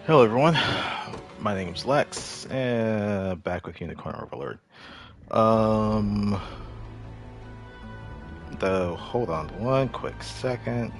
Hello everyone, my name's Lex, and back with Unicorn Overlord. Um, though, hold on one quick second.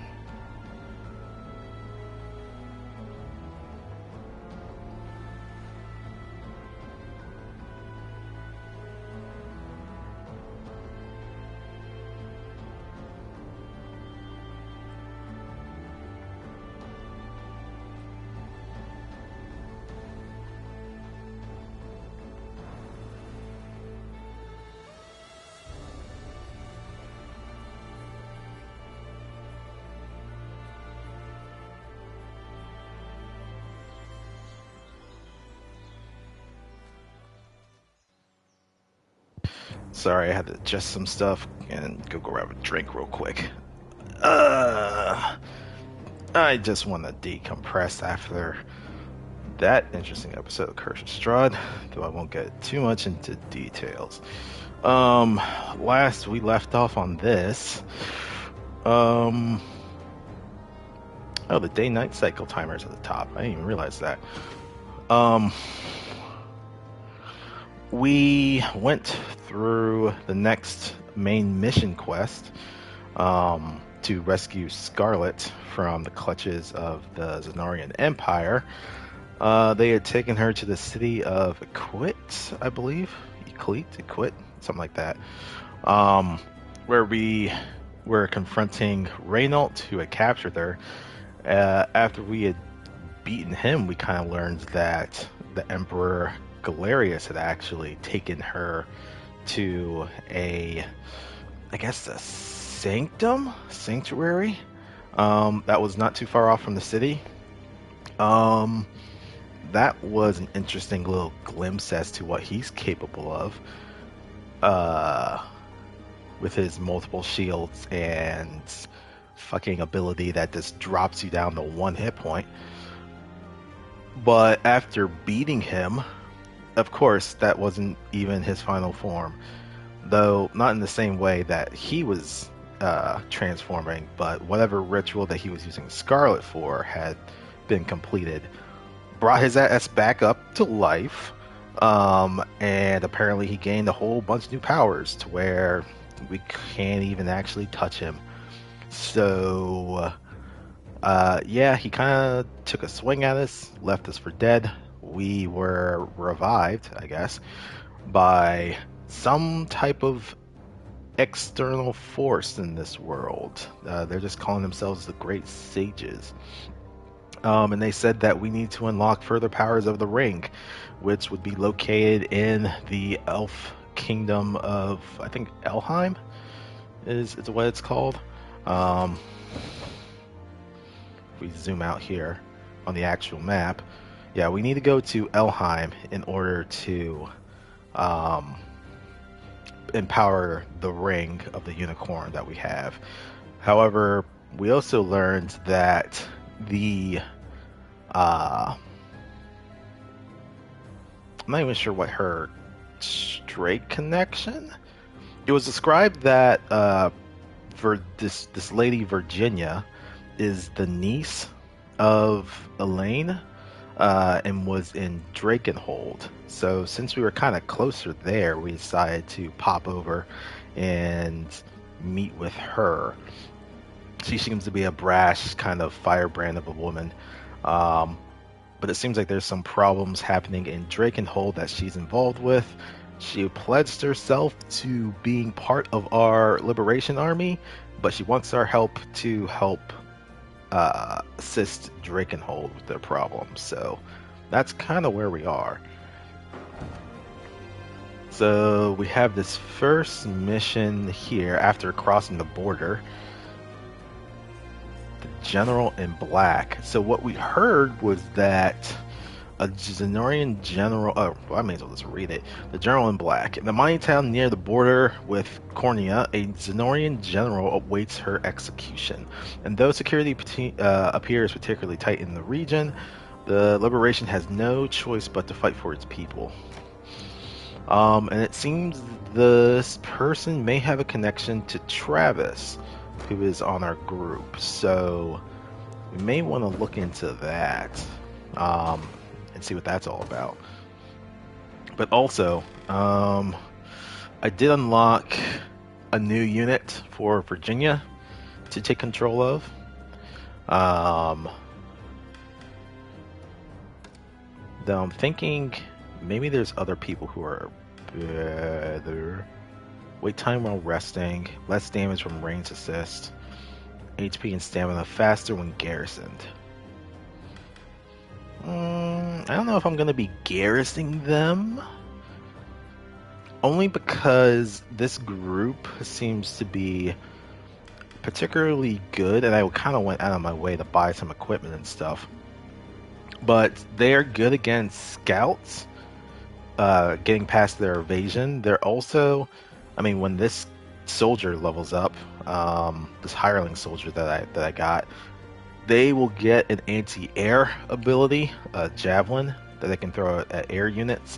Sorry, I had to adjust some stuff and go grab a drink real quick. Uh, I just want to decompress after that interesting episode of Curse of Strahd, though I won't get too much into details. Last we left off on this. Oh, the day-night cycle timer's at the top. I didn't even realize that. Um, we went through the next main mission quest to rescue Scarlet from the clutches of the Zenorian Empire. They had taken her to the city of Equit, I believe. Equit, something like that. Where we were confronting Reynault, who had captured her. After we had beaten him, we kind of learned that the Emperor Galerius had actually taken her to a sanctuary, that was not too far off from the city. That was an interesting little glimpse as to what he's capable of, with his multiple shields and fucking ability that just drops you down to 1 hit point. But after beating him, of course, that wasn't even his final form. Though not in the same way that he was transforming, but whatever ritual that he was using Scarlet for had been completed. Brought his ass back up to life, and apparently he gained a whole bunch of new powers to where we can't even actually touch him. So, yeah, he kind of took a swing at us, left us for dead. We were revived, I guess, by some type of external force in this world. They're just calling themselves the Great Sages. And they said that we need to unlock further powers of the ring, which would be located in the elf kingdom of, I think, Elheim is what it's called. If we zoom out here on the actual map, yeah, we need to go to Elheim in order to empower the ring of the unicorn that we have. However, we also learned that the I'm not even sure what her straight connection. It was described that for this lady Virginia is the niece of Alain, and was in Drakenhold. So since we were kind of closer there, we decided to pop over and meet with her. She seems to be a brash kind of firebrand of a woman. But it seems like there's some problems happening in Drakenhold that she's involved with. She pledged herself to being part of our liberation army, but she wants our help to help assist Drakenhold with their problems. So that's kind of where we are. So we have this first mission here after crossing the border. The General in Black. So what we heard was that a Zenorian general, I may as well just read it. The General in Black. In the mining town near the border with Cornea, a Zenorian general awaits her execution. And though security appears particularly tight in the region, the Liberation has no choice but to fight for its people. And it seems this person may have a connection to Travis, who is on our group. So we may want to look into that. and see what that's all about. But also, I did unlock a new unit for Virginia to take control of. Though I'm thinking maybe there's other people who are better. Wait time while resting, less damage from range assist, HP and stamina faster when garrisoned. I don't know if I'm going to be garrisoning them. Only because this group seems to be particularly good, and I kind of went out of my way to buy some equipment and stuff. But they're good against scouts, getting past their evasion. They're also, I mean, when this soldier levels up, this hireling soldier that I got, they will get an anti-air ability, a javelin that they can throw at air units.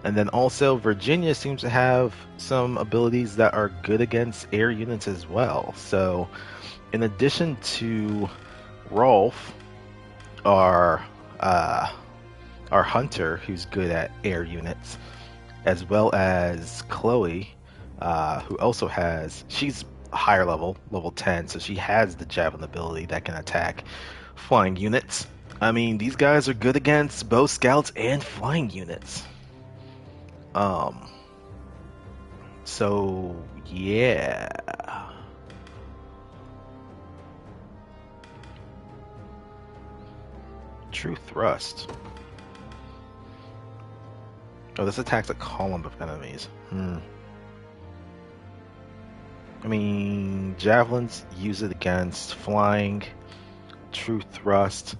And then also Virginia seems to have some abilities that are good against air units as well. So in addition to Rolf, our hunter who's good at air units, as well as Chloe, who also has, she's higher level 10, so she has the javelin ability that can attack flying units. I mean, these guys are good against both scouts and flying units. So yeah. True thrust. Oh, this attacks a column of enemies. I mean, javelins use it against flying. True thrust.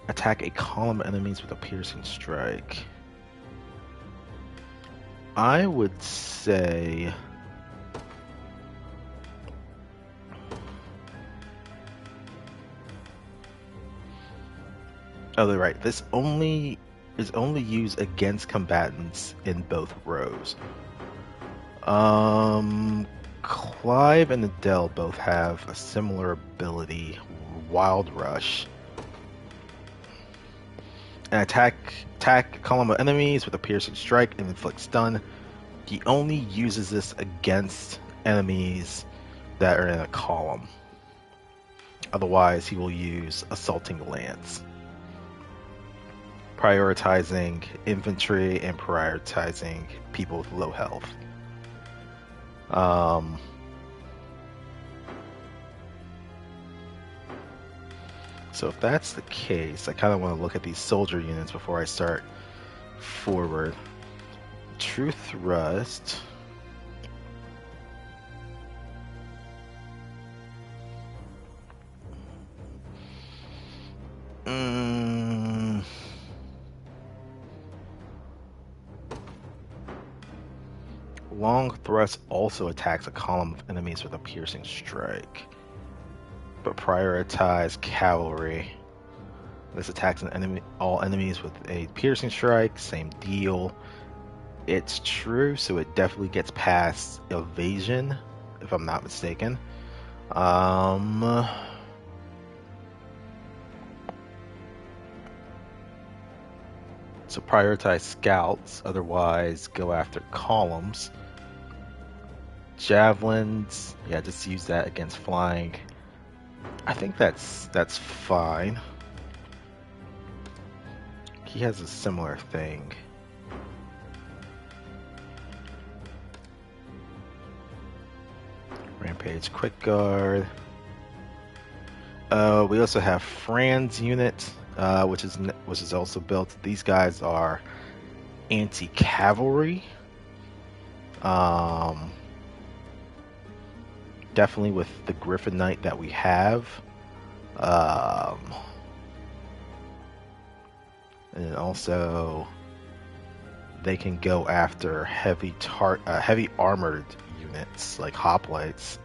Attack a column of enemies with a piercing strike. I would say oh, they're right. This only is only used against combatants in both rows. Clive and Adele both have a similar ability, Wild Rush. And attack a column of enemies with a piercing strike and inflict stun. He only uses this against enemies that are in a column. Otherwise, he will use Assaulting Lance, prioritizing infantry and prioritizing people with low health. So if that's the case, I kind of want to look at these soldier units before I start forward. True thrust. Long thrust also attacks a column of enemies with a piercing strike, but prioritize cavalry. This attacks all enemies with a piercing strike, same deal. It's true, so it definitely gets past evasion, if I'm not mistaken. So prioritize scouts, otherwise go after columns. Javelins, yeah, just use that against flying. I think that's fine. He has a similar thing. Rampage, quick guard. We also have Fran's unit, which is also built. These guys are anti-cavalry. Definitely with the Griffin Knight that we have. And also they can go after heavy armored units like hoplites.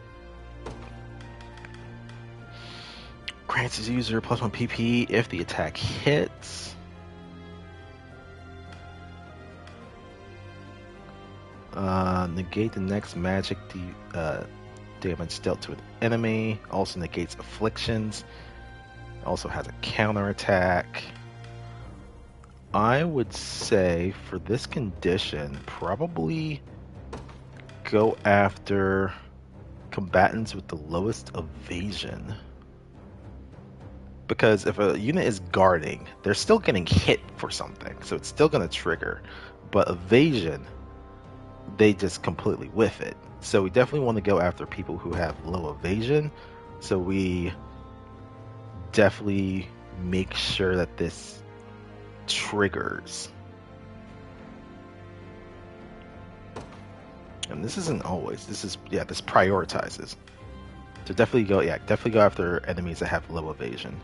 Grants his user +1 PP if the attack hits. Negate the next magic damage dealt to an enemy. Also negates afflictions. Also has a counter attack. I would say for this condition, probably go after combatants with the lowest evasion. Because if a unit is guarding, they're still getting hit for something, so it's still going to trigger. But evasion, they just completely whiff it. So we definitely want to go after people who have low evasion. So we definitely make sure that this triggers. And this isn't always. This prioritizes. So definitely go after enemies that have low evasion.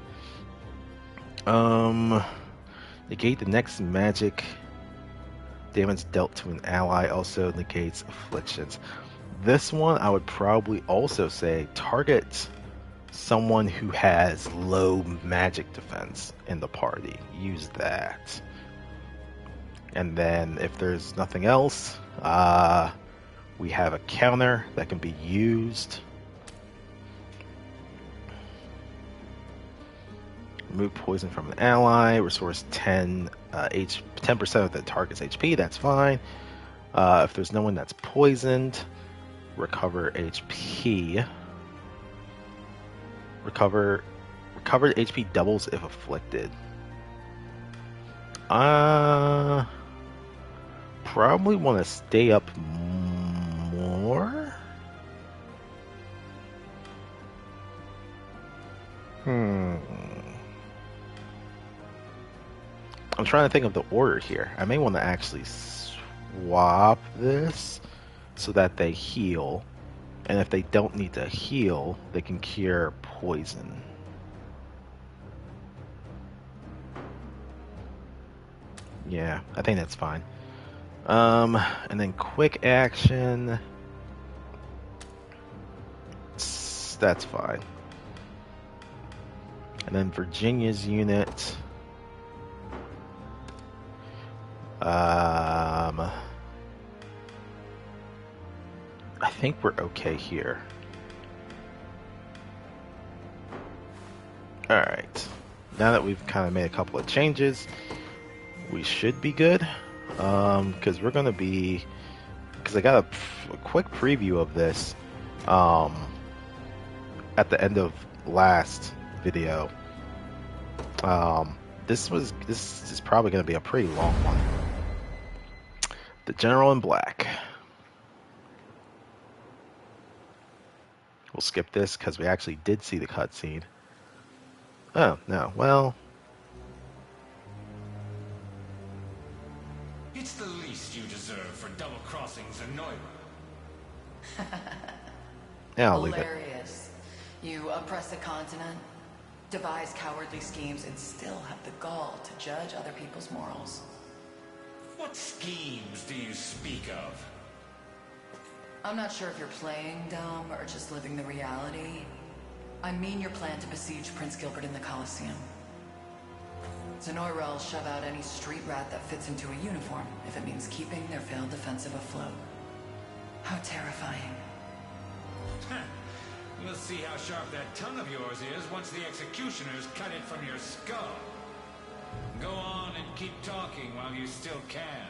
Negate the next magic damage dealt to an ally, also negates afflictions. This one I would probably also say target someone who has low magic defense in the party. Use that. And then if there's nothing else, we have a counter that can be used. Remove poison from an ally, restores 10% of the target's HP, that's fine. If there's no one that's poisoned, recover HP. Recovered HP doubles if afflicted. Probably want to stay up more. I'm trying to think of the order here. I may want to actually swap this so that they heal. And if they don't need to heal, they can cure poison. Yeah, I think that's fine. And then quick action. That's fine. And then Virginia's unit. I think we're okay here. Alright. Now that we've kind of made a couple of changes, we should be good. Because we're going to be... Because I got a quick preview of this at the end of last video. This is probably going to be a pretty long one. The General in Black. We'll skip this because we actually did see the cutscene. Oh, no. Well... It's the least you deserve for double-crossing Zenoira. Yeah, I'll leave it. Hilarious. You oppress a continent, devise cowardly schemes, and still have the gall to judge other people's morals. What schemes do you speak of? I'm not sure if you're playing dumb or just living the reality. I mean your plan to besiege Prince Gilbert in the Colosseum. Zenoira will shove out any street rat that fits into a uniform if it means keeping their failed defensive afloat. How terrifying. We'll see how sharp that tongue of yours is once the executioners cut it from your skull. Go on and keep talking while you still can.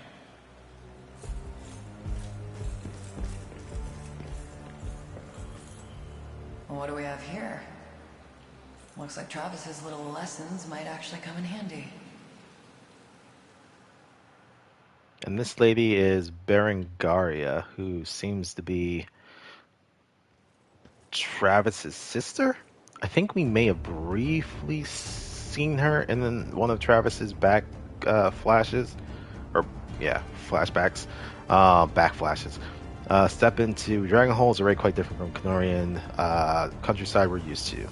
What do we have here? Looks like Travis's little lessons might actually come in handy. And this lady is Berengaria, who seems to be Travis's sister? I think we may have briefly seen her in one of Travis's back flashes. Or, yeah, flashbacks. Back flashes. Step into Dragonhold is already quite different from Canorian countryside we're used to.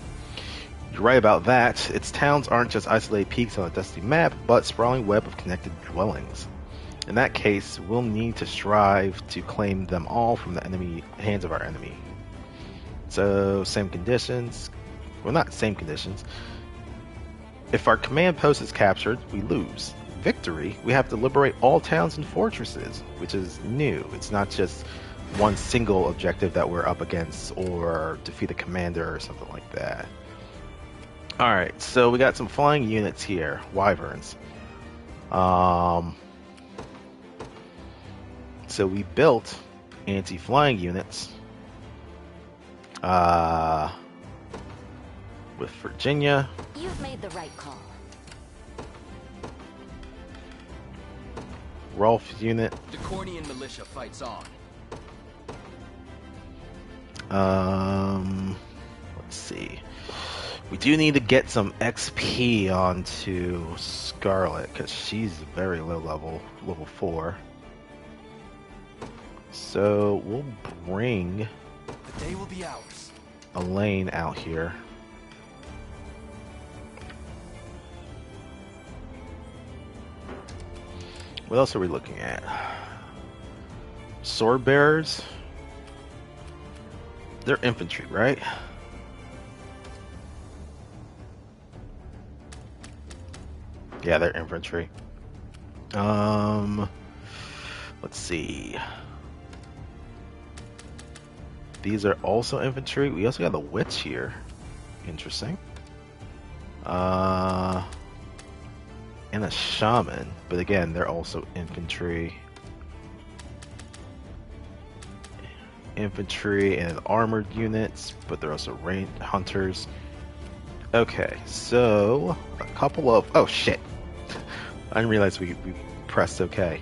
You're right about that. Its towns aren't just isolated peaks on a dusty map, but sprawling web of connected dwellings. In that case, we'll need to strive to claim them all from the hands of our enemy. So, same conditions. Well, not same conditions. If our command post is captured, we lose. Victory, we have to liberate all towns and fortresses, which is new. It's not just one single objective that we're up against or defeat a commander or something like that. Alright, so we got some flying units here, wyverns. Um, so we built anti-flying units with Virginia. You've made the right call. Rolf's unit. The Cornian militia fights on. Let's see. We do need to get some XP onto Scarlet because she's very low level, level 4. So we'll bring The day will be ours. Alain out here. What else are we looking at? Sword bearers. They're infantry, right? Yeah, they're infantry. Let's see. These are also infantry. We also got the witch here. Interesting. And a shaman, but again, they're also infantry. Infantry and armored units, but they're also ranged hunters. Okay, so a couple of shit. I didn't realize we pressed OK.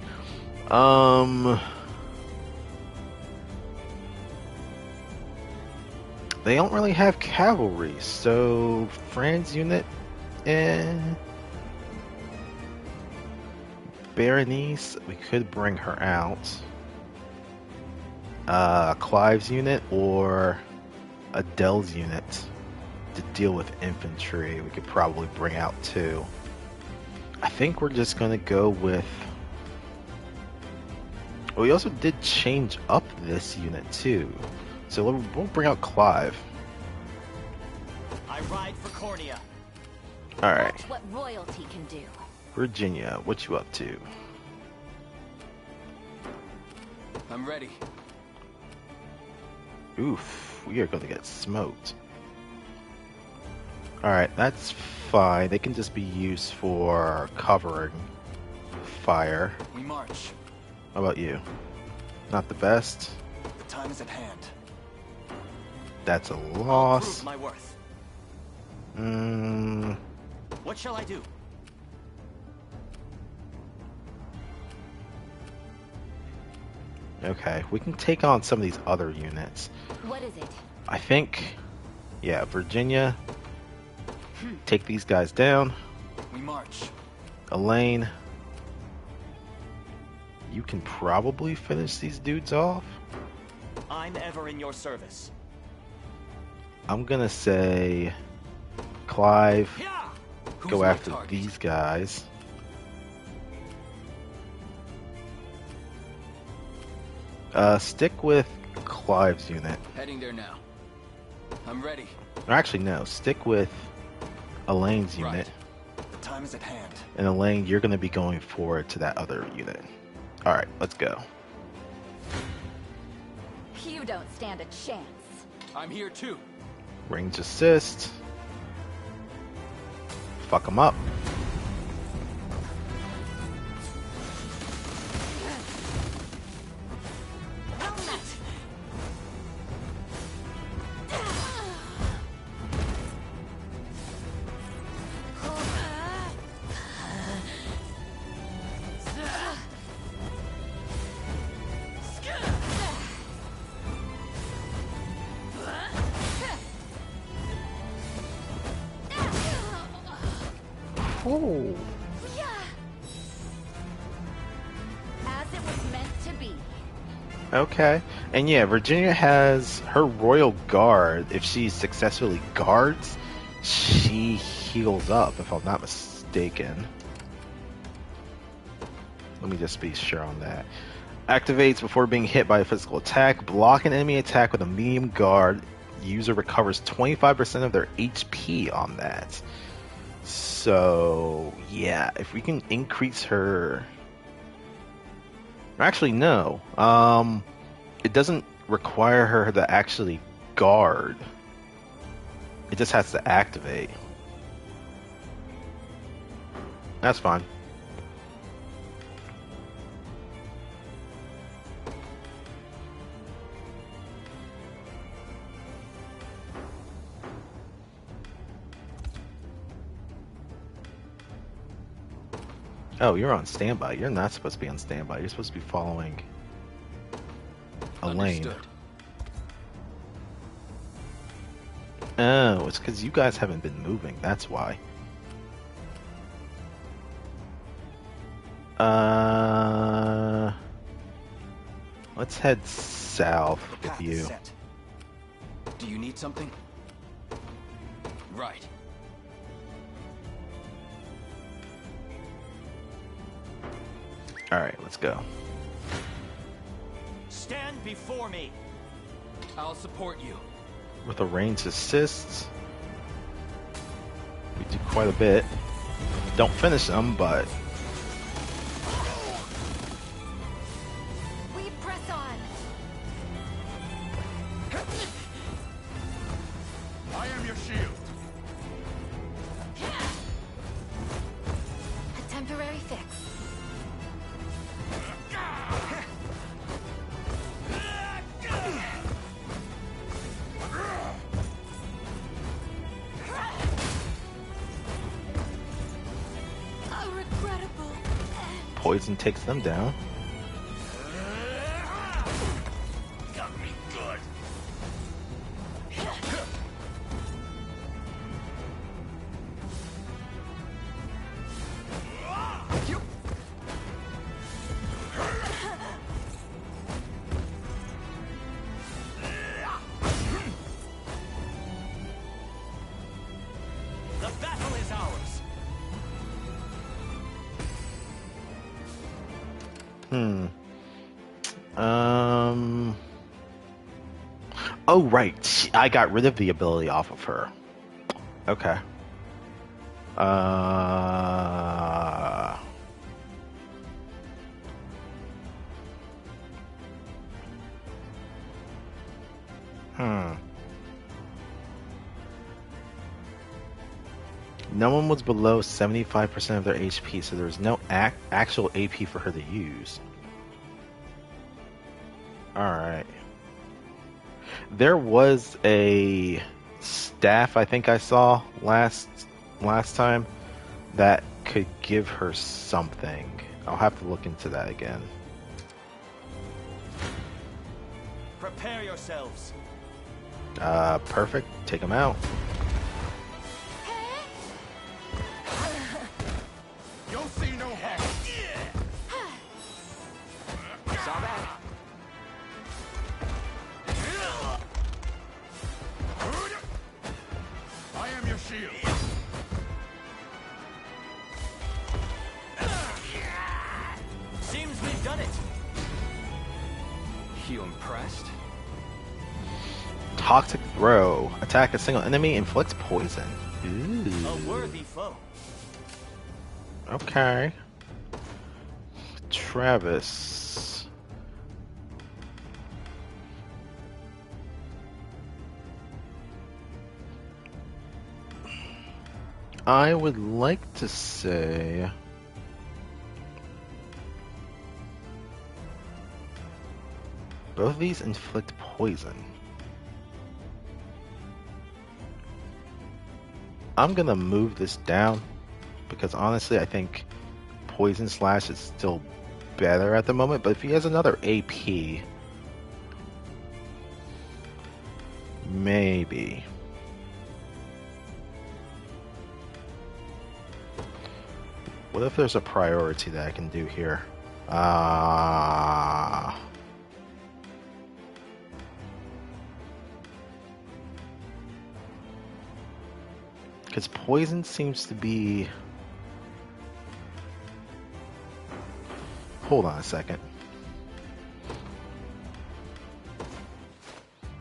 They don't really have cavalry, so Fran's unit, Berenice, we could bring her out. Clive's unit or Adele's unit to deal with infantry, we could probably bring out too. I think we're just gonna go with. Well, we also did change up this unit too, so we'll bring out Clive. I ride for Cornia. All right, Watch what royalty can do. Virginia, what you up to? I'm ready. Oof, we are gonna get smoked. Alright, that's fine. They can just be used for covering fire. We march. How about you? Not the best. The time is at hand. That's a Prove loss. my worth. What shall I do? Okay, we can take on some of these other units. What is it? I think, yeah, Virginia, take these guys down. We march. Alain, you can probably finish these dudes off. I'm ever in your service. I'm gonna say Clive, Yeah. Who's go my after target? these guys. Stick with Clive's unit. Heading there now. I'm ready. Or actually, no. Stick with Elaine's unit. Right. The time is at hand. And Alain, you're going to be going forward to that other unit. Alright, let's go. You don't stand a chance. I'm here too. Range assist. Fuck them up. Oh. As it was meant to be. Okay. And yeah, Virginia has her Royal Guard. If she successfully guards, she heals up, if I'm not mistaken. Let me just be sure on that. Activates before being hit by a physical attack. Block an enemy attack with a medium guard. User recovers 25% of their HP on that. So, yeah, if we can increase her... Actually, no. It doesn't require her to actually guard. It just has to activate. That's fine. Oh, you're on standby. You're not supposed to be on standby. You're supposed to be following Alain. Understood. Oh, it's because you guys haven't been moving. That's why. Let's head south with Path you. set. Do you need something? Right. All right, let's go. Stand before me. I'll support you. With a ranged assist, we do quite a bit. Don't finish them, but We press on. I am your shield. A temporary fix. A regrettable. poison takes them down. Got me good. The battle is ours. Oh, right. I got rid of the ability off of her. Okay. No one was below 75% of their HP, so there was no actual AP for her to use. Alright. There was a staff I think I saw last time that could give her something. I'll have to look into that again. Prepare yourselves. Perfect. Take them out. You'll see no harm. Saw that? I am your shield. Seems we've done it. You impressed? Toxic throw. Attack a single enemy, inflicts poison. A Ooh. worthy foe. Okay. Travis. I would like to say both of these inflict poison. I'm gonna move this down because honestly I think Poison Slash is still better at the moment, but if he has another AP, maybe. What if there's a priority that I can do here? Because poison seems to be... Hold on a second.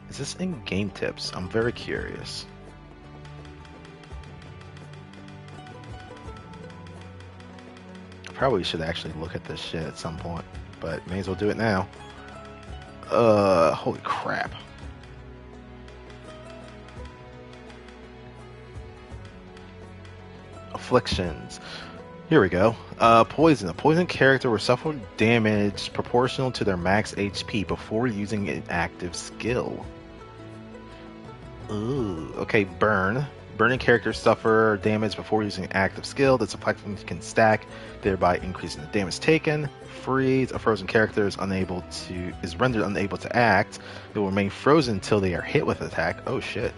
Is this in game tips? I'm very curious. I probably should actually look at this shit at some point, but may as well do it now. Holy crap. Afflictions. Here we go. Poison. A poison character will suffer damage proportional to their max HP before using an active skill. Ooh. Okay, burn. Burning characters suffer damage before using an active skill. This effectiveness can stack, thereby increasing the damage taken. Freeze. A frozen character is rendered unable to act. They will remain frozen until they are hit with an attack. Oh shit.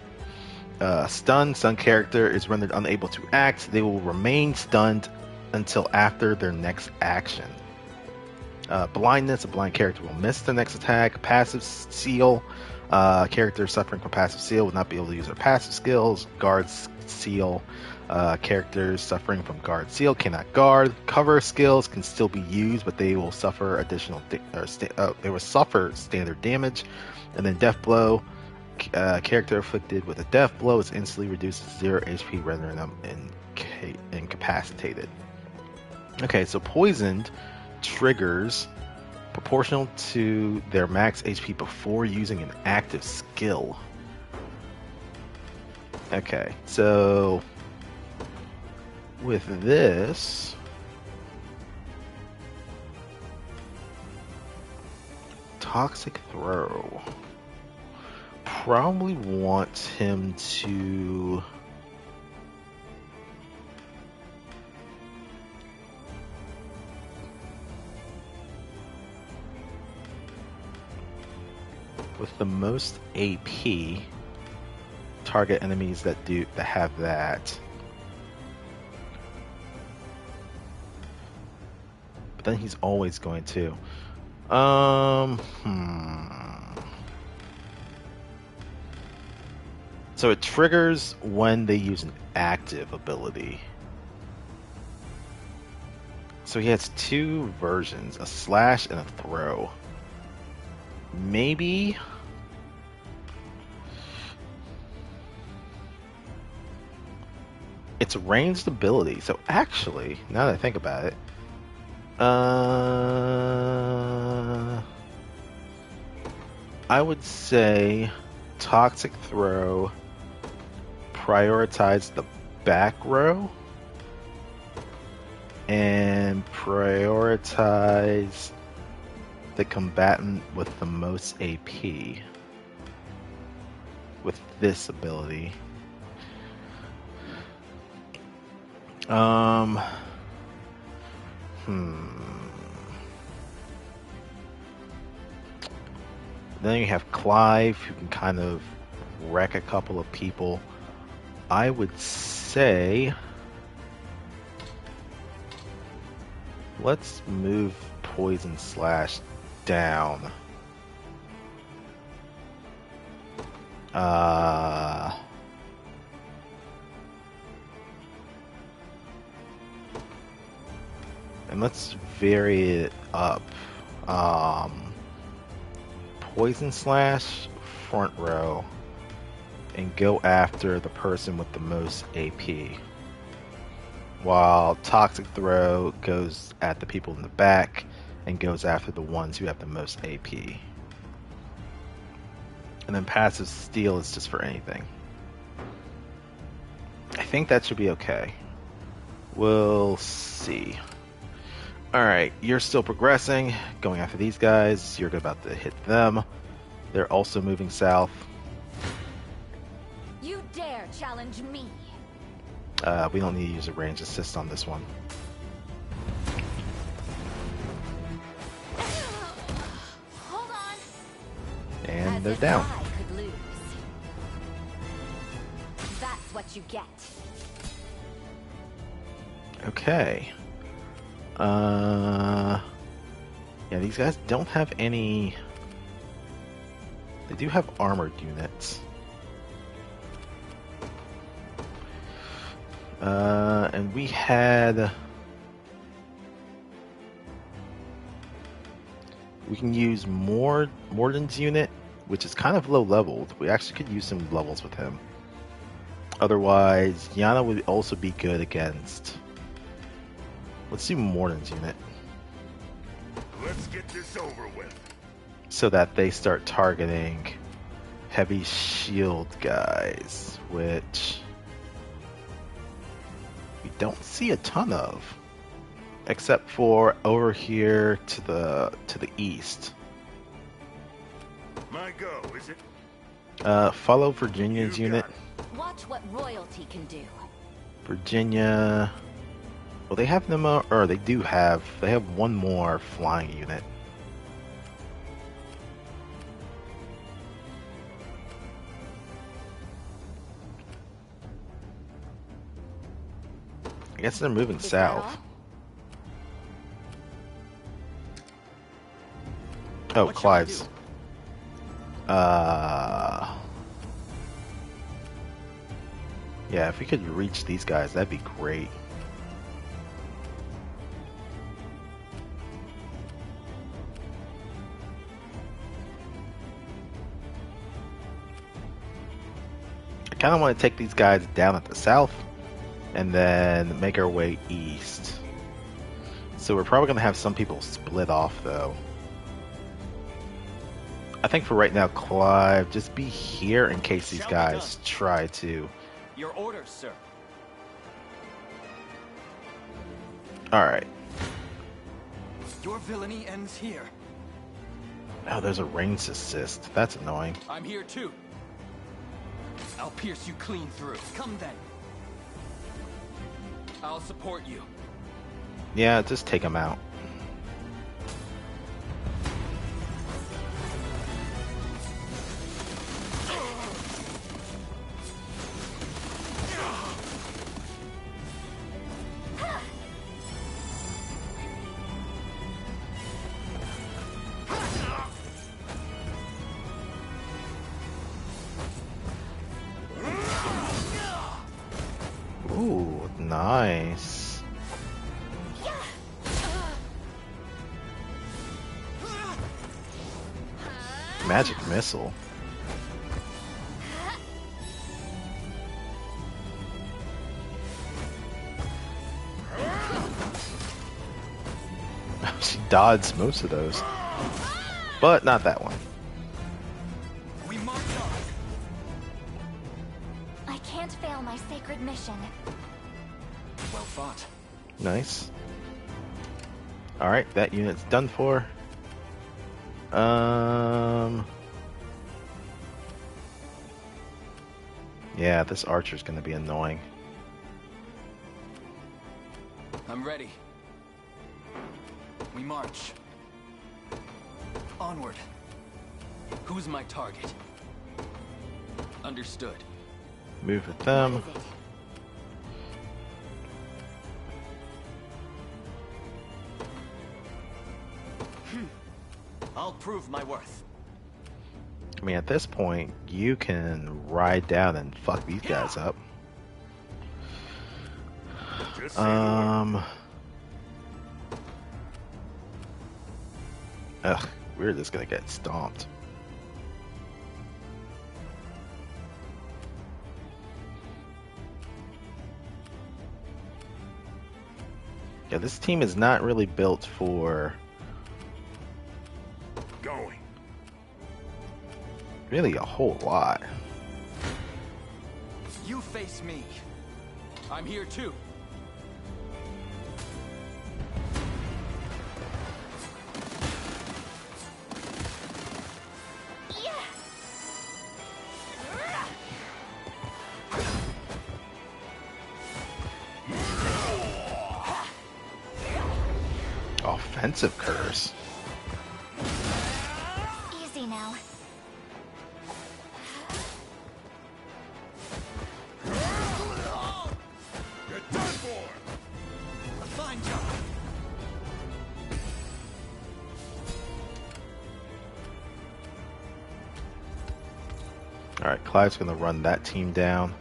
Stun character is rendered unable to act. They will remain stunned until after their next action. Blindness. A blind character will miss their next attack. Passive seal. Characters suffering from passive seal will not be able to use their passive skills. Guard seal. Characters suffering from guard seal cannot guard. Cover skills can still be used, but they will suffer they will suffer standard damage. And then death blow. Character afflicted with a death blow is instantly reduced to 0 HP, rendering them incapacitated. Okay, so poisoned triggers proportional to their max HP before using an active skill. Okay, so with this, toxic throw, probably want him to with the most AP target enemies that have that. But then he's always going to. So it triggers when they use an active ability. So he has two versions, a slash and a throw. Maybe it's a ranged ability. So actually, now that I think about it, I would say toxic throw, prioritize the back row, and prioritize the combatant with the most AP with this ability. Then you have Clive, who can kind of wreck a couple of people. I would say let's move Poison Slash down. And let's vary it up. Poison Slash, front row, and go after the person with the most AP. While Toxic Throw goes at the people in the back and goes after the ones who have the most AP. And then Passive Steal is just for anything. I think that should be okay. We'll see. Alright, you're still progressing, going after these guys. You're about to hit them. They're also moving south. You dare challenge me? We don't need to use a range assist on this one. Hold on. And As they're if down. I could lose. That's what you get. Okay. Yeah, these guys don't have any. They do have armored units. And we had. We can use Morden's unit, which is kind of low leveled. We actually could use some levels with him. Otherwise, Yana would also be good against. Let's do Morden's unit. Let's get this over with. So that they start targeting heavy shield guys, which we don't see a ton of, except for over here to the east. My go, is it? Follow Virginia's You unit. got it. Watch what royalty can do. Virginia. Well, they have them, or they do have. They have one more flying unit. I guess they're moving Is that south. all? Oh, What shall I Clive's. do? Yeah, if we could reach these guys, that'd be great. I kind of want to take these guys down at the south and then make our way east. So we're probably going to have some people split off, though. I think for right now, Clive, just be here in case these Shall be guys done. try to. Your orders, sir. Alright. Your villainy ends here. Oh, there's a range assist. That's annoying. I'm here too. I'll pierce you clean through. Come then. I'll support you. Yeah, just take them out. Ooh, nice. Magic missile. She dodged most of those, but not that one. We march on. I can't fail my sacred mission. Well fought. Nice. Alright, that unit's done for. Yeah, this archer's gonna be annoying. I'm ready. We march. Onward. Who's my target? Understood. Move with them. What is it? I'll prove my worth. I mean, at this point, you can ride down and fuck these guys up. Just say the word. Ugh, we're just gonna get stomped. Yeah, this team is not really built for Going. really a whole lot. You face me. I'm here too. Offensive curse. Easy now. You're done for. A fine job. Alright, Clive's gonna run that team down.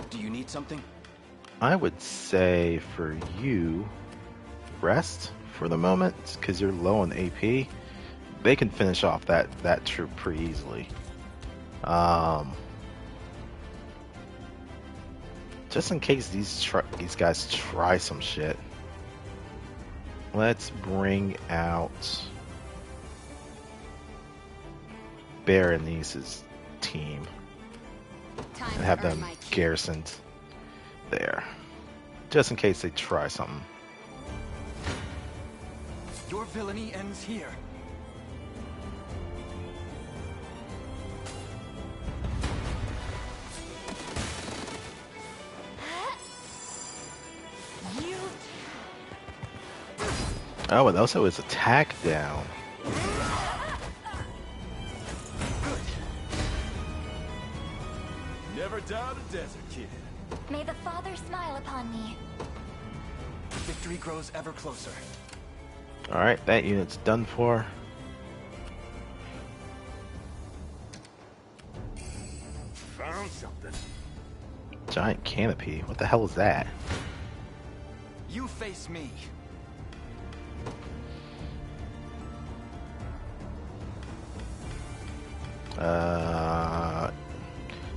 Do you need something? I would say for you, rest for the moment, because you're low on AP. They can finish off that troop pretty easily. Just in case these guys try some shit, let's bring out Berenice's team Time and have to earn them my keep. garrisoned there, just in case they try something. Your villainy ends here. Oh, and also his attack down. Never doubt a desert kid. May the Father smile upon me. Victory grows ever closer. Alright, that unit's done for. Found something. Giant canopy. What the hell is that? You face me.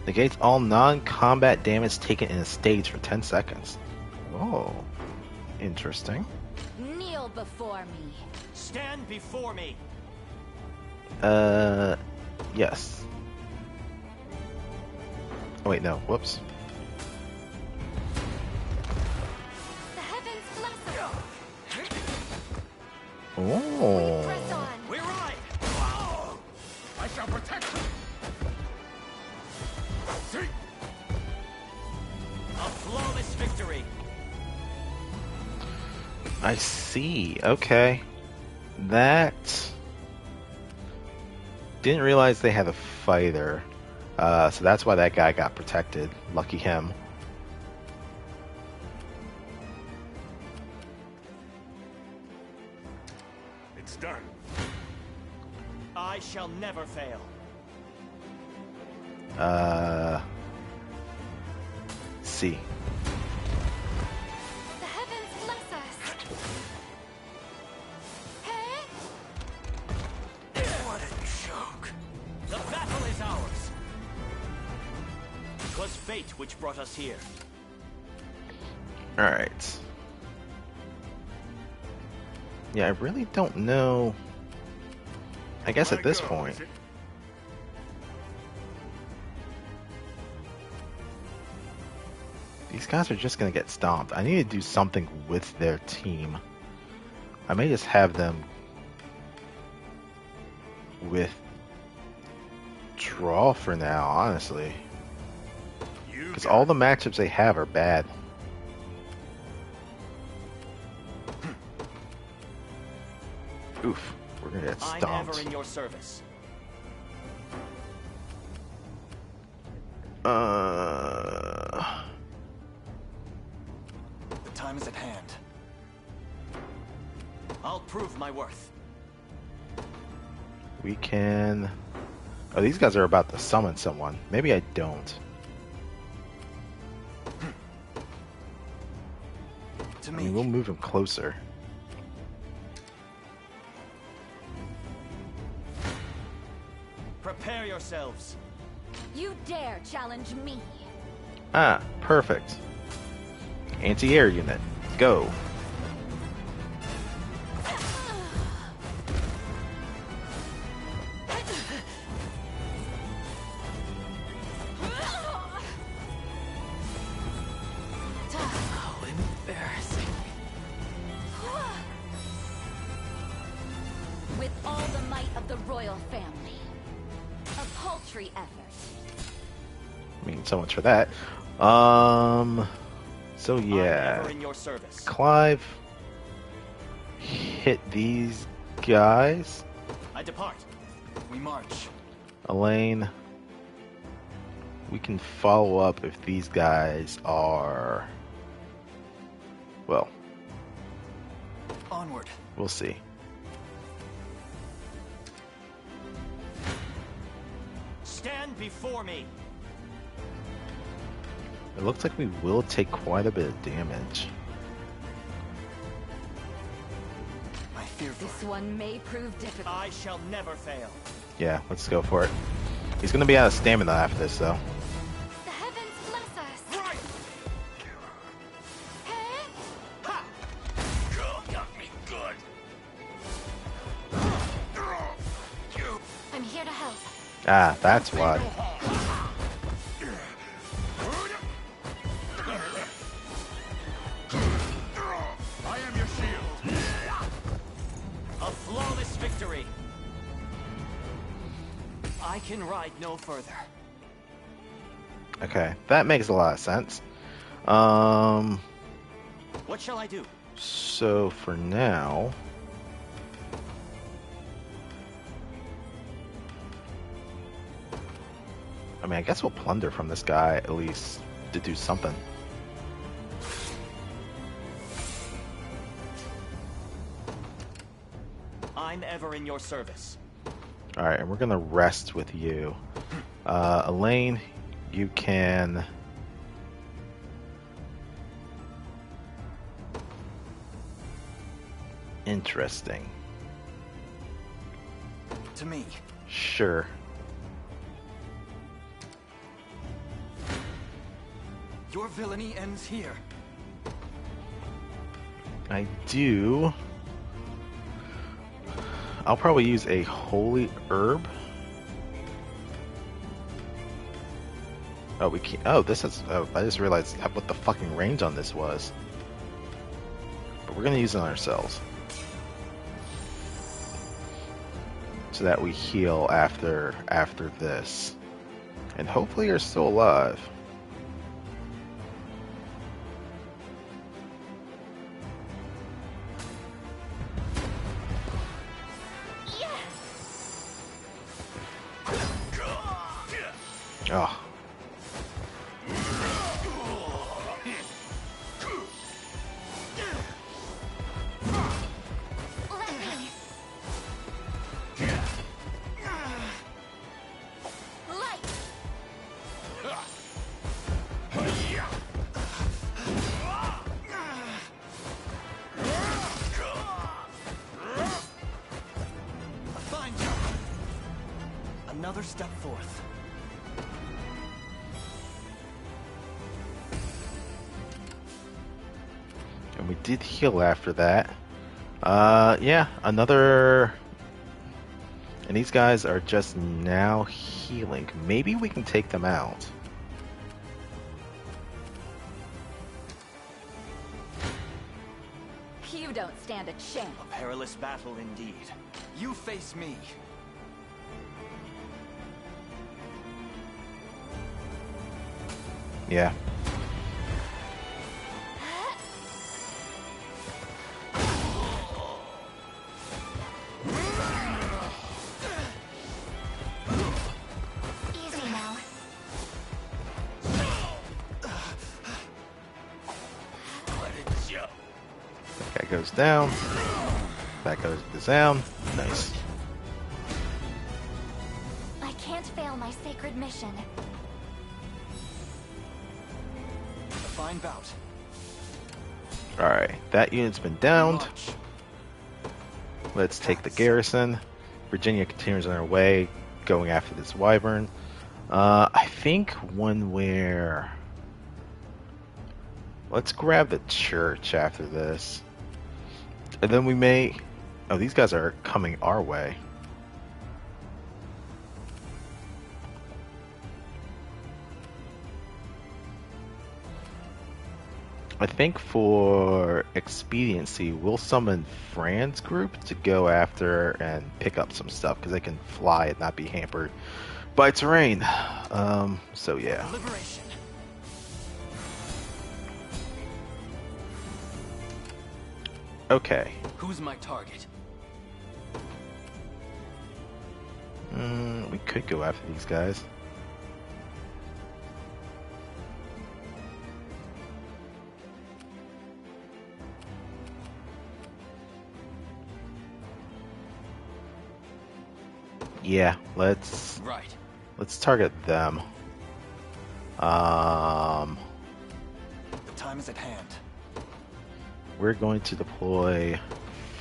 Negates all non-combat damage taken in a stage for 10 seconds. Oh, interesting. Kneel before me. Stand before me. Yes. Oh, wait, no. Whoops. The heavens bless us. Oh. Press on. We ride. I shall protect you. See? A flawless victory. I see. Okay. That... Didn't realize they had a fighter. So that's why that guy got protected. Lucky him. It's done. I shall never fail. See. The heavens bless us. Hey? What a joke. The battle is ours. 'Twas fate which brought us here. Alright. Yeah, I really don't know. I guess at this point. These guys are just gonna get stomped. I need to do something with their team. I may just have them withdraw for now, honestly. Because all the matchups they have are bad. Oof, we're gonna get I'm stomped. ever in your service. The time is at hand. I'll prove my worth. We can... Oh, these guys are about to summon someone. Maybe I don't. To I me. mean, we'll move him closer. Prepare yourselves. You dare challenge me. Ah, perfect. Anti-air unit, go. How embarrassing. With all the might of the royal family. A paltry effort. I mean, so much for that. So I'm yeah, ever in your service. Clive hit these guys. I depart. We march. Alain, we can follow up if these guys are... Well, Onward. we'll see. Stand before me. It looks like we will take quite a bit of damage. I fear for This one may prove difficult. I shall never fail. Yeah, let's go for it. He's gonna be out of stamina after this, though. The heavens bless us. Right! Hey? Ha! Girl got me good. You I'm here to help. Ah, that's why. I am your shield. A flawless victory. I can ride no further. Okay, that makes a lot of sense. What shall I do? So for now, I mean, I guess we'll plunder from this guy at least to do something. I'm ever in your service. Alright, and we're gonna rest with you. Alain, you can... Interesting. To me. Sure. Your villainy ends here. I do. I'll probably use a holy herb. Oh, we can't. Oh, this is. Oh, I just realized what the fucking range on this was. But we're gonna use it on ourselves, so that we heal after this, and hopefully you're still alive. Oh. Another step forth. And we did heal after that. Yeah, another... And these guys are just now healing. Maybe we can take them out. You don't stand a chance. A perilous battle indeed. You face me. Yeah. Easy now. That guy goes down. That goes down. Nice. I can't fail my sacred mission. A fine bout. Alright, that unit's been downed. March. Let's take the garrison. Virginia continues on her way, going after this wyvern. I think when we're... Let's grab the church after this. And then we may... Oh, these guys are coming our way. I think for expediency, we'll summon Fran's group to go after and pick up some stuff, because they can fly and not be hampered by terrain. So yeah. Liberation. Okay. Who's my target? We could go after these guys. Yeah, let's target them. The time is at hand. We're going to deploy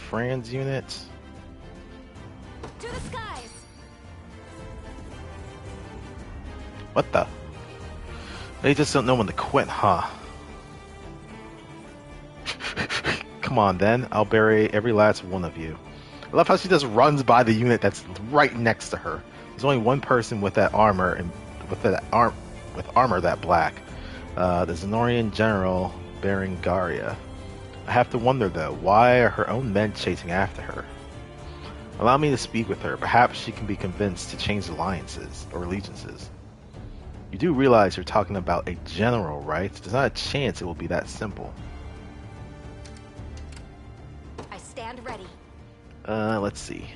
Fran's unit. To the skies. What the? They just don't know when to quit, huh? Come on, then. I'll bury every last one of you. I love how she just runs by the unit that's right next to her. There's only one person with that armor and with armor that black. The Zenorian General Berengaria. I have to wonder though, why are her own men chasing after her? Allow me to speak with her. Perhaps she can be convinced to change alliances or allegiances. You do realize you're talking about a general, right? There's not a chance it will be that simple. I stand ready. Let's see.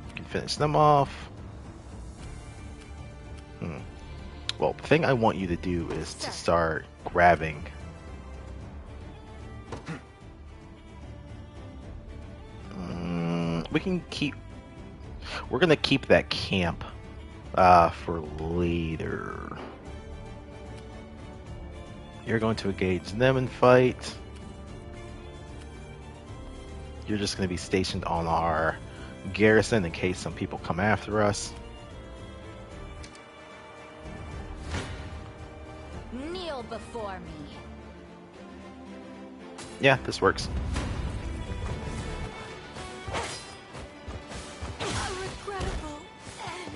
You can finish them off. Well, the thing I want you to do is to start grabbing. We can keep. We're gonna keep that camp for later. You're going to engage them and fight. You're just going to be stationed on our garrison in case some people come after us. Kneel before me. Yeah, this works. A regrettable end.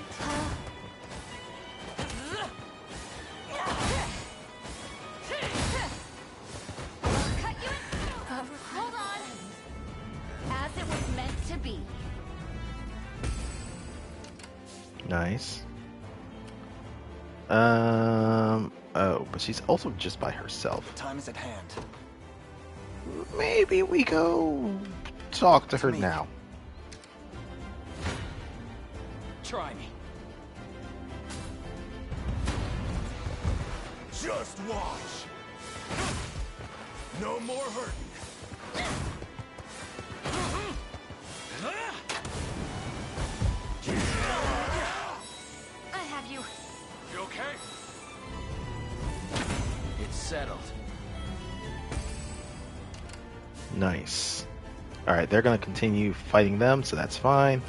Cut you in. Hold on. As it was meant to be. Nice. Oh, but she's also just by herself. The time is at hand. Maybe we go talk to her me. now. Try me. Just watch. No more hurting. I have you. You okay? It's settled. Nice. Alright, they're going to continue fighting them, so that's fine.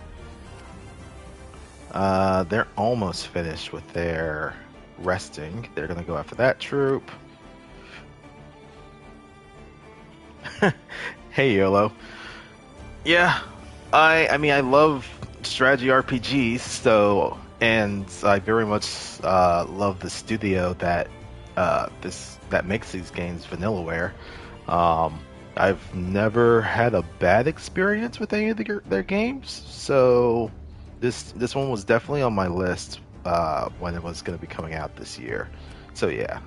They're almost finished with their resting. They're going to go after that troop. Hey, YOLO. Yeah, I mean, I love strategy RPGs, so, and I very much love the studio that that makes these games, Vanillaware. I've never had a bad experience with any of their games, so this one was definitely on my list when it was going to be coming out this year. So yeah,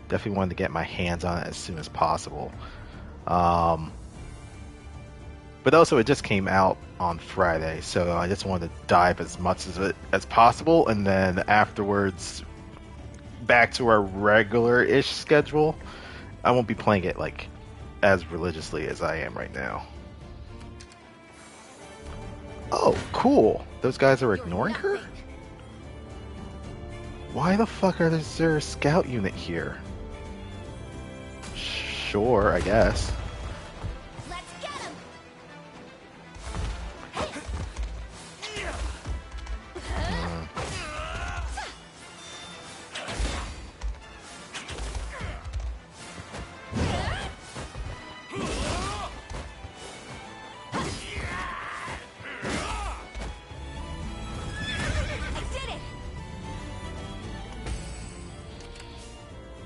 definitely wanted to get my hands on it as soon as possible. But also, it just came out on Friday, so I just wanted to dive as much of it as possible, and then afterwards, back to our regular-ish schedule. I won't be playing it like as religiously as I am right now. Oh, cool! Those guys are ignoring her? Why the fuck is there a scout unit here? Sure, I guess. Let's get him.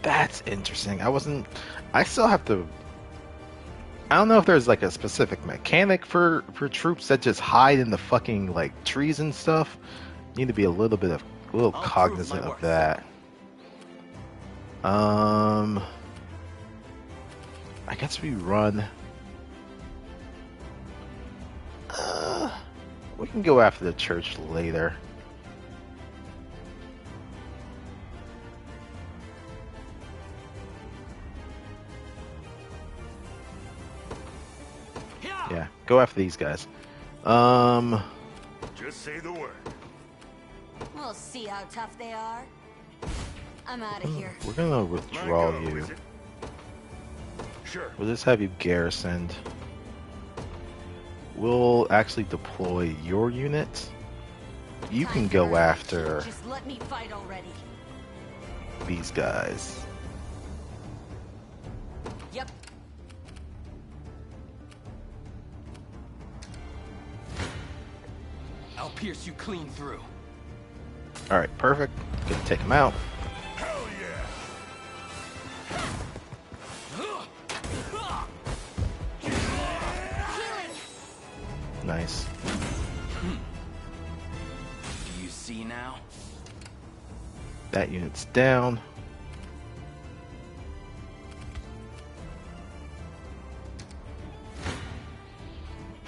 That's interesting. I still have to. I don't know if there's like a specific mechanic for troops that just hide in the fucking like trees and stuff. Need to be a little cognizant of that. I guess we run. We can go after the church later. Yeah, go after these guys. Just say the word. We'll see how tough they are. I'm out of here. We're gonna My withdraw go, you. is it? Sure. We'll just have you garrisoned. We'll actually deploy your unit. You can go after Just let me fight already. these guys. Yep. I'll pierce you clean through. Alright, perfect. Gonna take them out. Hell yeah. Healing. Nice. Do you see now? That unit's down.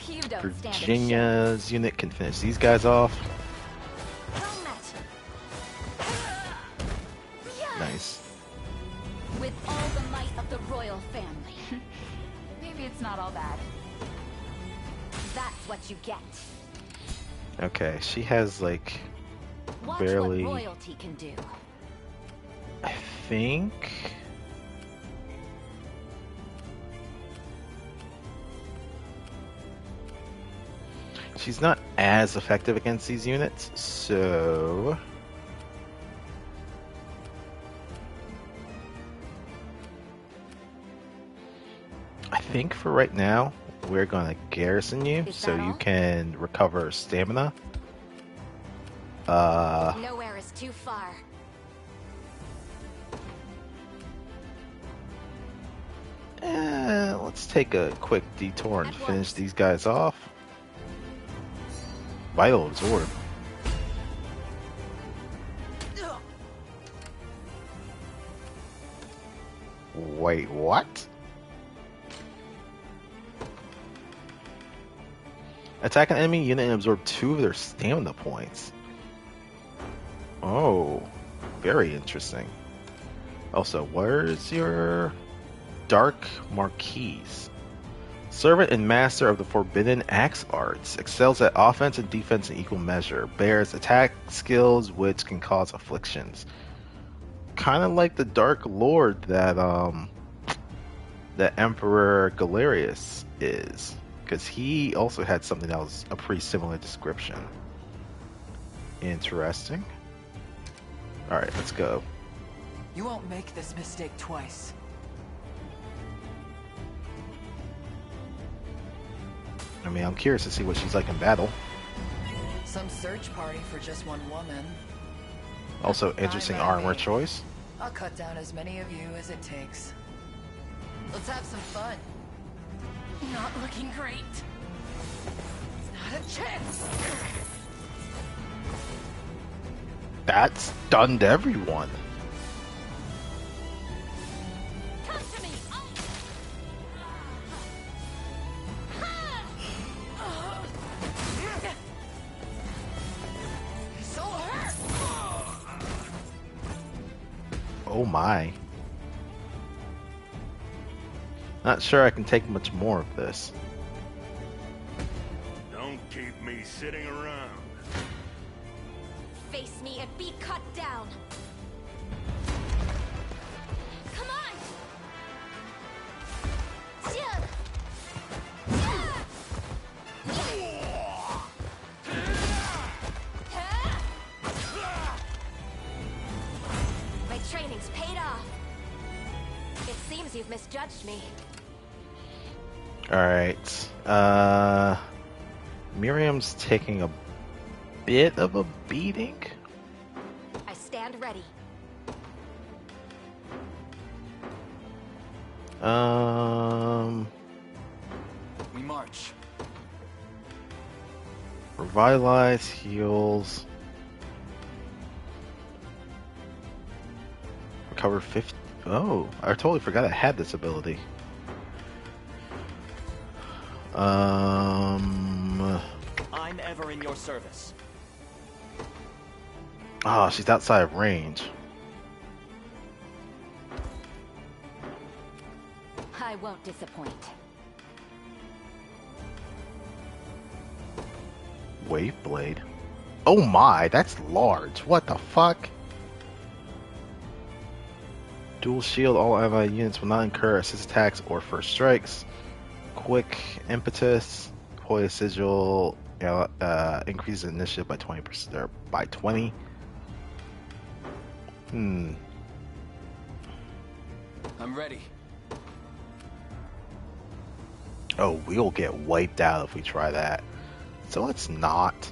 You don't stand a chance. Virginia's unit can finish these guys off. Well met. the royal family. Maybe it's not all bad. That's what you get. Okay, she has like Watch barely. what royalty can do. I think. She's not as effective against these units, so. I think for right now, we're gonna garrison you Is so that you all? can recover stamina. Nowhere is too far. Let's take a quick detour and At finish once. these guys off. Vital absorb. Wait, what? Attack an enemy unit and absorb 2 of their stamina points. Oh, very interesting. Also, where's your Dark Marquise? Servant and master of the Forbidden Axe Arts. Excels at offense and defense in equal measure. Bears attack skills which can cause afflictions. Kind of like the Dark Lord that Emperor Galerius is. Because he also had something that was a pretty similar description. Interesting. Alright, let's go. You won't make this mistake twice. I mean, I'm curious to see what she's like in battle. Some search party for just one woman. Also, interesting Fine by armor me. choice. I'll cut down as many of you as it takes. Let's have some fun. Not looking great. Not a chance! That stunned everyone. Come to me. Oh. He's so hurt! Oh my. Not sure I can take much more of this. Don't keep me sitting around. Face me and be cut down. Come on. Yeah. My training's paid off. It seems you've misjudged me. Alright. Miriam's taking a bit of a beating. I stand ready. We march. Revitalize, heals. Recover 50. Oh, I totally forgot I had this ability. I'm ever in your service. Oh, she's outside of range. I won't disappoint. Wave blade. Oh my, that's large. What the fuck? Dual shield. All ally units will not incur assist attacks or first strikes. Quick impetus. Poise sigil. Increases initiative by 20%. Or by 20. I'm ready. Oh, we'll get wiped out if we try that. So let's not.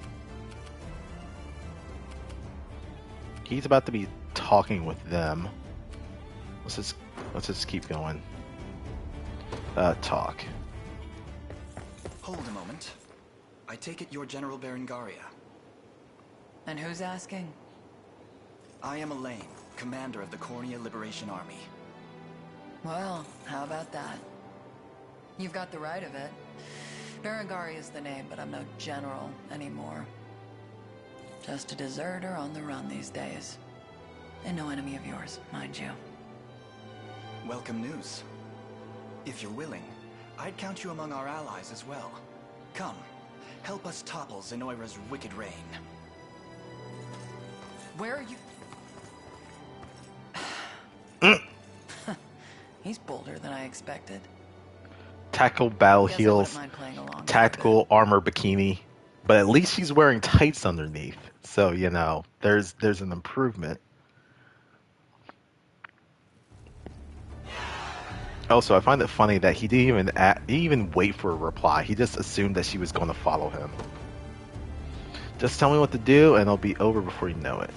He's about to be talking with them. Let's just keep going. Talk. Hold a moment. I take it you're General Berengaria. And who's asking? I am Alain, commander of the Cornea Liberation Army. Well, how about that? You've got the right of it. Berengaria is the name, but I'm no general anymore. Just a deserter on the run these days. And no enemy of yours, mind you. Welcome news. If you're willing, I'd count you among our allies as well. Come, help us topple Zenoira's wicked reign. Where are you? He's bolder than I expected. Tactical battle Guess I wouldn't heels, mind playing along for a tactical armor bikini, but at least she's wearing tights underneath. So you know, there's an improvement. Also, I find it funny that he didn't even wait for a reply. He just assumed that she was going to follow him. Just tell me what to do, and it'll be over before you know it.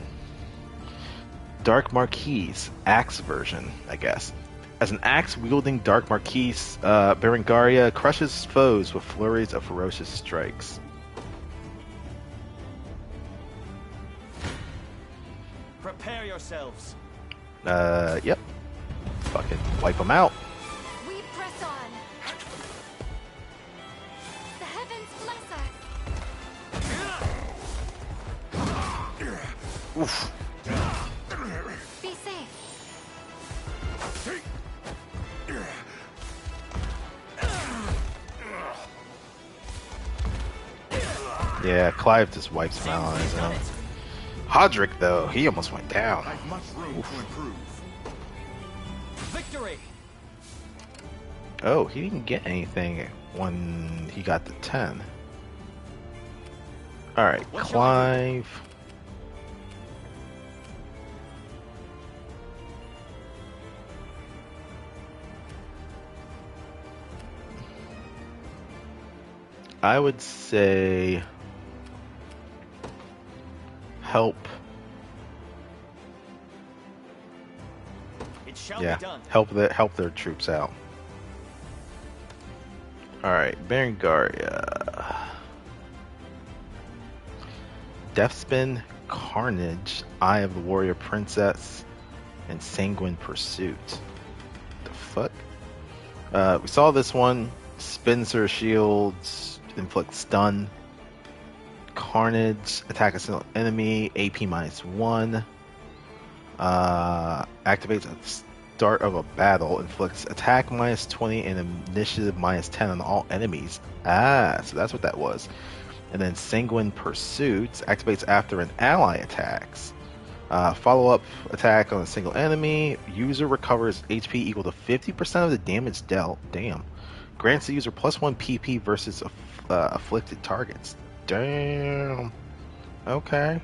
Dark Marquise, axe version, I guess. As an axe-wielding Dark Marquise, Berengaria crushes foes with flurries of ferocious strikes. Prepare yourselves. Yep. Fucking wipe them out. We press on. The heavens bless us. Oof. Be safe. Yeah, Clive just wipes him out on his own. Hodrick, though, he almost went down. I've much room to improve. Victory! Oh, he didn't get anything when he got to 10. Alright, Clive. I would say help. It shall Yeah, be done. help their troops out. All right, Berengaria, Deathspin, Carnage, Eye of the Warrior Princess, and Sanguine Pursuit. The fuck? We saw this one. Spins her shields, inflicts stun. Carnage, attack a single enemy, AP -1. Activates at the start of a battle, inflicts attack -20 and initiative -10 on all enemies. Ah, so that's what that was. And then Sanguine Pursuit activates after an ally attacks. Follow-up attack on a single enemy. User recovers HP equal to 50% of the damage dealt. Damn. Grants the user +1 PP versus afflicted targets. Damn. Okay.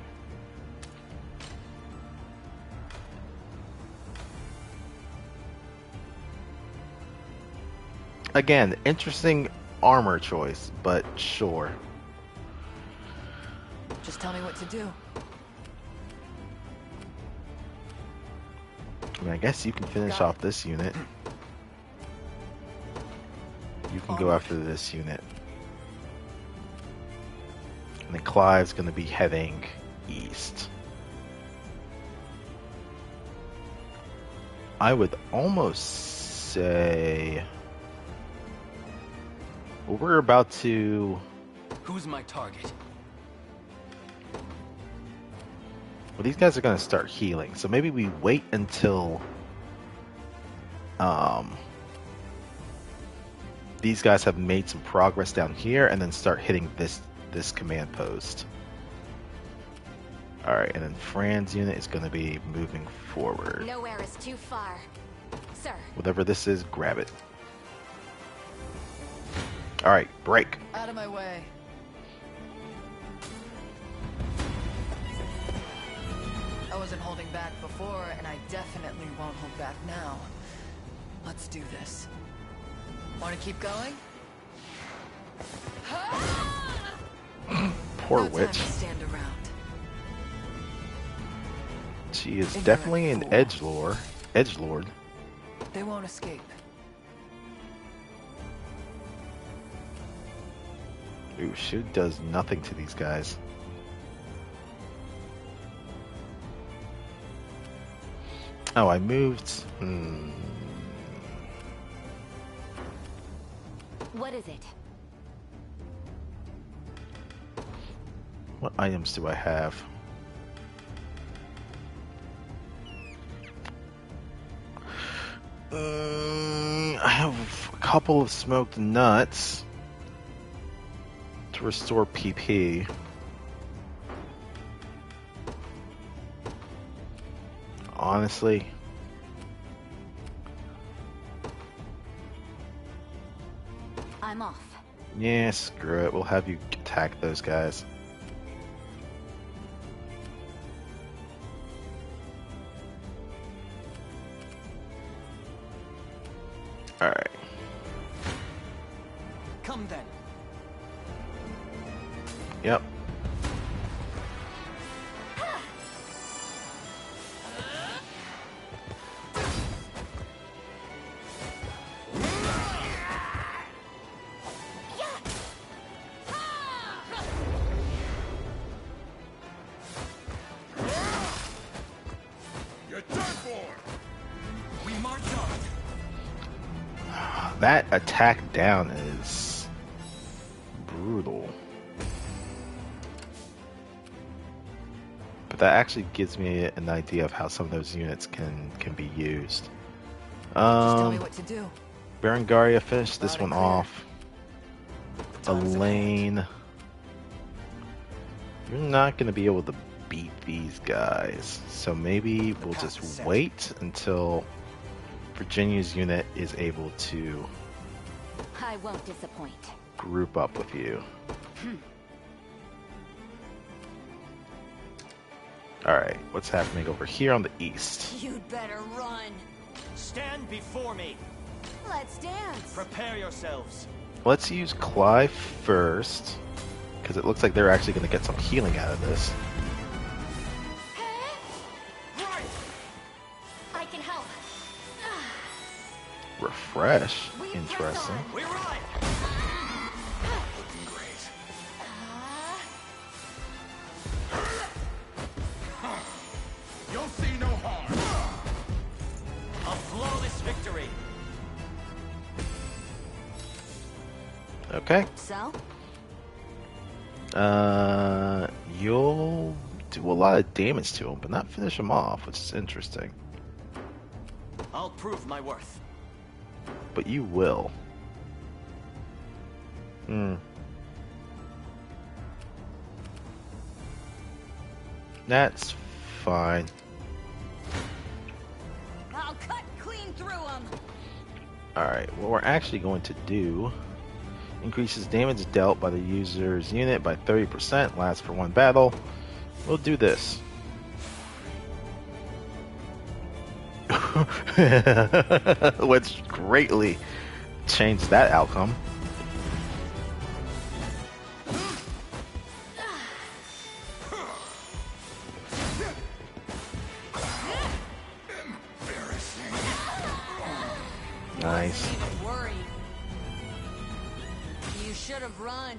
Again, interesting armor choice, but sure. Just tell me what to do. I mean, I guess you can finish off this unit. You can go after this unit. And then Clive's going to be heading east. I would almost say... Well, we're about to... Who's my target? Well, these guys are going to start healing. So maybe we wait until... these guys have made some progress down here and then start hitting this command post. Alright, and then Fran's unit is going to be moving forward. Nowhere is too far. Sir. Whatever this is, grab it. Alright, break. Out of my way. I wasn't holding back before, and I definitely won't hold back now. Let's do this. Want to keep going? Poor No time witch. to stand around. She is Ignorant definitely an fool. edgelord. They won't escape. Ooh, she does nothing to these guys. Oh, I moved. What is it? What items do I have? I have a couple of smoked nuts to restore PP. Honestly, I'm off. yeah, screw it. We'll have you attack those guys. Alright. Come then. Yep. You're done for! We march on. That attack down is brutal. But that actually gives me an idea of how some of those units can be used. Just tell me what to do. Berengaria finished this Loud and one clear. off. Time's at hand. Alain, you're not going to be able to beat these guys. So maybe we'll path is just set. wait until Virginia's unit is able to I won't disappoint. group up with you. Alright, what's happening over here on the east? You'd better run. Stand before me. Let's dance. Prepare yourselves. Let's use Clive first, because it looks like they're actually going to get some healing out of this. Right. I can help. Refresh? We press Interesting. on. We ride. Looking great. You'll see no harm. A flawless victory. Okay. So? You'll do a lot of damage to him, but not finish him off, which is interesting. I'll prove my worth. But you will. That's fine. I'll cut clean through them. Alright, what we're actually going to do increases damage dealt by the user's unit by 30%, lasts for one battle. We'll do this. Which greatly changed that outcome. Nice. Wasn't even worried. You should have run.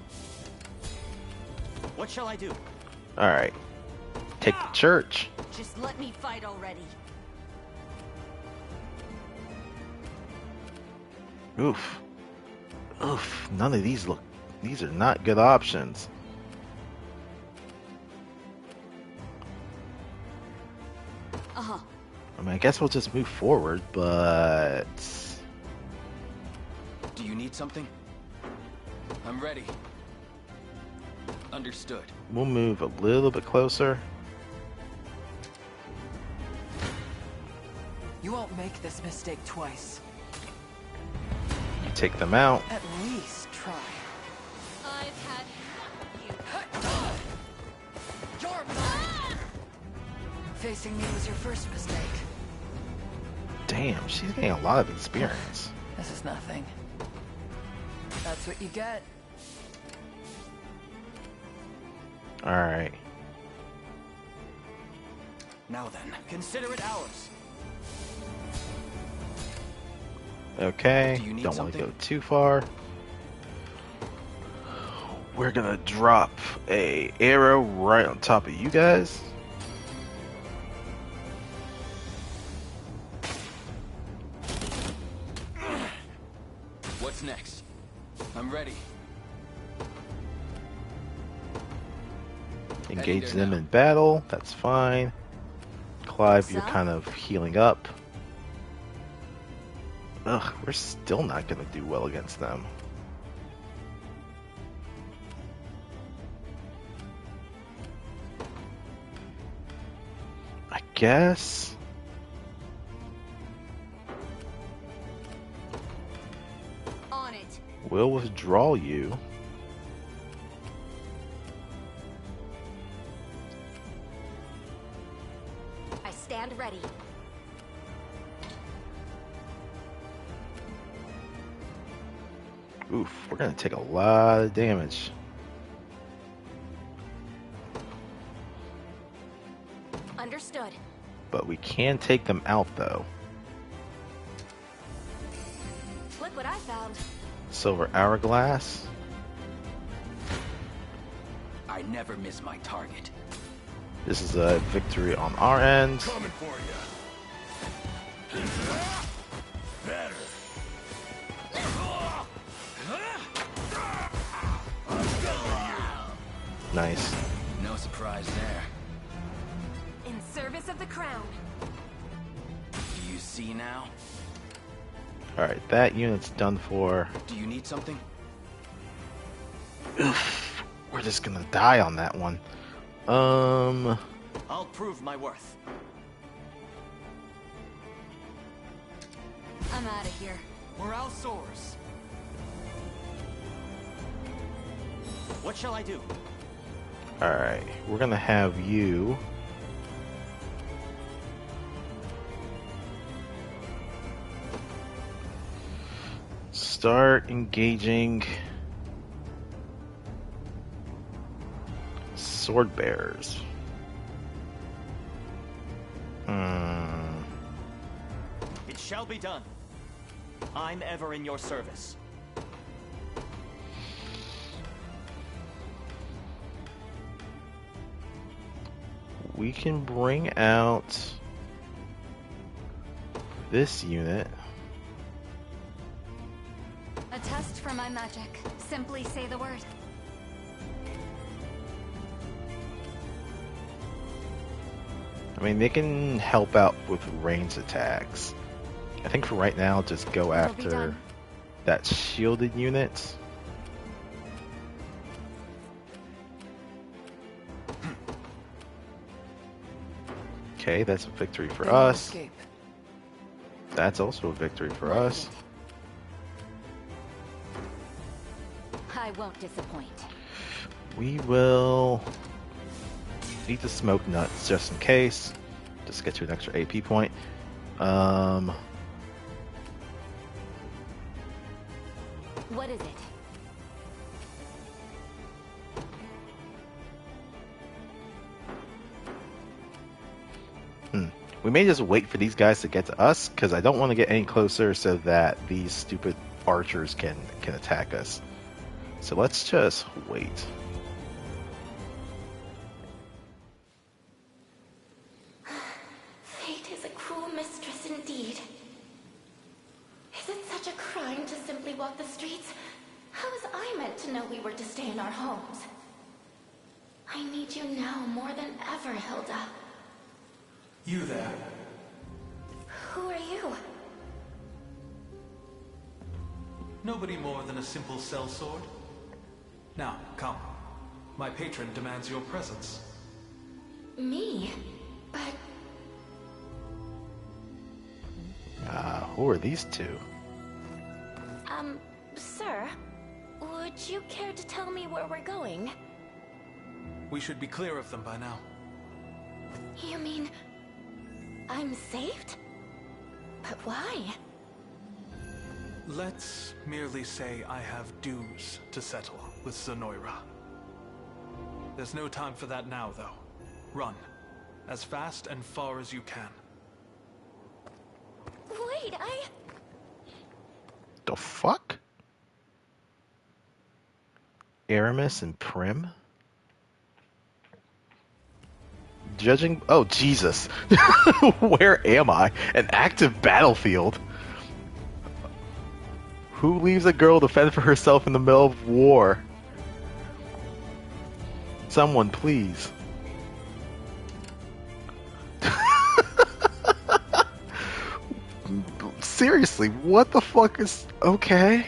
What shall I do? Alright. Take the church. Just let me fight already. Oof. Oof. None of these these are not good options. Uh-huh. I mean, I guess we'll just move forward, but Do you need something? I'm ready. Understood. we'll move a little bit closer. You won't make this mistake twice. You take them out. At least try. I've had You're mine! Facing me was your first mistake. Damn, she's getting a lot of experience. This is nothing. That's what you get. Alright. Now then, Consider it ours. Okay. Do you need Don't want to something? go too far. We're gonna drop a arrow right on top of you guys. What's next? I'm ready. Engage there them now. in battle. That's fine. Clive, you're So? kind of healing up. Ugh, we're still not gonna do well against them. I guess. On it. We'll withdraw you. I stand ready. Oof, we're gonna take a lot of damage. Understood. But we can take them out though. Look what I found. Silver hourglass. I never miss my target. This is a victory on our end. Coming for you. Better. Nice. No surprise there. In service of the crown. Do you see now? Alright, that unit's done for. Do you need something? Oof, we're just gonna die on that one. I'll prove my worth. I'm out of here. Morale soars. What shall I do? Alright, we're gonna have you. Start engaging sword bearers. It shall be done. I'm ever in your service. We can bring out this unit. A test for my magic. Simply say the word. I mean, they can help out with ranged attacks. I think for right now, just go It'll be after done. that shielded unit. Okay, that's a victory for They won't us. escape. That's also a victory for What us. is it? I won't disappoint. We will eat the smoke nuts just in case. Just get you an extra AP point. What is it? We may just wait for these guys to get to us, because I don't want to get any closer so that these stupid archers can attack us. So let's just wait. Fate is a cruel mistress indeed. Is it such a crime to simply walk the streets? How was I meant to know we were to stay in our homes? I need you now more than ever, Hilda. You there. Who are you? Nobody more than a simple sellsword. Now, come. My patron demands your presence. Me? But Who are these two? sir, would you care to tell me where we're going? We should be clear of them by now. You mean I'm saved? But why? Let's merely say I have dues to settle with Zenoira. There's no time for that now, though. Run. As fast and far as you can. Wait, The fuck? Aramis and Prim? Judging... Oh, Jesus. Where am I? An active battlefield? Who leaves a girl to fend for herself in the middle of war? Someone, please. seriously, what the fuck is okay?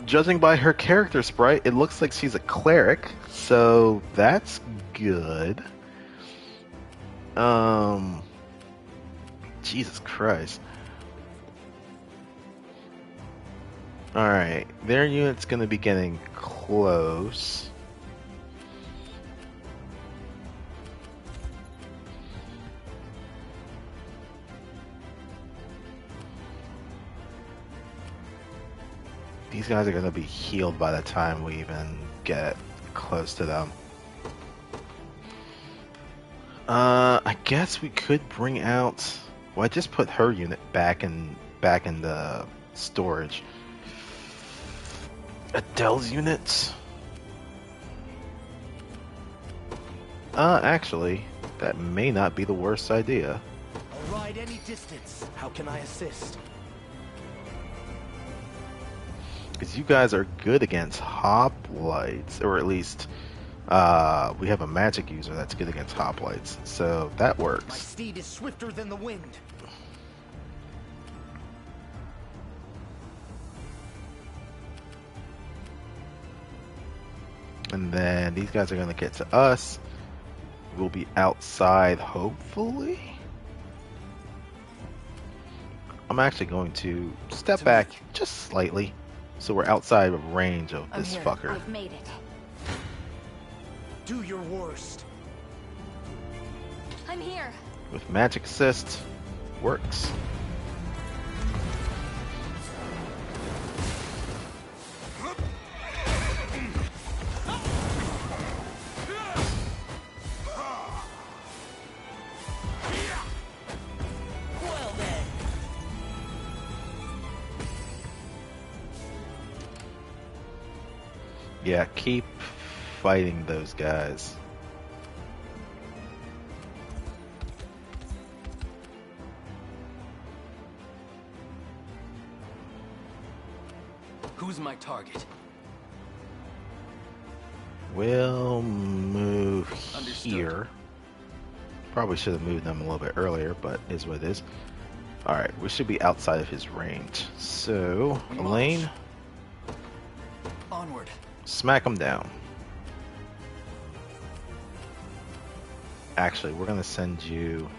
Judging by her character sprite, it looks like she's a cleric, so that's good. Jesus Christ. Alright, their unit's gonna be getting close. These guys are gonna be healed by the time we even get close to them. I guess we could bring out. Well, I just put her unit back in the storage. Adele's unit. Actually, that may not be the worst idea. I'll ride any distance. How can I assist? Because you guys are good against hoplites, or at least we have a magic user that's good against hoplites, so that works. My steed is swifter than the wind. And then these guys are going to get to us. We'll be outside, hopefully. I'm actually going to step back just slightly, so we're outside of range of this fucker. I've made it. Do your worst. I'm here. With magic assist, works. Yeah, keep fighting those guys. Who's my target? We'll move Understood. here. Probably should have moved them a little bit earlier, but is what it is. Alright, we should be outside of his range. So, Alain, Onward. smack him down. Actually, we're going to send you...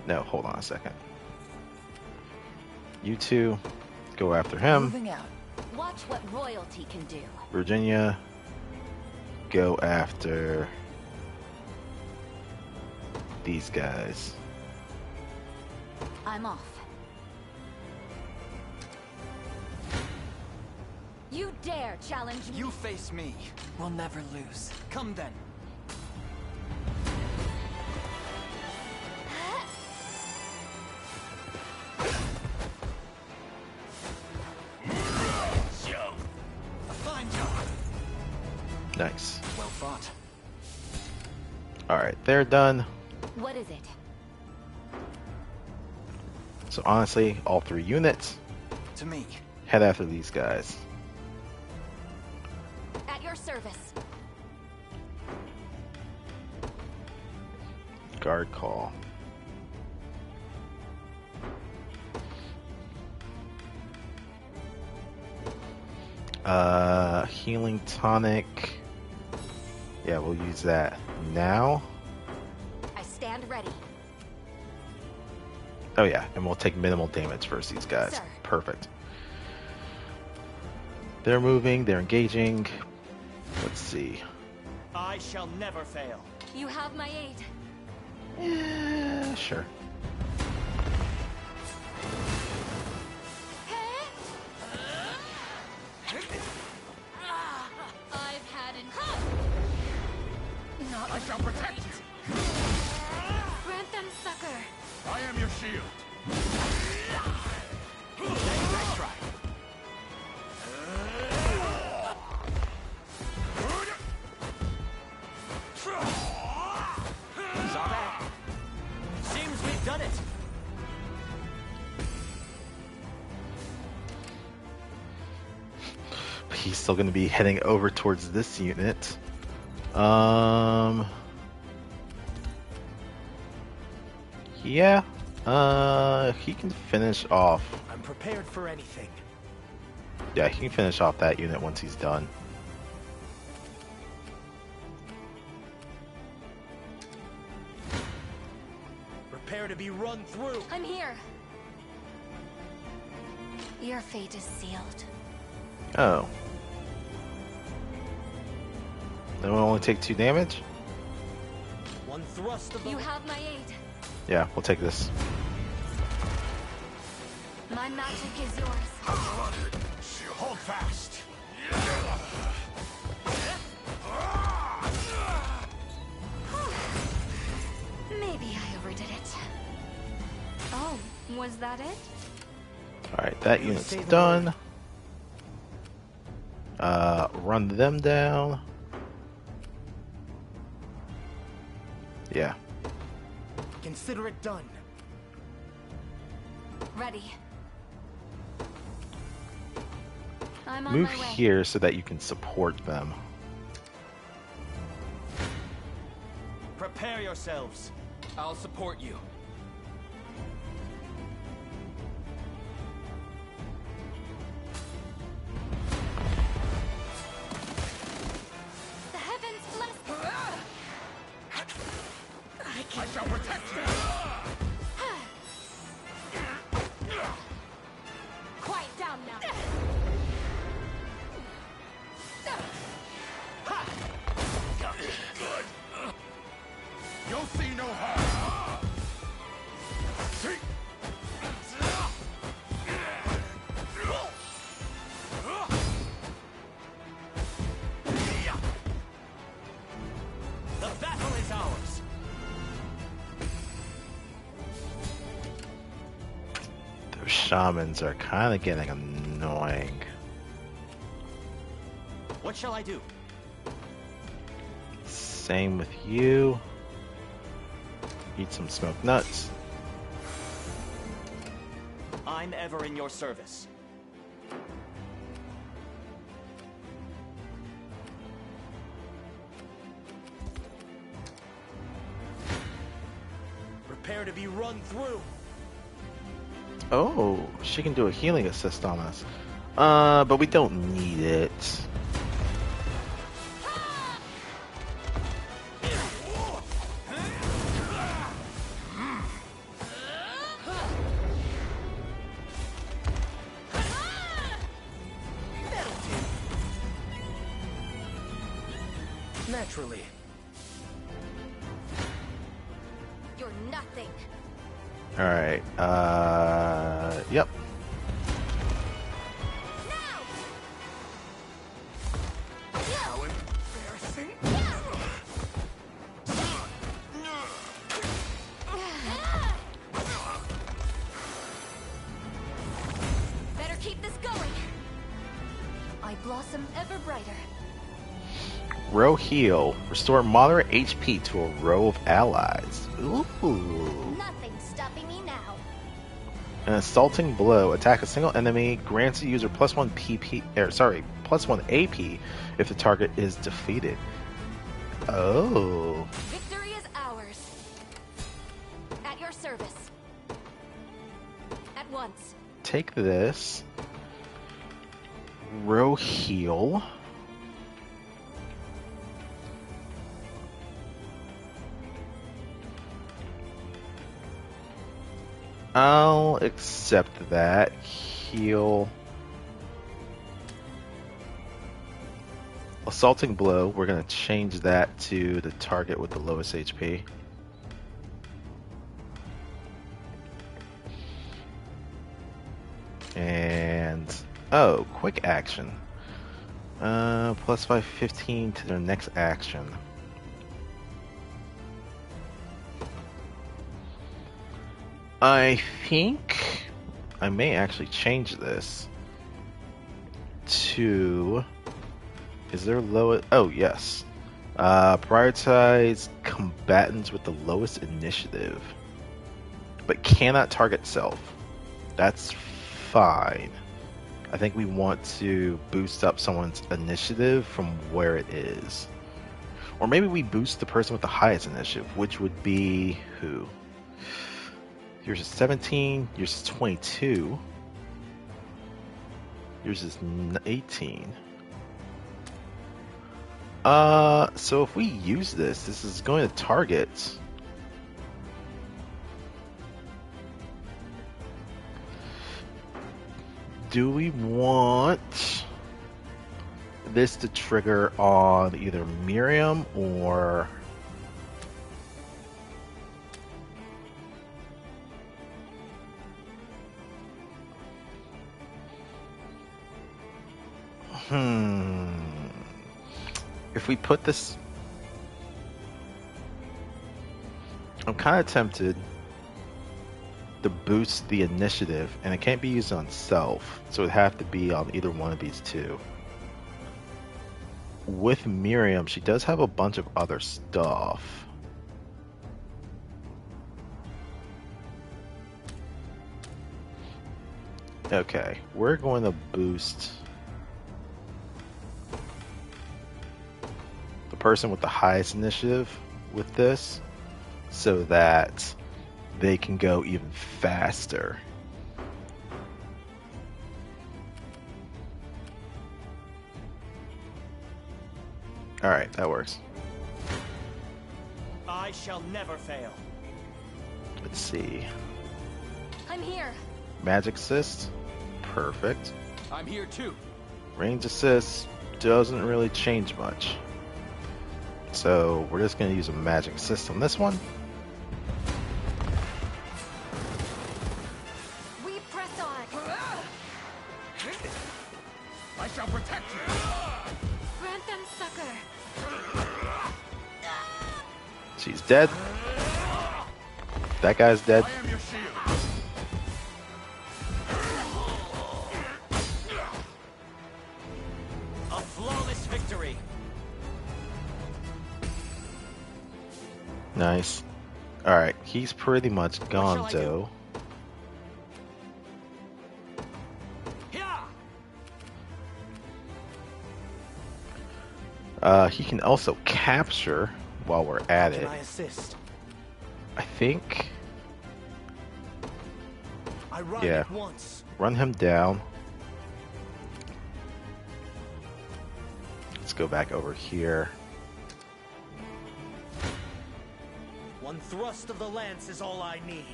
No, hold on a second. You two, go after him. Moving out. Watch what royalty can do. Virginia, go after these guys. I'm off. You dare challenge me? You face me. We'll never lose. Come then. A fine job. Nice. Well fought. Alright, they're done. What is it? So honestly, all three units, To me. head after these guys. At your service. Guard call. Healing tonic. Yeah, we'll use that now. I stand ready. Oh yeah, and we'll take minimal damage versus these guys. Sir. Perfect. They're moving, they're engaging. Let's see. I shall never fail. You have my aid. Yeah, sure. I've had enough. Not I shall protect you. grant them succor. I am your shield. Nice try. Saw that. Seems we've done it. He's still going to be heading over towards this unit. Yeah. He can finish off. I'm prepared for anything. Yeah, he can finish off that unit once he's done. Prepare to be run through. I'm here. Your fate is sealed. Oh. Then we'll only take 2 damage? One thrust of the... You have my aid. Yeah, we'll take this. My magic is yours. Hold fast. Maybe I overdid it. Oh, was that it? Alright, that unit's done. Run them down. Yeah. Consider it done. Ready. I'm on Move my way. here so that you can support them. Prepare yourselves. I'll support you. The heavens bless. I shall protect you. Quiet down now. You'll see no harm. See? The battle is ours. Those shamans are kind of getting annoying. What shall I do? Same with you. Eat some smoked nuts. I'm ever in your service. Prepare to be run through. Oh, she can do a healing assist on us. But we don't need it. Naturally. You're nothing. Alright, yep. How embarrassing. Better keep this going. I blossom ever brighter. Row heal. Restore moderate HP to a row of allies. Ooh. Nothing's stopping me now. An assaulting blow. Attack a single enemy. Grants the user +1 PP. +1 AP if the target is defeated. Oh. Victory is ours. At your service. At once. Take this. Row heal. I'll accept that. Heal. Assaulting blow. We're going to change that to the target with the lowest HP. And oh, quick action. +5, 15 to their next action. I think I may actually change this to, is there lowest? Oh yes, prioritize combatants with the lowest initiative, but cannot target self. That's fine. I think we want to boost up someone's initiative from where it is, or maybe we boost the person with the highest initiative, which would be who? Yours is 17. Yours is 22. Yours is 18. So if we use this is going to target. Do we want this to trigger on either Miriam or if we put this, I'm kind of tempted to boost the initiative, and it can't be used on self, so it'd have to be on either one of these two. With Miriam, she does have a bunch of other stuff. Okay, we're going to boost the person with the highest initiative with this so that they can go even faster. Alright, that works. I shall never fail. Let's see. I'm here. Magic assist. Perfect. I'm here too. Range assist doesn't really change much. So we're just going to use a magic assist on this one. We press on. I shall protect you. Grant them succor. She's dead. That guy's dead. I am your shield. A flawless victory. Nice. Alright, he's pretty much gone, though. He can also capture while we're at it. Can I assist? I think. I run Yeah. at once. Run him down. Let's go back over here. One thrust of the lance is all I need.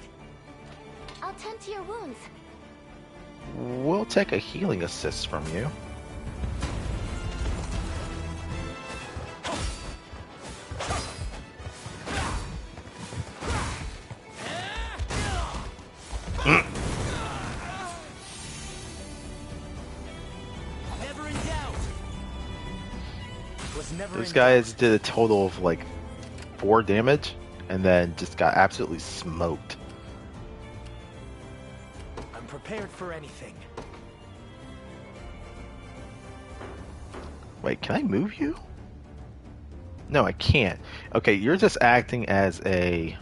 I'll tend to your wounds. We'll take a healing assist from you. Never in doubt. Was never Those in guys doubt. did a total of like 4 damage and then just got absolutely smoked. I'm prepared for anything. Wait, can I move you? No, I can't. Okay, you're just acting as a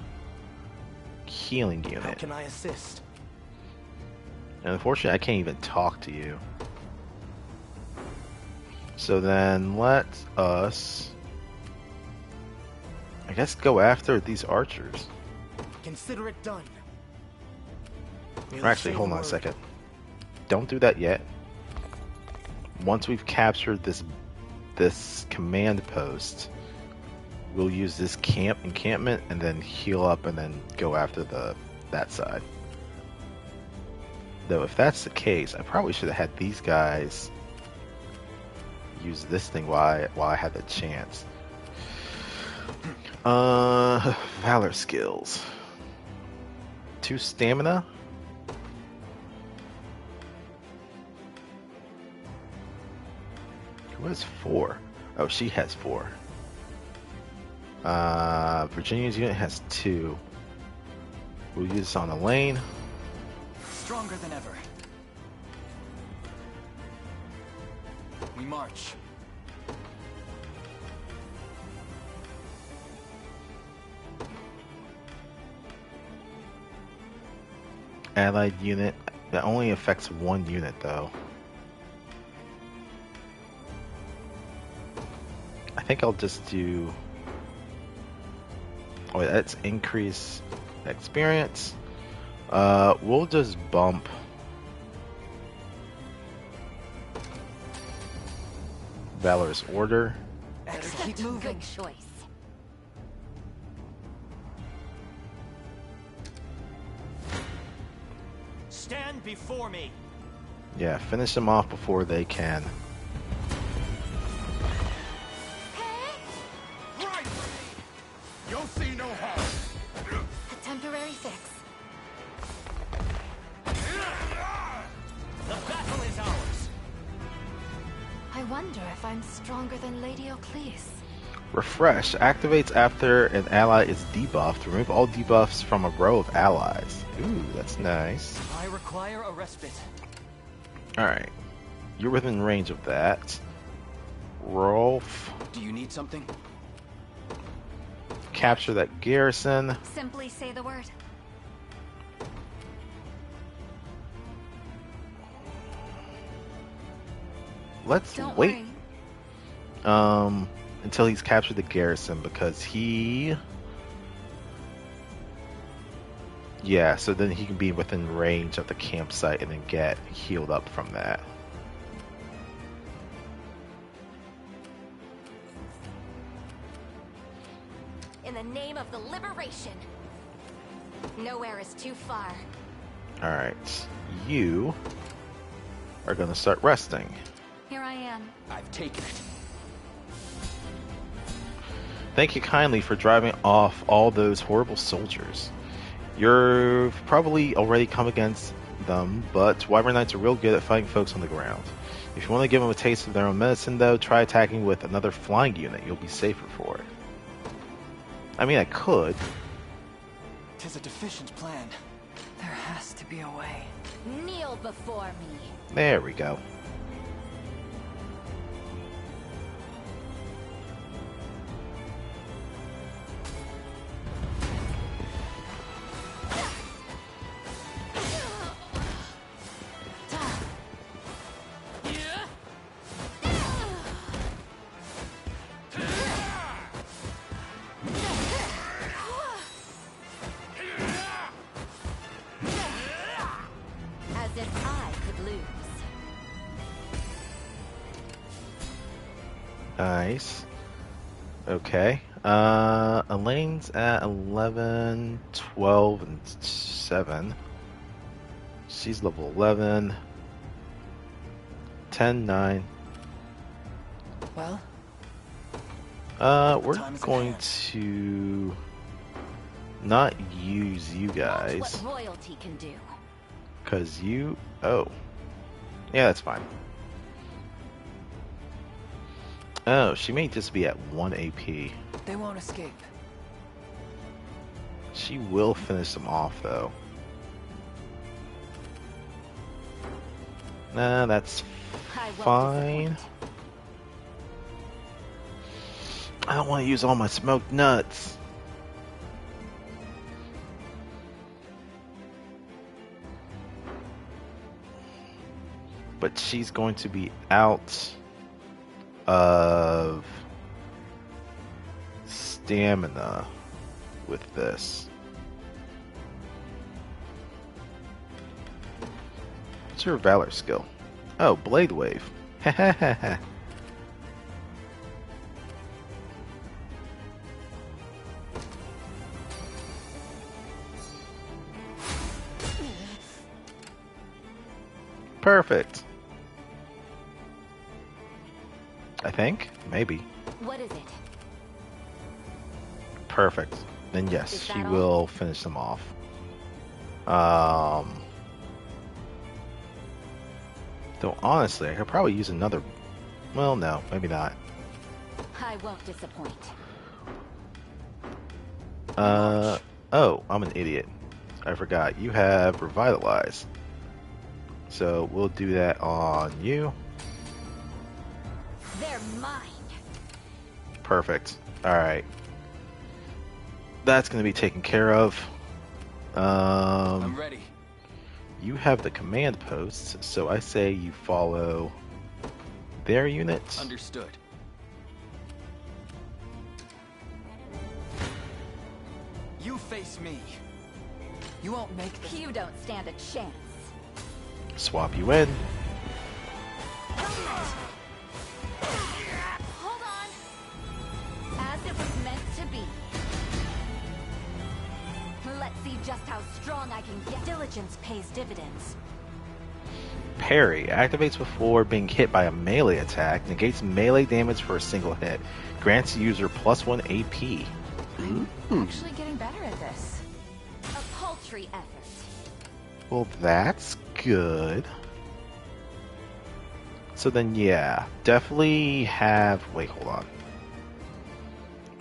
healing How unit. can I assist? And unfortunately, I can't even talk to you. So then let us, I guess, go after these archers. Consider it done. Or actually, hold on a second. Don't do that yet. Once we've captured this command post, we'll use this encampment and then heal up and then go after that side. Though if that's the case, I probably should have had these guys use this thing while I had the chance. Valor skills. 2 stamina. Who has 4? Oh, she has 4. Virginia's unit has 2. We'll use this on Alain. Stronger than ever. We march. Allied unit. That only affects 1 unit though. I think I'll just do. Oh, wait, that's increase experience. We'll just bump Valor's order. Keep moving. Good choice. Stand before me. Yeah, finish them off before they can. Right! You'll see no harm. A temporary fix. The battle is ours. I wonder if I'm stronger than Lady Ocleus. Refresh activates after an ally is debuffed. Remove all debuffs from a row of allies. Ooh, that's nice. I require a respite. Alright. You're within range of that. Rolf. Do you need something? Capture that garrison. Simply say the word. Let's Don't wait worry. until he's captured the garrison, because yeah, so then he can be within range of the campsite and then get healed up from that. In the name of the liberation. Nowhere is too far. Alright, you are going to start resting. Here I am. I've taken it. Thank you kindly for driving off all those horrible soldiers. You've probably already come against them, but Wyvern Knights are real good at fighting folks on the ground. If you want to give them a taste of their own medicine, though, try attacking with another flying unit. You'll be safer for it. I mean, I could. 'Tis a deficient plan. There has to be a way. Kneel before me. There we go. As if I could lose. Nice. Okay. Elaine's at 11, 12, and 7. She's level 11. 10, 9. Well, We're Time is at going hand. to not use you Watch guys, what royalty can do. because you... Oh. Yeah, that's fine. Oh, she may just be at 1 AP. they won't escape. She will finish them off, though. Nah, that's I won't fine. disappoint. I don't want to use all my smoked nuts. But she's going to be out of stamina with this. What's her valor skill? Oh, Blade Wave. Perfect. I think? Maybe. What is it? Perfect. Then yes, Is she that all? will finish them off. Though honestly, I could probably use another... Well, no, maybe not. I won't disappoint. Oh, I'm an idiot. I forgot. You have Revitalize. So we'll do that on you. They're mine. Perfect. Alright. That's going to be taken care of. I'm ready. You have the command posts, so I say you follow their units. Understood. You face me. You won't make this. You don't stand a chance. Swap you in. Hold on. As it was meant to be. Let's see just how strong I can get. Diligence pays dividends. Parry activates before being hit by a melee attack, negates melee damage for a single hit, grants user +1 AP. Actually getting better at this. A paltry effort. Well, that's good. So then, yeah, definitely have. Wait, hold on.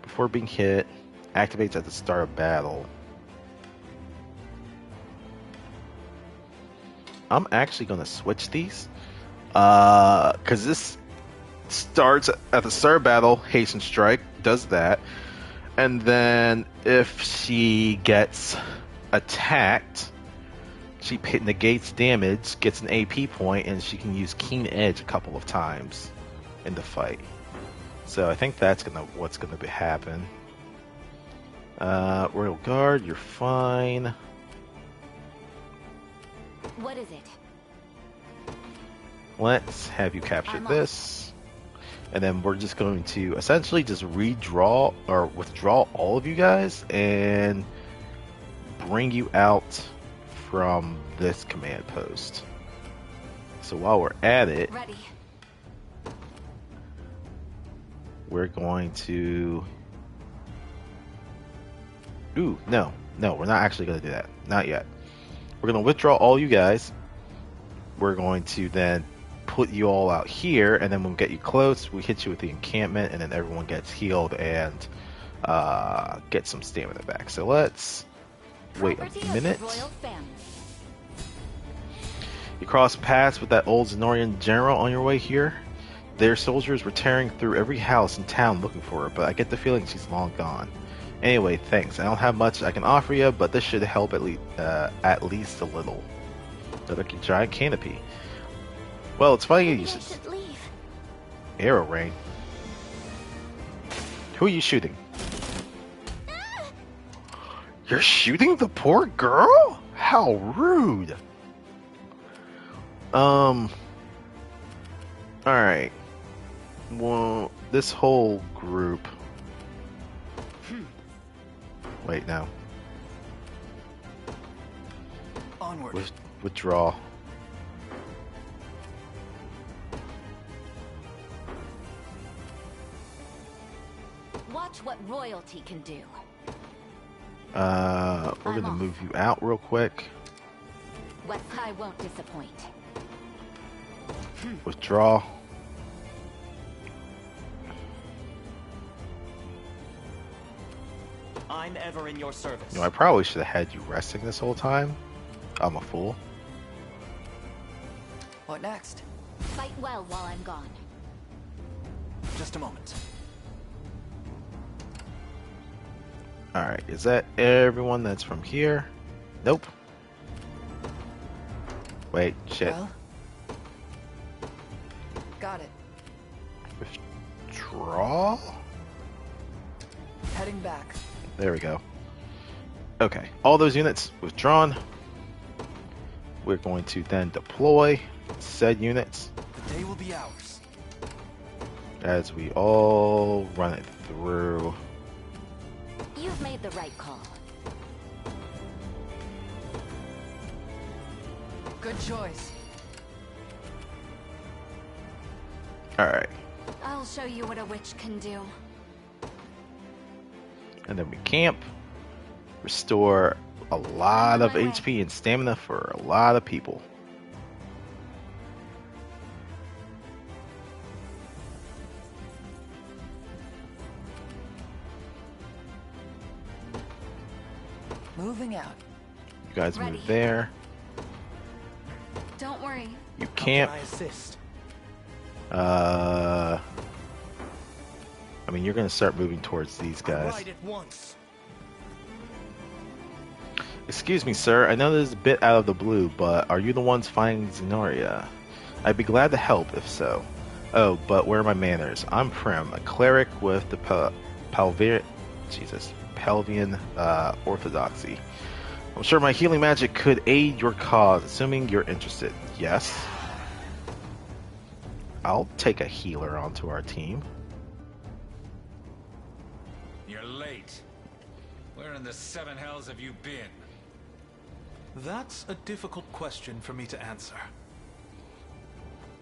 Before being hit, activates at the start of battle. I'm actually going to switch these. Because this starts at the start of battle, Hasten Strike, does that. And then if she gets attacked, she negates damage, gets an AP point, and she can use Keen Edge a couple of times in the fight. So I think that's what's gonna happen. Royal Guard, you're fine. What is it? Let's have you capture this. And then we're just going to essentially just redraw or withdraw all of you guys and bring you out from this command post. So while we're at it, Ready. we're going to... Ooh, no, we're not actually going to do that. Not yet. We're going to withdraw all you guys. We're going to then put you all out here, and then when we get you close, we hit you with the encampment, and then everyone gets healed and get some stamina back. So let's wait a minute. You cross paths with that old Zenorian general on your way here. Their soldiers were tearing through every house in town looking for her, but I get the feeling she's long gone. Anyway, thanks. I don't have much I can offer you, but this should help at least a little. Another giant canopy. Well, it's funny you should leave. Arrow rain. Who are you shooting? You're shooting the poor girl? How rude. Alright. Well, this whole group. Wait, no. Onward. Withdraw. Watch what royalty can do. We're gonna move you out real quick. West High won't disappoint. Withdraw. I'm ever in your service. You know, I probably should have had you resting this whole time. I'm a fool. What next? Fight well while I'm gone. Just a moment. Alright, is that everyone that's from here? Nope. Wait, shit. Well, got it. Withdraw? Heading back. There we go. Okay, all those units withdrawn. We're going to then deploy said units. The day will be ours. As we all run it through. You've made the right call. Good choice. Alright. I'll show you what a witch can do. And then we camp. Restore a lot of HP and stamina for a lot of people. Moving out. You guys move there. Don't worry. You camp. How can I assist? I mean, you're going to start moving towards these guys. Right at once. Excuse me, sir. I know this is a bit out of the blue, but are you the ones finding Zenoira? I'd be glad to help if so. Oh, but where are my manners? I'm Prim, a cleric with the Pelvian Orthodoxy. I'm sure my healing magic could aid your cause, assuming you're interested. Yes. I'll take a healer onto our team. You're late. Where in the seven hells have you been? That's a difficult question for me to answer.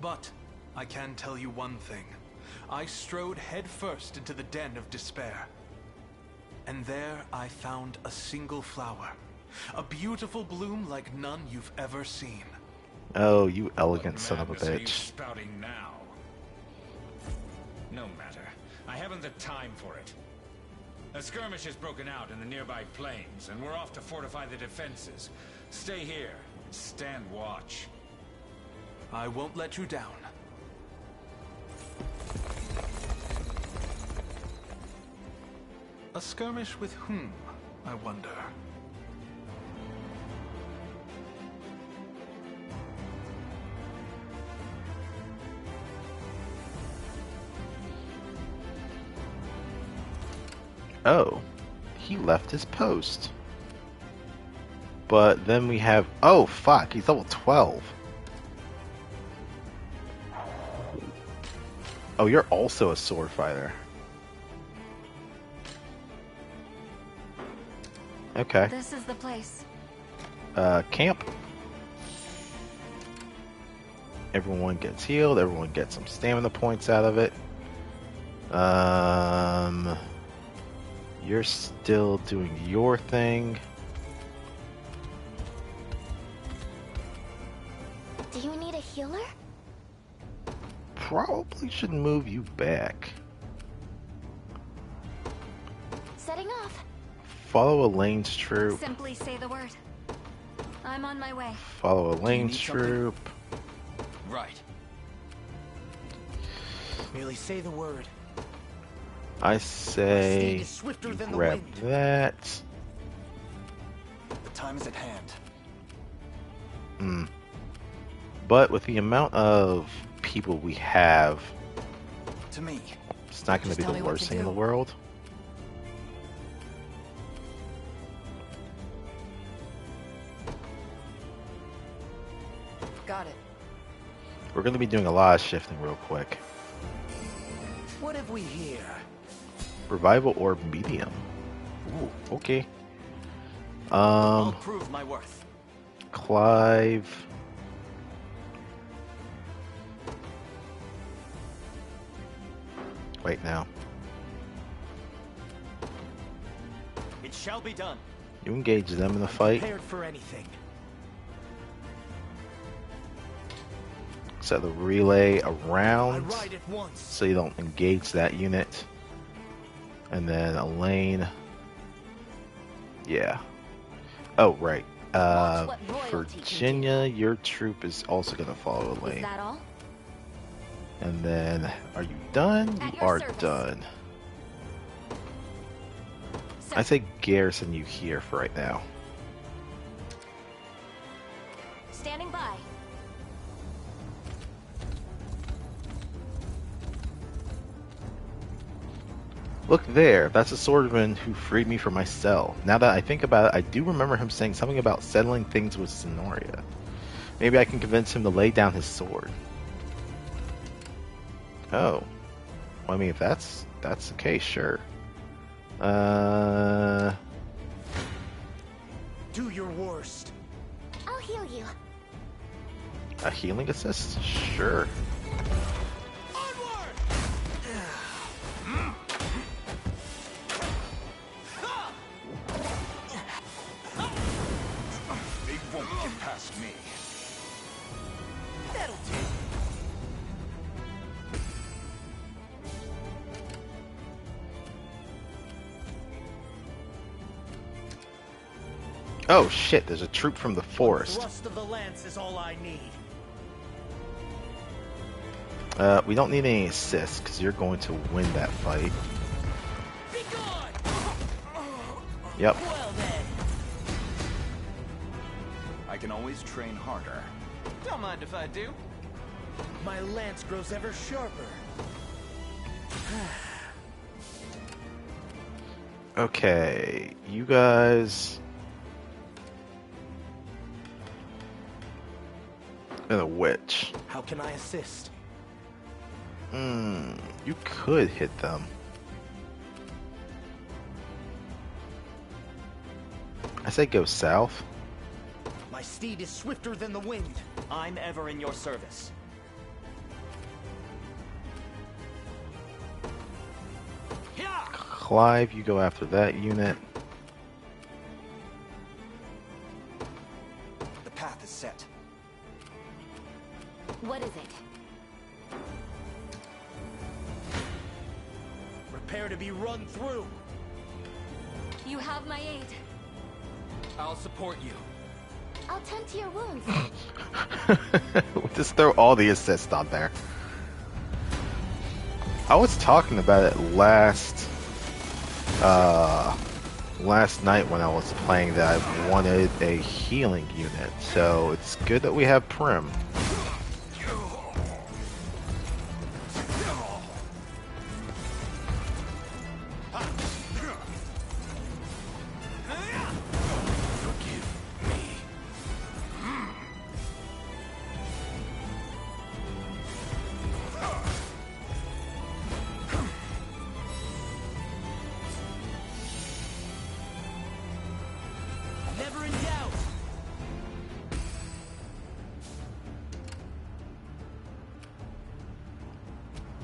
But I can tell you one thing. I strode headfirst into the den of despair. And there I found a single flower. A beautiful bloom like none you've ever seen. Oh, you elegant son of a Madness are you bitch. spouting now? No matter. I haven't the time for it. A skirmish has broken out in the nearby plains, and we're off to fortify the defenses. Stay here and stand watch. I won't let you down. A skirmish with whom, I wonder? Oh, he left his post. But then we have... Oh, fuck, he's level 12. Oh, you're also a sword fighter. Okay. This is the place. Camp. Everyone gets healed. Everyone gets some stamina points out of it. You're still doing your thing. Do you need a healer? Probably should move you back. Setting off. Follow Elaine's troop. Simply say the word. I'm on my way. Follow Elaine's troop. Right. Merely say the word. I say Swifter you than the grab wind. that. The time is at hand. But with the amount of people we have, To me. it's not going Just to be tell the me what worst to thing in do. the world. Got it. We're going to be doing a lot of shifting real quick. What have we here? Revival orb medium. Ooh, okay. I'll prove my worth. Clive. Wait now. It shall be done. You engage them in the fight. Prepared for anything. Set the relay I around ride at once. so you don't engage that unit. And then Alain. Yeah. Oh, right. Watch what royalty can Virginia, your troop is also going to follow Is Alain. that all? And then, are you done? At You your are service. done. Sir. I say garrison you here for right now. Standing by. Look there, that's a swordsman who freed me from my cell. Now that I think about it, I do remember him saying something about settling things with Zenoira. Maybe I can convince him to lay down his sword. Oh. Well, I mean, if that's the case, sure. Do your worst. I'll heal you. A healing assist? Sure. They won't get past me. That'll do. Oh shit, there's a troop from the forest. Thrust of the lance is all I need. We don't need any assists, because you're going to win that fight. Be gone! Yep. Well then. I can always train harder. Don't mind if I do. My lance grows ever sharper. Okay, you guys And a witch. How can I assist? You could hit them. I say go south. My steed is swifter than the wind. I'm ever in your service. Clive, you go after that unit. The path is set. What is it? Prepare to be run through. You have my aid. I'll support you. I'll tend to your wounds. Just throw all the assists on there. I was talking about it last night when I was playing that I wanted a healing unit, so it's good that we have Prim.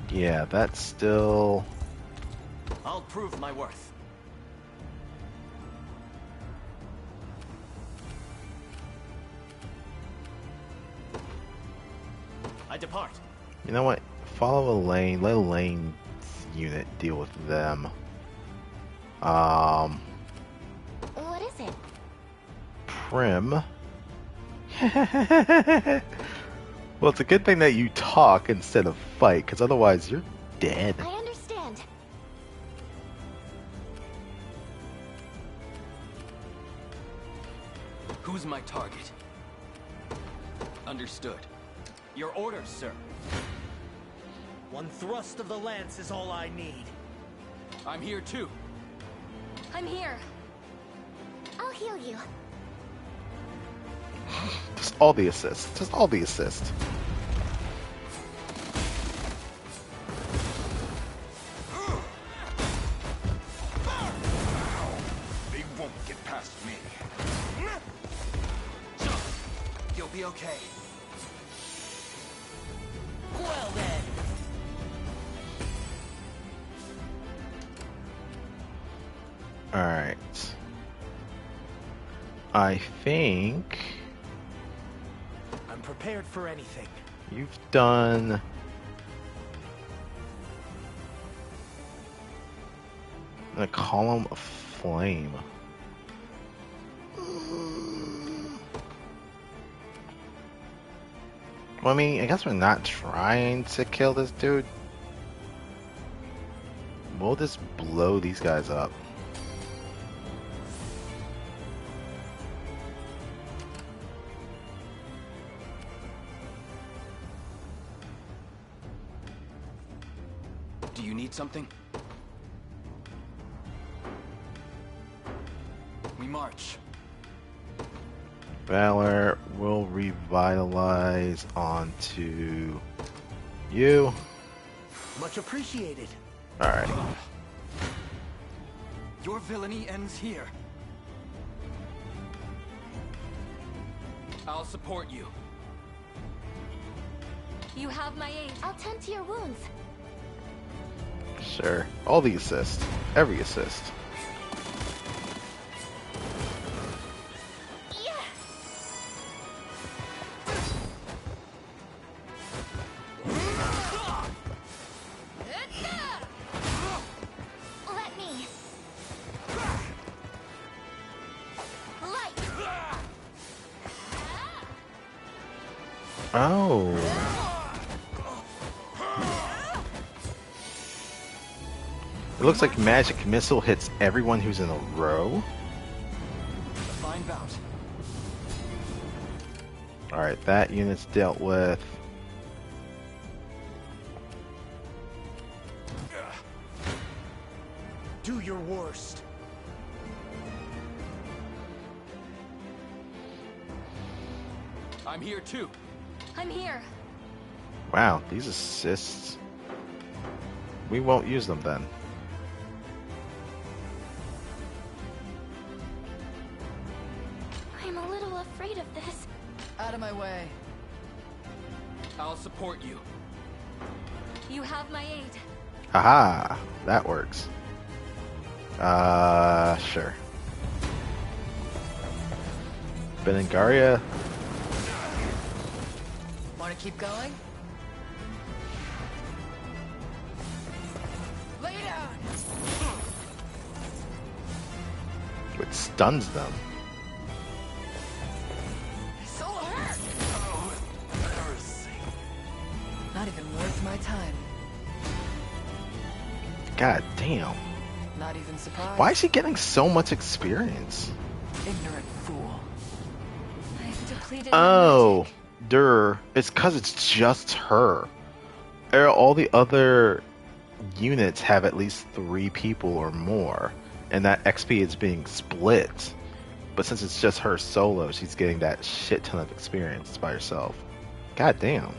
Yeah, that's still... I'll prove my worth. I depart. You know what? Follow Alain. Let Alain's unit deal with them. What is it? Prim. Well, it's a good thing that you talk instead of fight, because otherwise you're dead. I understand. Who's my target? Understood. Your orders, sir. One thrust of the lance is all I need. I'm here too. I'm here. I'll heal you. Just all the assists. Just all the assists. They won't get past me. You'll be okay. Well then. Alright. I think... I'm prepared for anything. You've done... a column of flame. Well, I mean, I guess we're not trying to kill this dude. We'll just blow these guys up. Do you need something? We march. Valor will revitalize onto you. Much appreciated. Alright. Your villainy ends here. I'll support you. You have my aid. I'll tend to your wounds. Sure. All the assists. Every assist. Let me. Light. Oh. It looks like magic missile hits everyone who's in a row. A fine bout. Alright, that unit's dealt with. Do your worst. I'm here too. I'm here. Wow, these assists. We won't use them then. I'm a little afraid of this. Out of my way. I'll support you. You have my aid. Haha, that works. Sure. Berengaria. Want to keep going? Lay down! It stuns them. So hurt! Oh, mercy. Not even worth my time. God damn. Not even surprised. Why is she getting so much experience? Ignorant fool. I've depleted Oh, my magic. it's because it's just her. All the other units have at least 3 people or more, and that XP is being split. But since it's just her solo, she's getting that shit ton of experience by herself. God damn.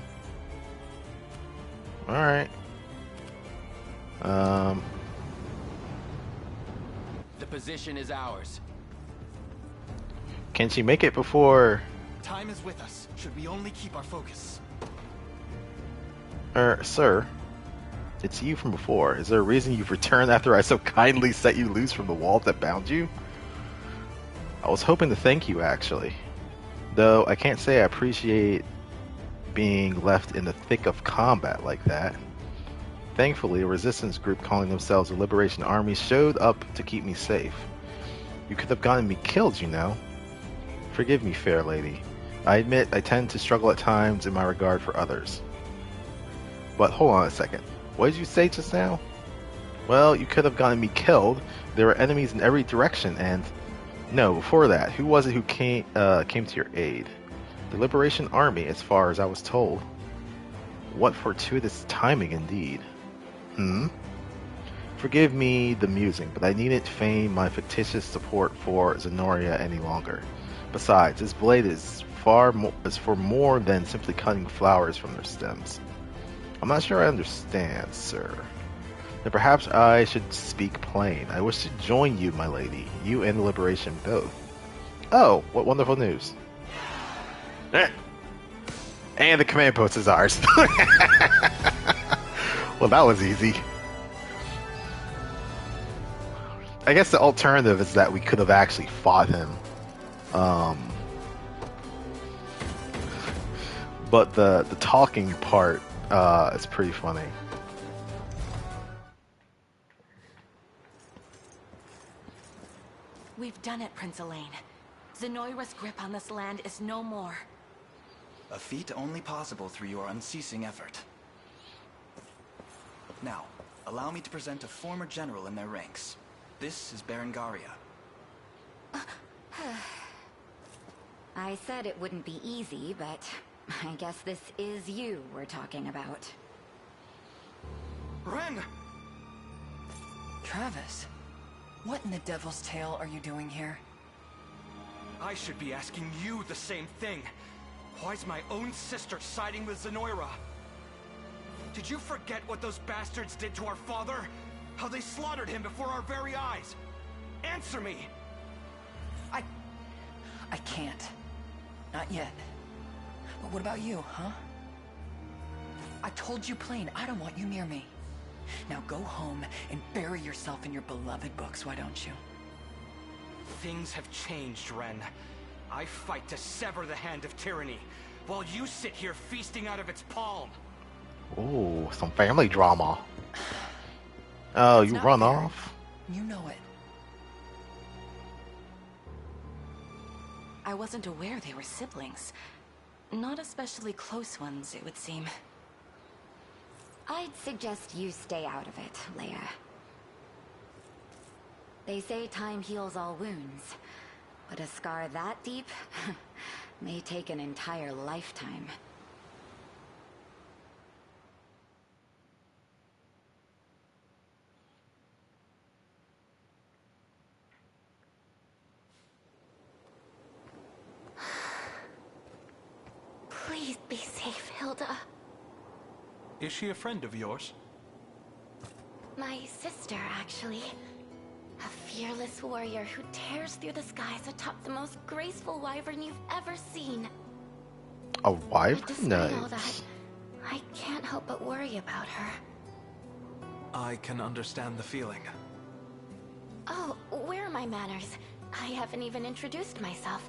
Alright. The position is ours. Can she make it before... Time is with us, should we only keep our focus. Sir, it's you from before. Is there a reason you've returned after I so kindly set you loose from the walls that bound you? I was hoping to thank you, actually. Though I can't say I appreciate being left in the thick of combat like that. Thankfully, a resistance group calling themselves the Liberation Army showed up to keep me safe. You could have gotten me killed, you know. Forgive me, fair lady. I admit I tend to struggle at times in my regard for others. But hold on a second. What did you say just now? Well, you could have gotten me killed. There were enemies in every direction, and... No, before that, who was it who came to your aid? The Liberation Army, as far as I was told. What fortuitous timing, indeed. Forgive me the musing, but I needn't feign my fictitious support for Zenoira any longer. Besides, this blade is for more than simply cutting flowers from their stems. I'm not sure I understand, sir. Then perhaps I should speak plain. I wish to join you, my lady. You and the Liberation both. Oh, what wonderful news. And the command post is ours. Well, that was easy. I guess the alternative is that we could have actually fought him. But the talking part is pretty funny. We've done it, Prince Alain. Zenoira's grip on this land is no more. A feat only possible through your unceasing effort. Now, allow me to present a former general in their ranks. This is Berengaria. I said it wouldn't be easy, but I guess this is you we're talking about. Ren! Travis, what in the devil's tail are you doing here? I should be asking you the same thing. Why's my own sister siding with Zenoira? Did you forget what those bastards did to our father? How they slaughtered him before our very eyes? Answer me! I can't. Not yet. But what about you, huh? I told you plain, I don't want you near me. Now go home and bury yourself in your beloved books, why don't you? Things have changed, Ren. I fight to sever the hand of tyranny, while you sit here feasting out of its palm. Ooh, some family drama. Oh, you run off? You know it. I wasn't aware they were siblings. Not especially close ones, it would seem. I'd suggest you stay out of it, Leia. They say time heals all wounds, but a scar that deep may take an entire lifetime. Please, Be safe, Hilda. Is she a friend of yours? My sister, actually. A fearless warrior who tears through the skies atop the most graceful wyvern you've ever seen. A wyvern? But despite all that, I can't help but worry about her. I can understand the feeling. Oh, where are my manners? I haven't even introduced myself.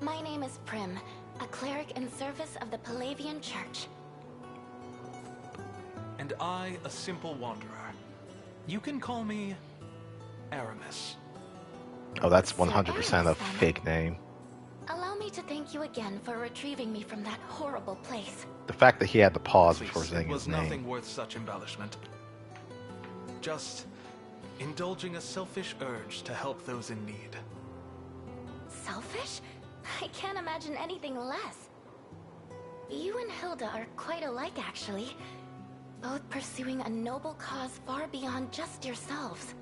My name is Prim, a cleric in service of the Palavian Church. And I, a simple wanderer. You can call me Aramis. Oh, that's 100% a fake name. Allow me to thank you again for retrieving me from that horrible place. The fact that he had to pause before Please, saying it was his name. nothing worth such embellishment. Just indulging a selfish urge to help those in need. Selfish? I can't imagine anything less. You and Hilda are quite alike, actually. Both pursuing a noble cause far beyond just yourselves.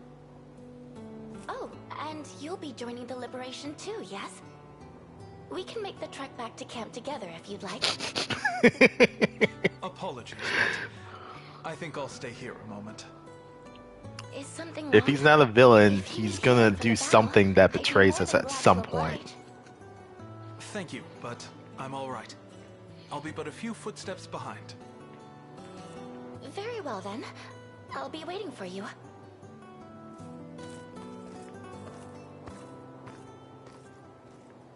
Oh, and you'll be joining the Liberation too, yes? We can make the trek back to camp together if you'd like. Apologies, but I think I'll stay here a moment. Is something If he's not a villain, he's gonna do something that betrays us at some point. Thank you, but I'm all right. I'll be but a few footsteps behind. Very well then. I'll be waiting for you.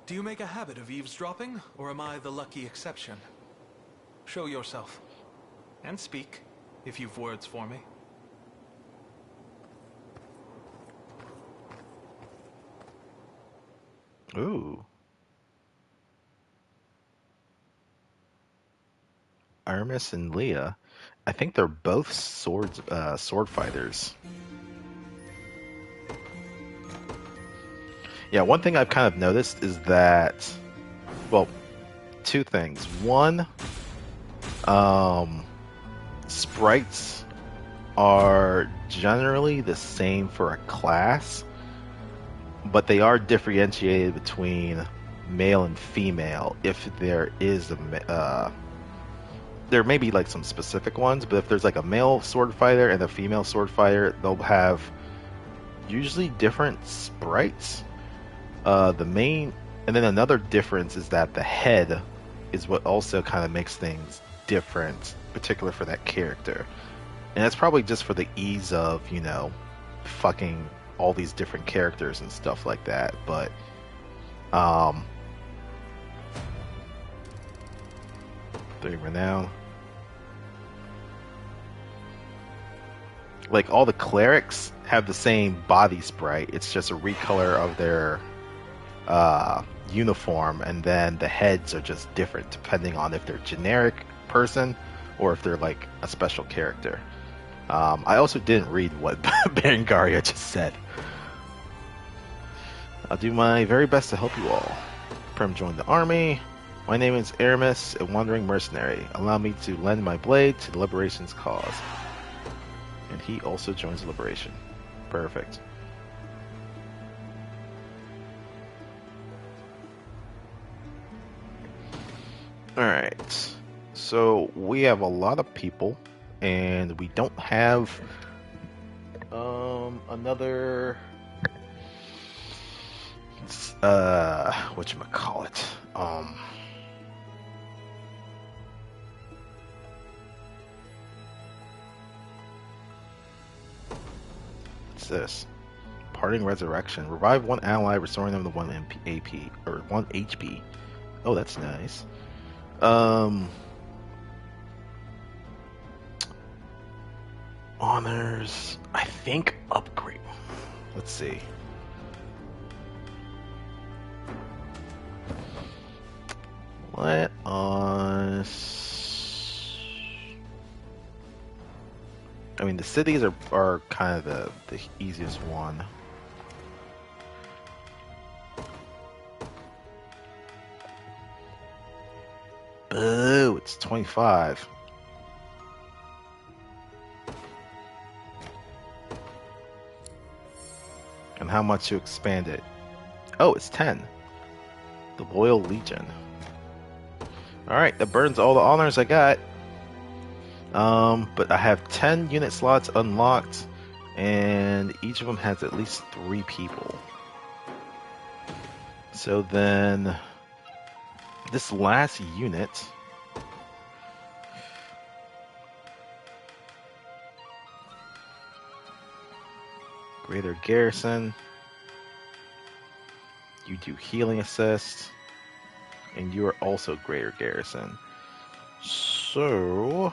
Do you make a habit of eavesdropping, or am I the lucky exception? Show yourself. And speak, if you've words for me. Ooh. Aramis and Leah. I think they're both sword fighters. Yeah, one thing I've kind of noticed is that, well, two things. One, sprites are generally the same for a class, but they are differentiated between male and female if there is a there may be like some specific ones, but if there's like a male sword fighter and a female sword fighter, they'll have usually different sprites. The main, and then another difference is that the head is what also kind of makes things different, particular for that character. And that's probably just for the ease of, you know, fucking all these different characters and stuff like that. But, three renown. Like all the clerics have the same body sprite. It's just a recolor of their uniform, and then the heads are just different depending on if they're generic person or if they're like a special character. I also didn't read what Berengaria just said. I'll do my very best to help you all. Prim joined the army. My name is Aramis, a wandering mercenary. Allow me to lend my blade to the Liberation's cause. And he also joins Liberation. Perfect. Alright. So we have a lot of people, and we don't have another whatchamacallit? What's this? Parting Resurrection. Revive one ally, restoring them to 1 AP or 1 HP. Oh, that's nice. Honors. I think upgrade. Let's see. Let us. I mean, the cities are kind of the easiest one. Boo! It's 25. And how much to expand it? Oh, it's 10. The Loyal Legion. Alright, that burns all the honors I got. But I have 10 unit slots unlocked, and each of them has at least 3 people. So then, this last unit... Greater Garrison. You do healing assist. And you are also Greater Garrison. So...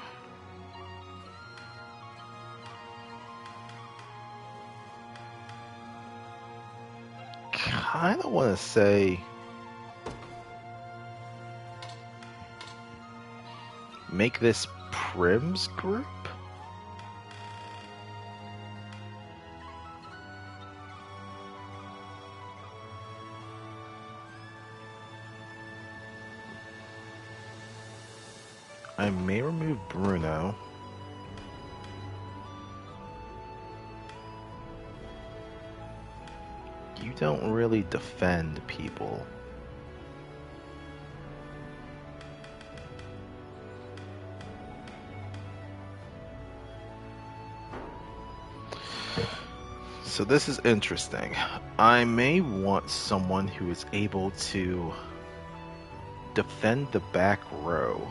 kind of want to say... make this Prim's group? I may remove Bruno. You don't really defend people. So this is interesting. I may want someone who is able to defend the back row.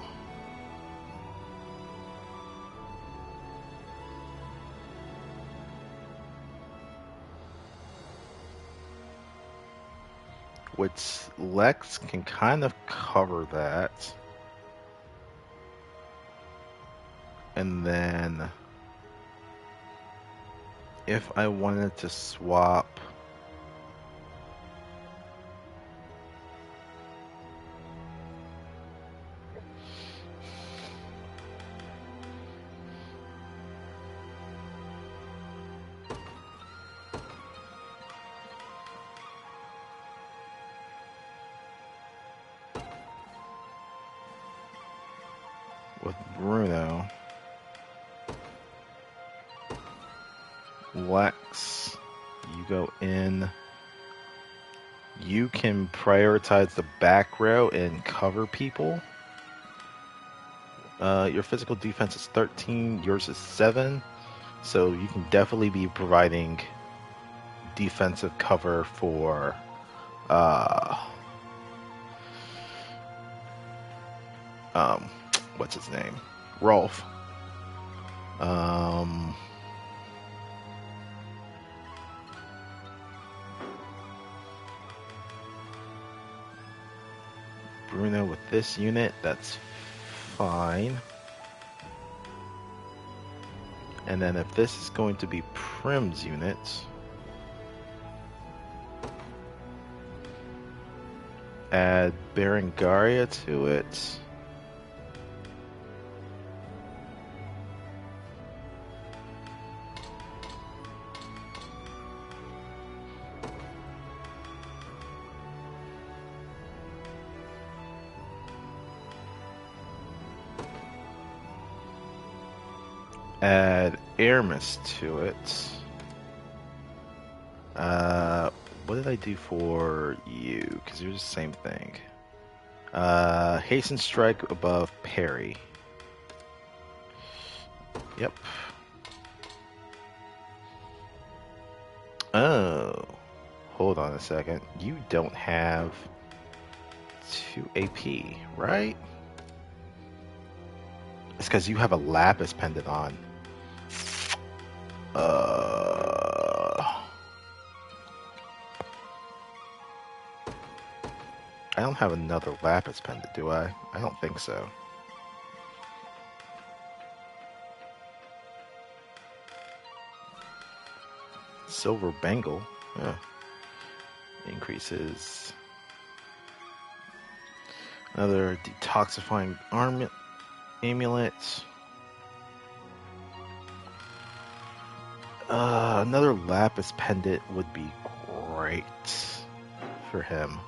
Which Lex can kind of cover that. And then if I wanted to swap with Bruno, Lex, you go in. You can prioritize the back row and cover people. Your physical defense is 13, yours is 7. So you can definitely be providing defensive cover for what's his name? Rolf. Bruno with this unit, that's fine. And then if this is going to be Prim's unit, add Berengaria to it. Add Aramis to it. What did I do for you? Because you're the same thing. Hasten strike above parry. Yep. Oh. Hold on a second. You don't have 2 AP, right? It's because you have a lapis pendant on. I don't have another lapis pendant, do I? I don't think so. Silver bangle. Yeah. Increases. Another detoxifying amulet. Another lapis pendant would be great for him.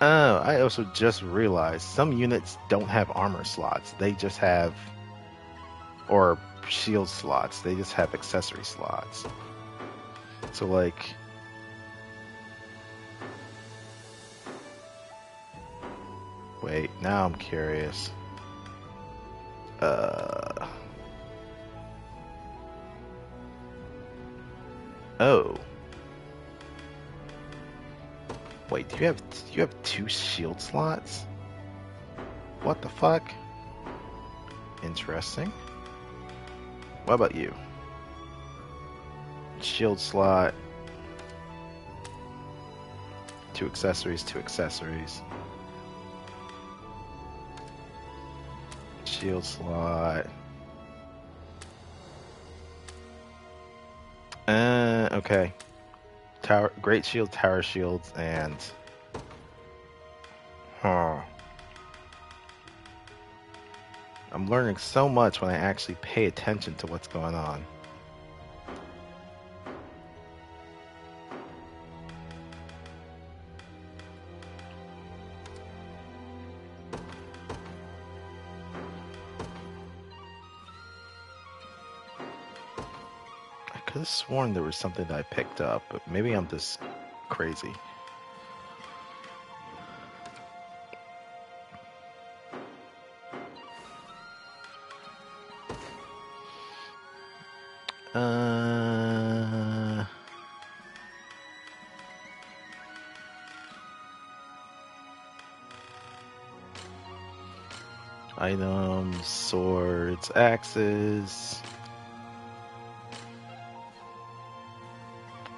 Oh, I also just realized some units don't have armor slots. They just have, or shield slots. They just have accessory slots. So like, Wait, now I'm curious. Oh. Wait, do you have 2 shield slots? What the fuck? Interesting. What about you? Shield slot. 2 accessories, 2 accessories. Shield slot. Okay. Tower, great shield, tower shields, and I'm learning so much when I actually pay attention to what's going on. I could have sworn there was something that I picked up, but maybe I'm just crazy. Items, swords, axes.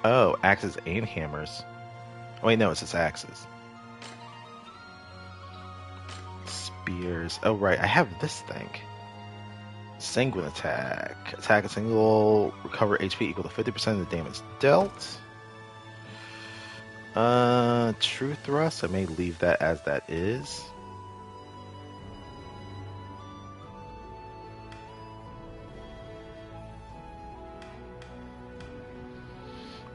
Oh, axes and hammers. Oh, wait, no, it's just axes. Spears. Oh, right, I have this thing. Sanguine attack. Attack a single, recover HP equal to 50% of the damage dealt. True thrust. I may leave that as that is.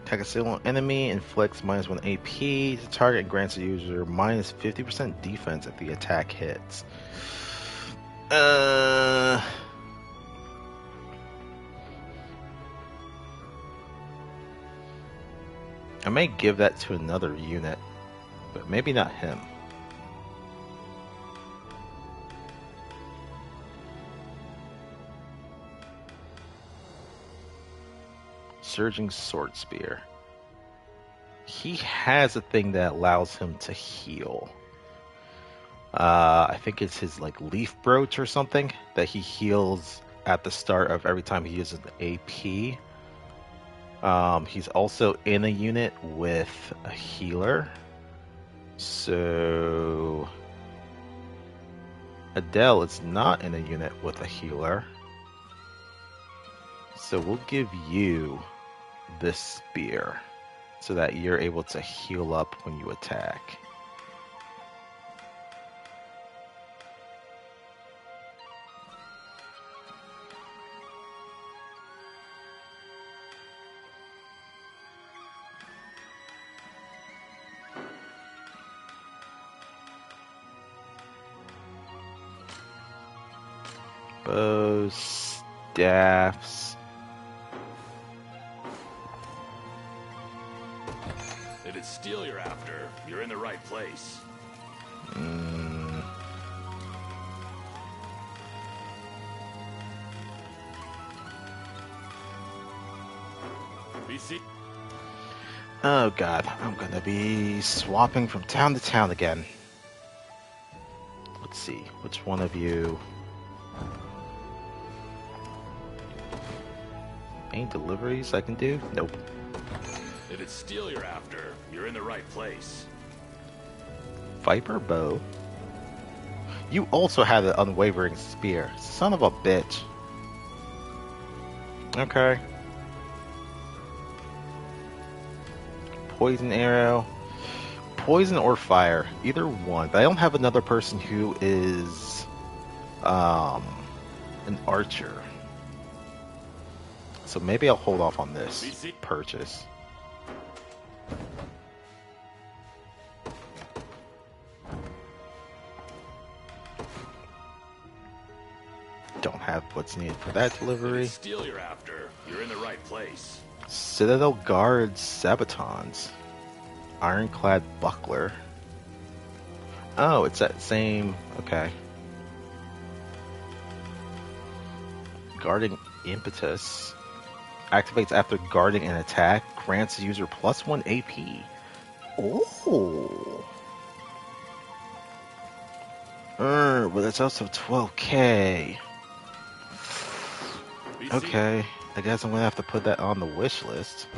Attack a single enemy, inflicts -1 AP to target and grants the user -50% defense if the attack hits. I may give that to another unit, but maybe not him. Surging Sword Spear. He has a thing that allows him to heal. I think it's his like leaf brooch or something that he heals at the start of every time he uses the AP. He's also in a unit with a healer. So Adele is not in a unit with a healer. So we'll give you this spear so that you're able to heal up when you attack. Bows, staffs. If it's steel you're after, you're in the right place. BC. Oh god, I'm gonna be swapping from town to town again. Let's see, which one of you... Any deliveries I can do? Nope. If it's steel you're after, you're in the right place. Viper bow? You also had an unwavering spear. Son of a bitch. Okay. Poison arrow. Poison or fire. Either one. But I don't have another person who is an archer. So maybe I'll hold off on this purchase. Don't have what's needed for that delivery. If it's steel you're after, you're in the right place. Citadel Guards Sabatons. Ironclad Buckler. Oh, it's that same. Okay. Guarding impetus activates after guarding an attack, grants user +1 AP. Oh. But it's also 12k. Okay, I guess I'm gonna have to put that on the wish list.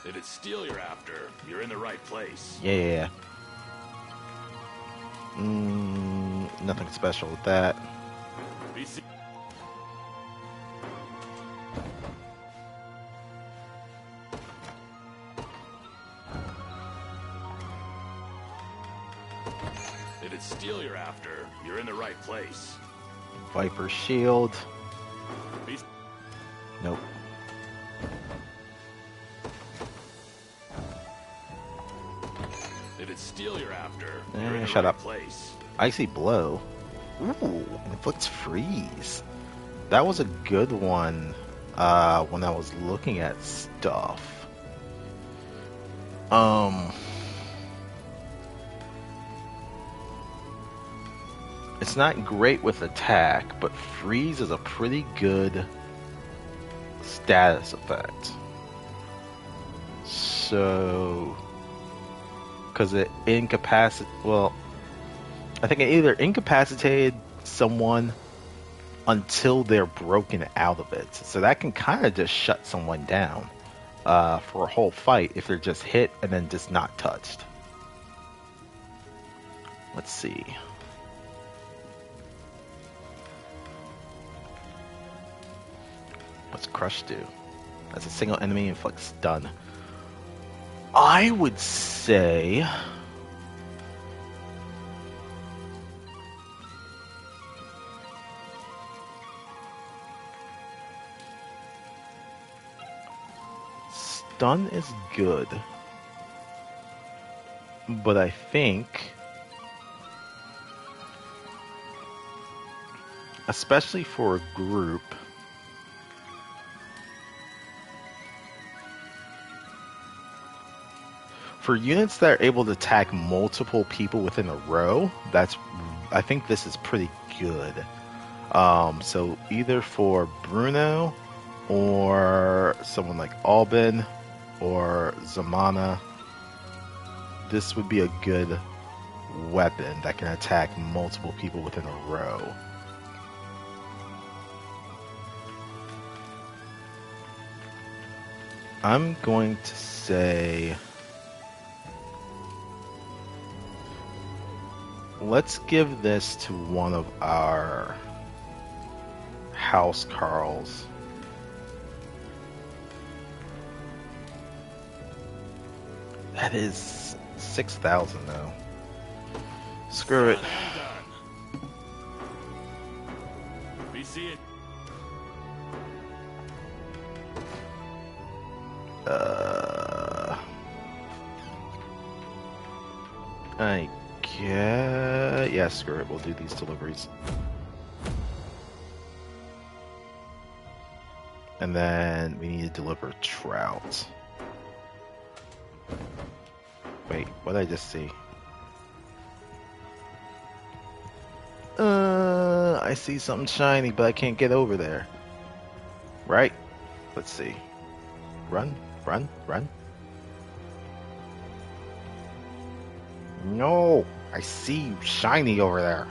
If it's steel you're after, you're in the right place. Yeah. Nothing special with that. If it's steel you're after, you're in the right place. Viper shield. Nope. If it's steel you're after, you're in the Shut right up. place. Icy blow. Ooh, inflicts freeze. That was a good one when I was looking at stuff. It's not great with attack, but freeze is a pretty good status effect. So, because it well, I think it either incapacitated someone until they're broken out of it. So that can kind of just shut someone down for a whole fight if they're just hit and then just not touched. Let's see. What's Crush do? As a single enemy inflicts stun. I would say stun is good, but I think, especially for a group, for units that are able to attack multiple people within a row, I think this is pretty good. So either for Bruno or someone like Albin or Zamana, this would be a good weapon that can attack multiple people within a row. I'm going to say, let's give this to one of our house Carls. That is 6,000 though. Screw it. We see it. Yeah, screw it. We'll do these deliveries. And then we need to deliver trout. Wait, what did I just see? I see something shiny, but I can't get over there. Right? Let's see. Run, run, run. No, I see shiny over there.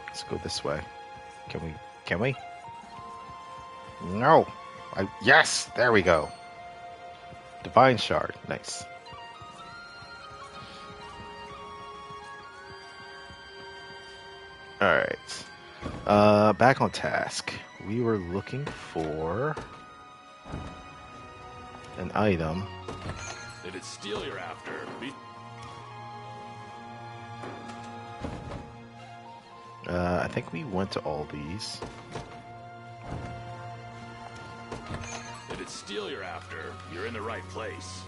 Let's go this way. Can we? No. Yes, there we go. Divine Shard, nice. Alright. Back on task. We were looking for an item. If it's steel you're after, I think we went to all these. If it's steel you're after, you're in the right place.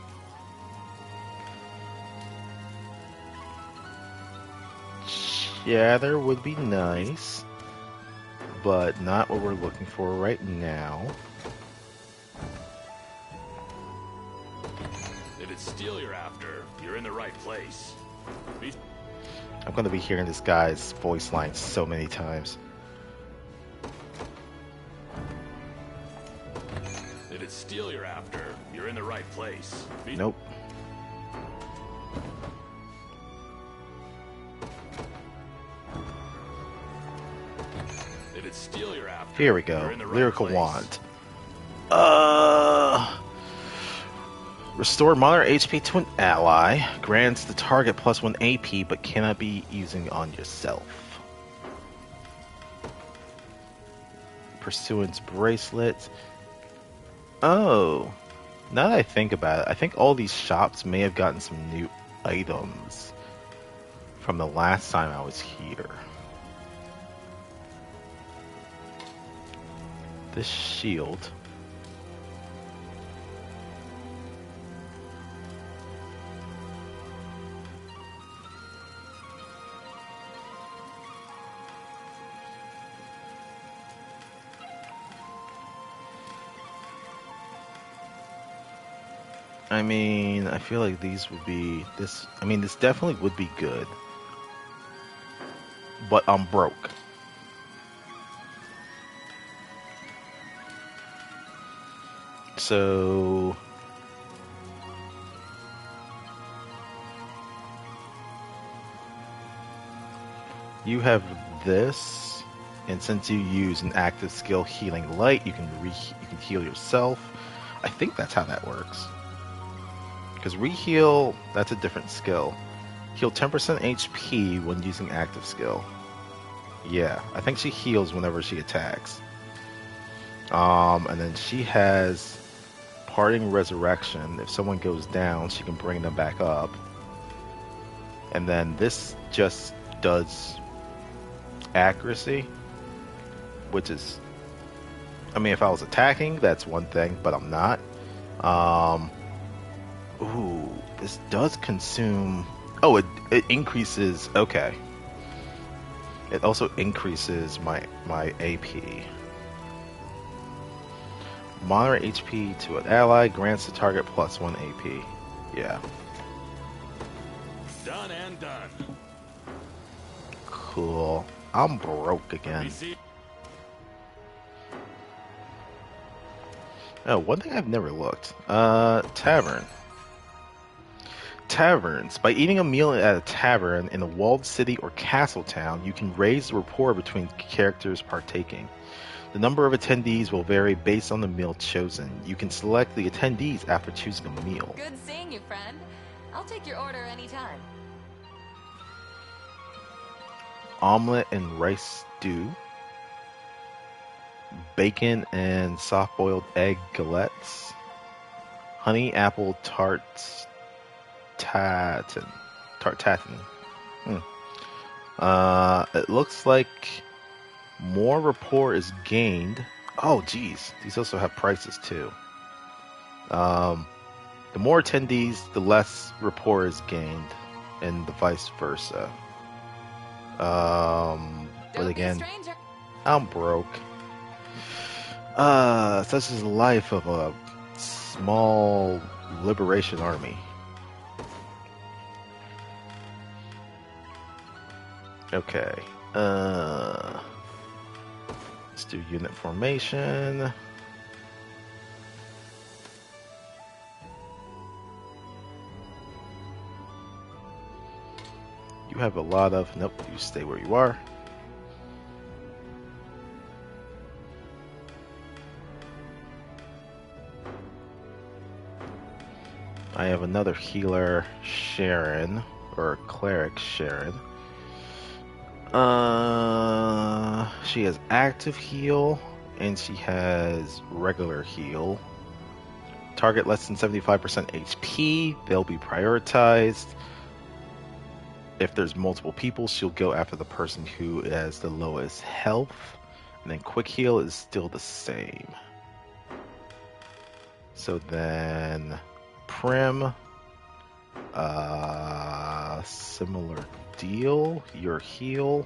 Yeah, there would be nice. but not what we're looking for right now. If it's steel you're after, you're in the right place. I'm going to be hearing this guy's voice line so many times. If it's steel you're after, you're in the right place. Nope. If it's steel you're after, Here we go. you're in the right Lyrical place. Wand. Restore moderate HP to an ally. Grants the target +1 AP, but cannot be using on yourself. Pursuance bracelet. Oh, now that I think about it, I think all these shops may have gotten some new items from the last time I was here. This shield. I mean, I feel like these would be this. I mean, this definitely would be good, but I'm broke. So you have this, and since you use an active skill, Healing Light, you can heal yourself. I think that's how that works. Because reheal, that's a different skill. Heal 10% HP when using active skill. Yeah, I think she heals whenever she attacks. And then she has Parting Resurrection. If someone goes down, she can bring them back up. And then this just does accuracy, which is, I mean, if I was attacking, that's one thing, but I'm not. Ooh, this does consume... Oh, it increases... Okay. It also increases my AP. Moderate HP to an ally, grants the target +1 AP. Yeah. Done and done. Cool. I'm broke again. Oh, one thing I've never looked. Tavern. Taverns. By eating a meal at a tavern in a walled city or castle town, you can raise the rapport between characters partaking. The number of attendees will vary based on the meal chosen. You can select the attendees after choosing a meal. Good seeing you, friend. I'll take your order anytime. Omelet and rice stew. Bacon and soft-boiled egg galettes. Honey apple tarts. Tatin. It looks like more rapport is gained. Oh, geez. These also have prices, too. The more attendees, the less rapport is gained, and the vice versa. But again, I'm broke. Such is the life of a small liberation army. Okay. Let's do unit formation. You have a lot of... Nope, you stay where you are. I have another healer, Sharon, or cleric, Sharon. She has active heal, and she has regular heal. Target less than 75% HP, they'll be prioritized. If there's multiple people, she'll go after the person who has the lowest health. And then quick heal is still the same. So then Prim, similar deal. Your heal.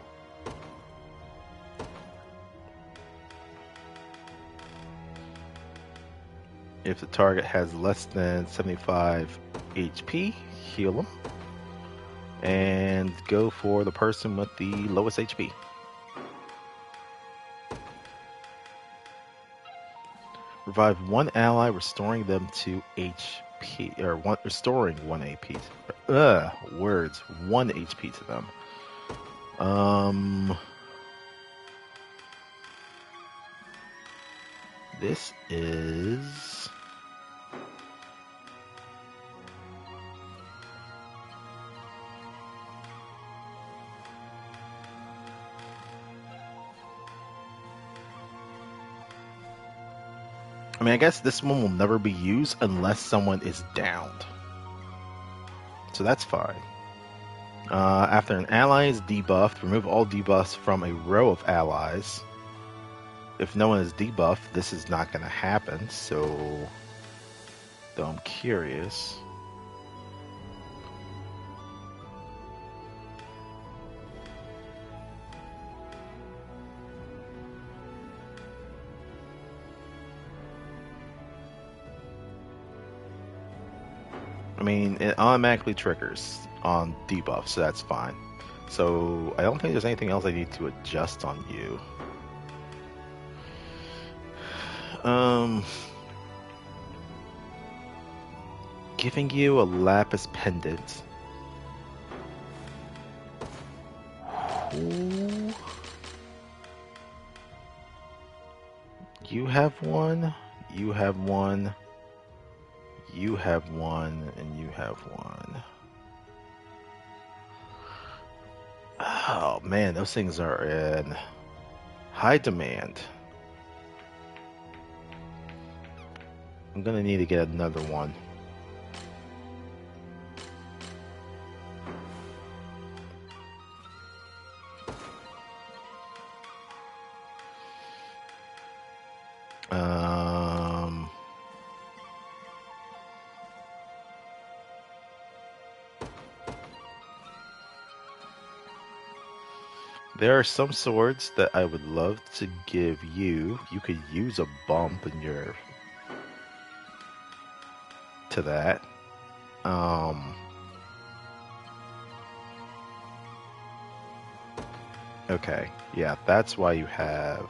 If the target has less than 75 HP, heal them. And go for the person with the lowest HP. Revive one ally, restoring them to HP, or restoring 1 AP. Words. 1 HP to them. This is... I mean, I guess this one will never be used unless someone is downed. So that's fine. After an ally is debuffed, remove all debuffs from a row of allies. If no one is debuffed, this is not going to happen, so... Though I'm curious. I mean, it automatically triggers on debuff, so that's fine. So, I don't think there's anything else I need to adjust on you. Giving you a lapis pendant. Ooh. You have one, you have one, you have one, and you have one. Oh man, those things are in high demand. I'm gonna need to get another one. There are some swords that I would love to give you. You could use a bump in your... to that. Okay, yeah, that's why you have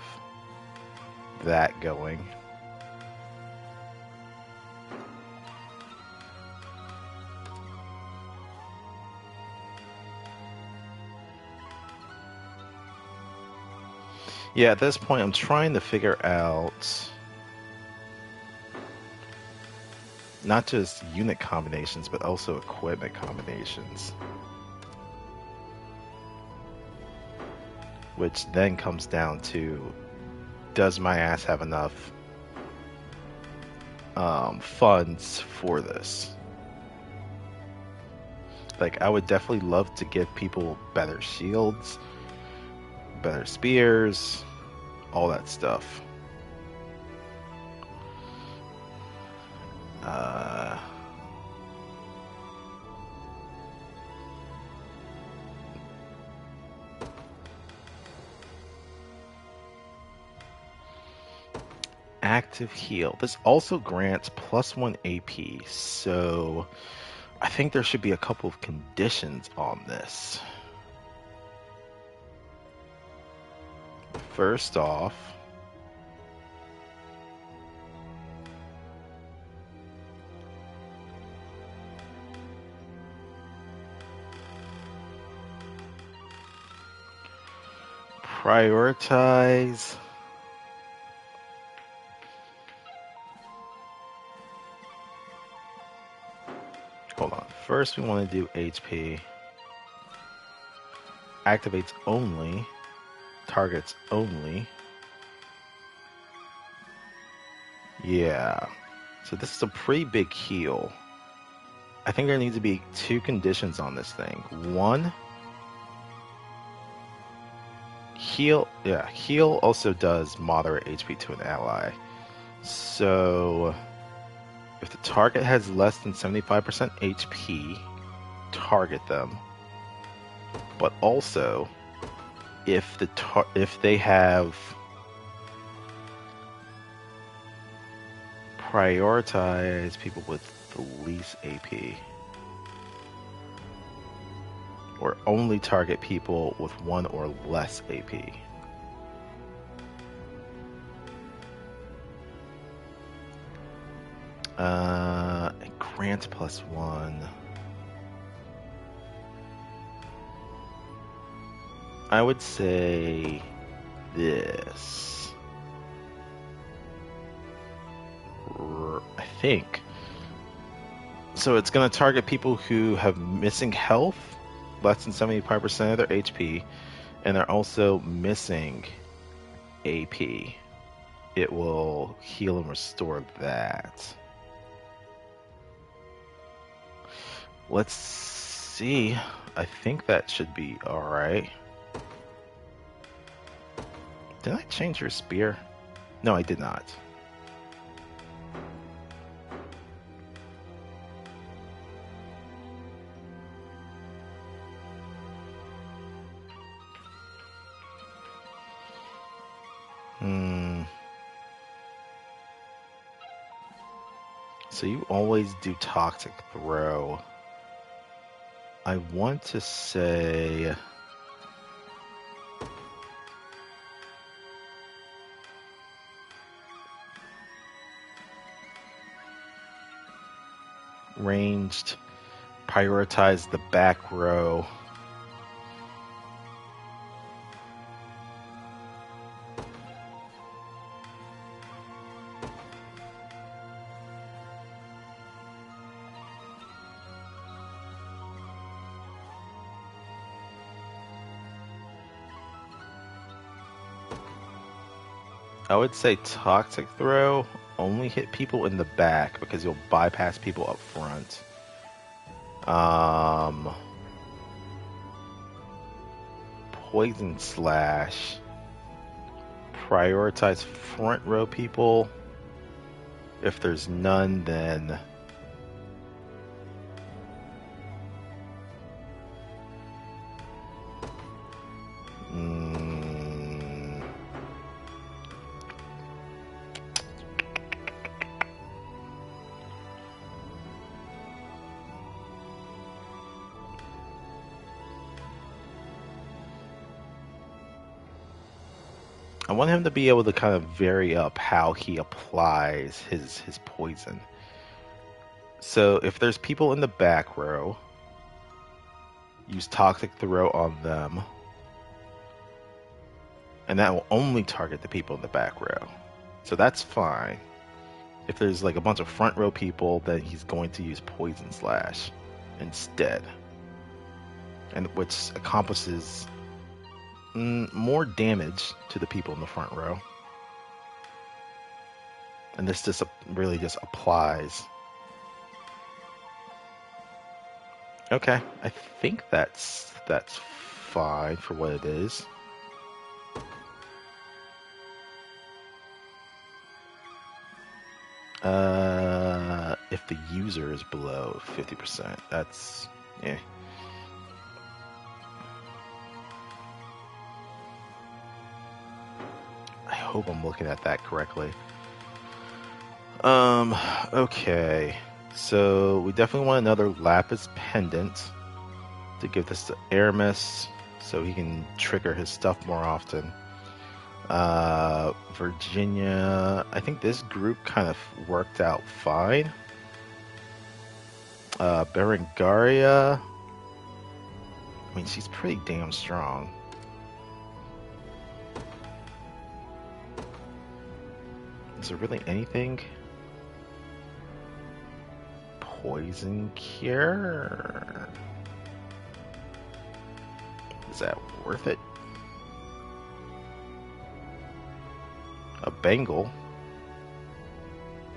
that going. Yeah, at this point I'm trying to figure out not just unit combinations, but also equipment combinations. Which then comes down to, does my ass have enough funds for this? Like, I would definitely love to give people better shields, better spears, all that stuff. Active heal. This also grants +1 AP, so I think there should be a couple of conditions on this. First off, prioritize hold on. First we want to do HP. Activates only. Targets only. Yeah. So this is a pretty big heal. I think there needs to be 2 conditions on this thing. 1, heal. Yeah, heal also does moderate HP to an ally. So if the target has less than 75% HP, target them. But also, if they have prioritize people with the least AP. Or only target people with 1 or less AP. Grant +1. I would say this. I think. So it's going to target people who have missing health, less than 75% of their HP, and they're also missing AP. It will heal and restore that. Let's see. I think that should be alright. Did I change your spear? No, I did not. So you always do toxic throw. I want to say ranged, prioritize the back row. I would say toxic throw, only hit people in the back because you'll bypass people up front. Poison slash, prioritize front row people. If there's none, then I want him to be able to kind of vary up how he applies his poison. So if there's people in the back row, use toxic throw on them, and that will only target the people in the back row. So that's fine. If there's like a bunch of front row people, then he's going to use poison slash instead, and which accomplishes more damage to the people in the front row. And this just really just applies. Okay, I think that's fine for what it is. If the user is below 50%, that's yeah. I hope I'm looking at that correctly. Okay. So we definitely want another lapis pendant to give this to Aramis so he can trigger his stuff more often. Virginia, I think this group kind of worked out fine. Berengaria, I mean, she's pretty damn strong. Is there really anything? Poison cure? Is that worth it? A Bengal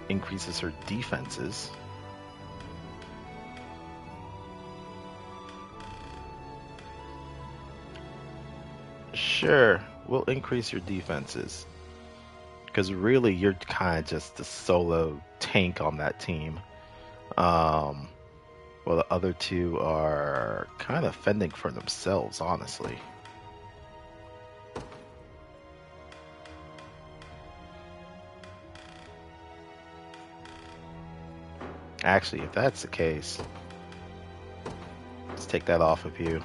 increases her defenses. Sure, we'll increase your defenses. Because really, you're kind of just a solo tank on that team. Well, the other two are kind of fending for themselves, honestly. Actually, if that's the case, let's take that off of you.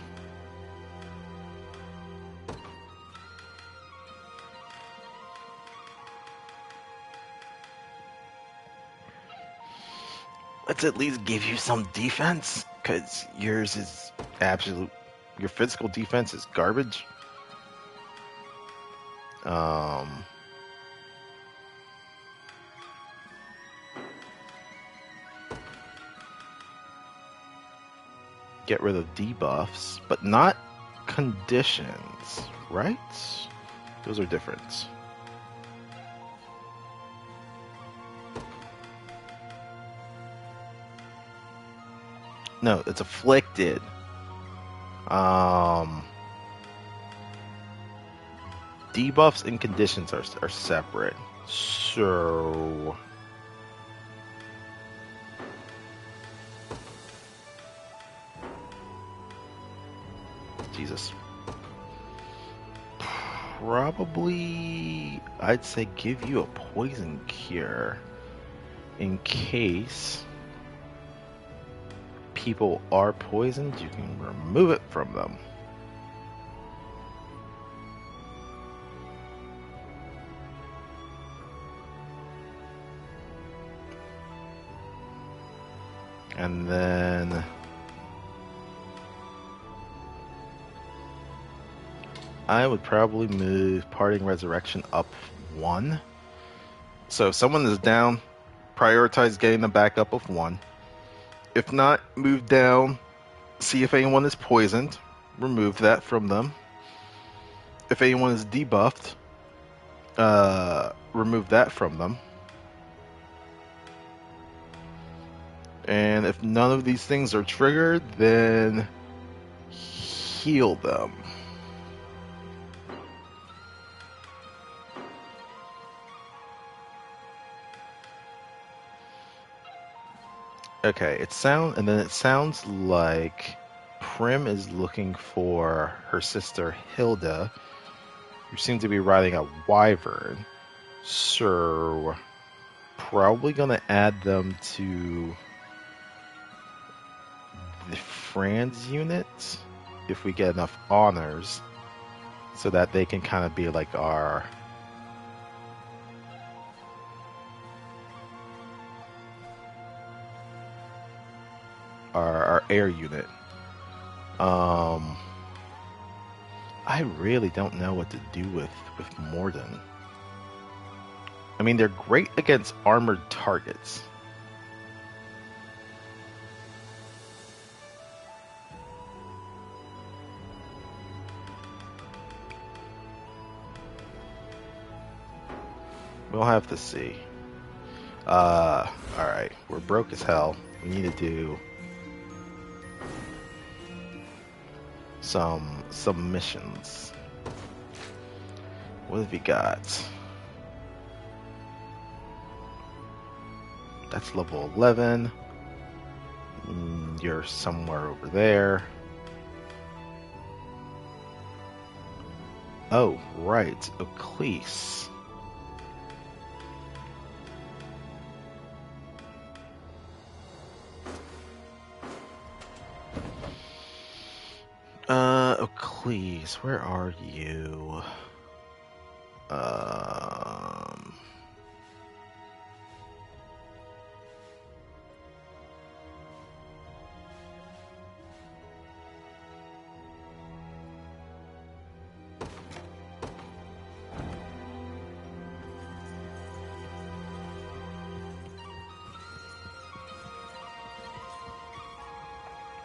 Let's at least give you some defense, because yours is absolute. Your physical defense is garbage. Get rid of debuffs, but not conditions, right? Those are different. No, it's afflicted. Debuffs and conditions are separate. So Jesus. Probably I'd say give you a poison cure in case people are poisoned, you can remove it from them. And then I would probably move Parting Resurrection up 1. So if someone is down, prioritize getting them back up of 1. If not, move down, see if anyone is poisoned, remove that from them. If anyone is debuffed, remove that from them. And if none of these things are triggered, then heal them. Okay, it sounds like Prim is looking for her sister Hilda, who seems to be riding a wyvern. So probably gonna add them to the Franz unit if we get enough honors, so that they can kind of be like our air unit. I really don't know what to do with Morden. I mean, they're great against armored targets. We'll have to see. Alright, we're broke as hell. We need to do some missions. What have we got? That's level 11. You're somewhere over there. Oh, right, Atlus. Atlus, where are you?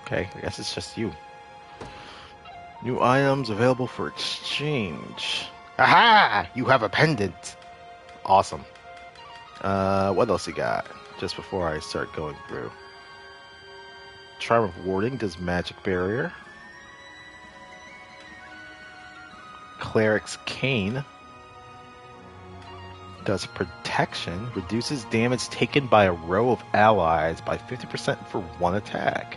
Okay, I guess it's just you. New items available for exchange. Aha! You have a pendant. Awesome. What else you got? Just before I start going through. Charm of Warding does magic barrier. Cleric's Cane does protection. Reduces damage taken by a row of allies by 50% for one attack.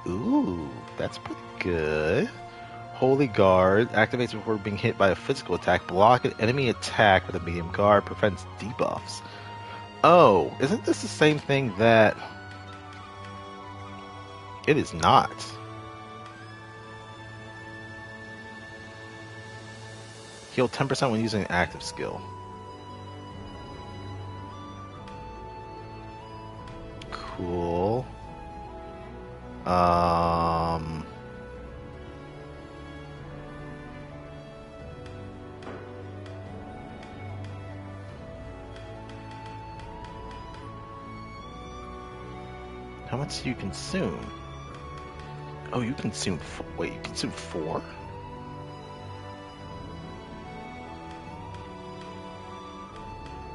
Ooh, that's pretty good. Holy Guard activates before being hit by a physical attack. Block an enemy attack with a medium guard. Prevents debuffs. Oh, isn't this the same thing that It is not. Heal 10% when using an active skill. Cool. How much do you consume? Oh, you consume. Wait, you consume 4?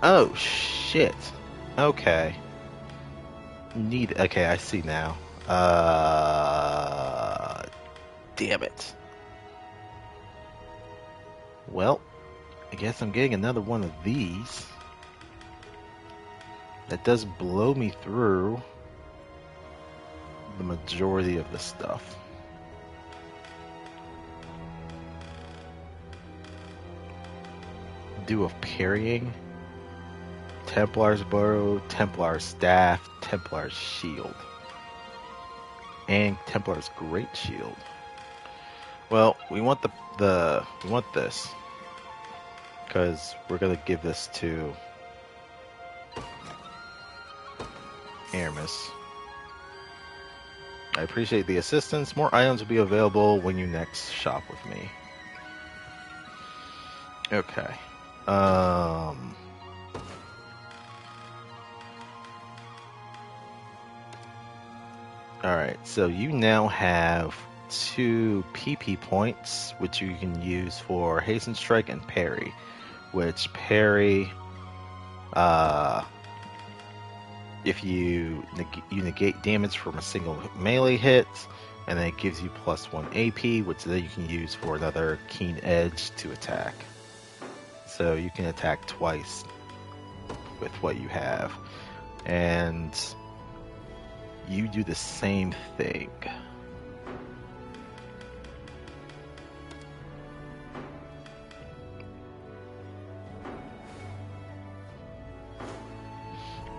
Oh shit. Okay. Okay, I see now. Damn it. Well, I guess I'm getting another one of these. That does blow me through the majority of the stuff. Do of parrying. Templar's bow, Templar's staff, Templar's shield, and Templar's great shield. Well, we want we want this because we're gonna give this to Aramis. I appreciate the assistance. More items will be available when you next shop with me. Okay. Alright, so you now have 2 PP points, which you can use for Hasten Strike and Parry. Which parry, if you negate damage from a single melee hit, and then it gives you +1 AP, which then you can use for another Keen Edge to attack. So you can attack twice with what you have. And you do the same thing.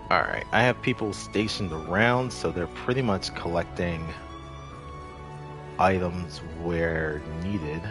Alright, I have people stationed around, so they're pretty much collecting items where needed.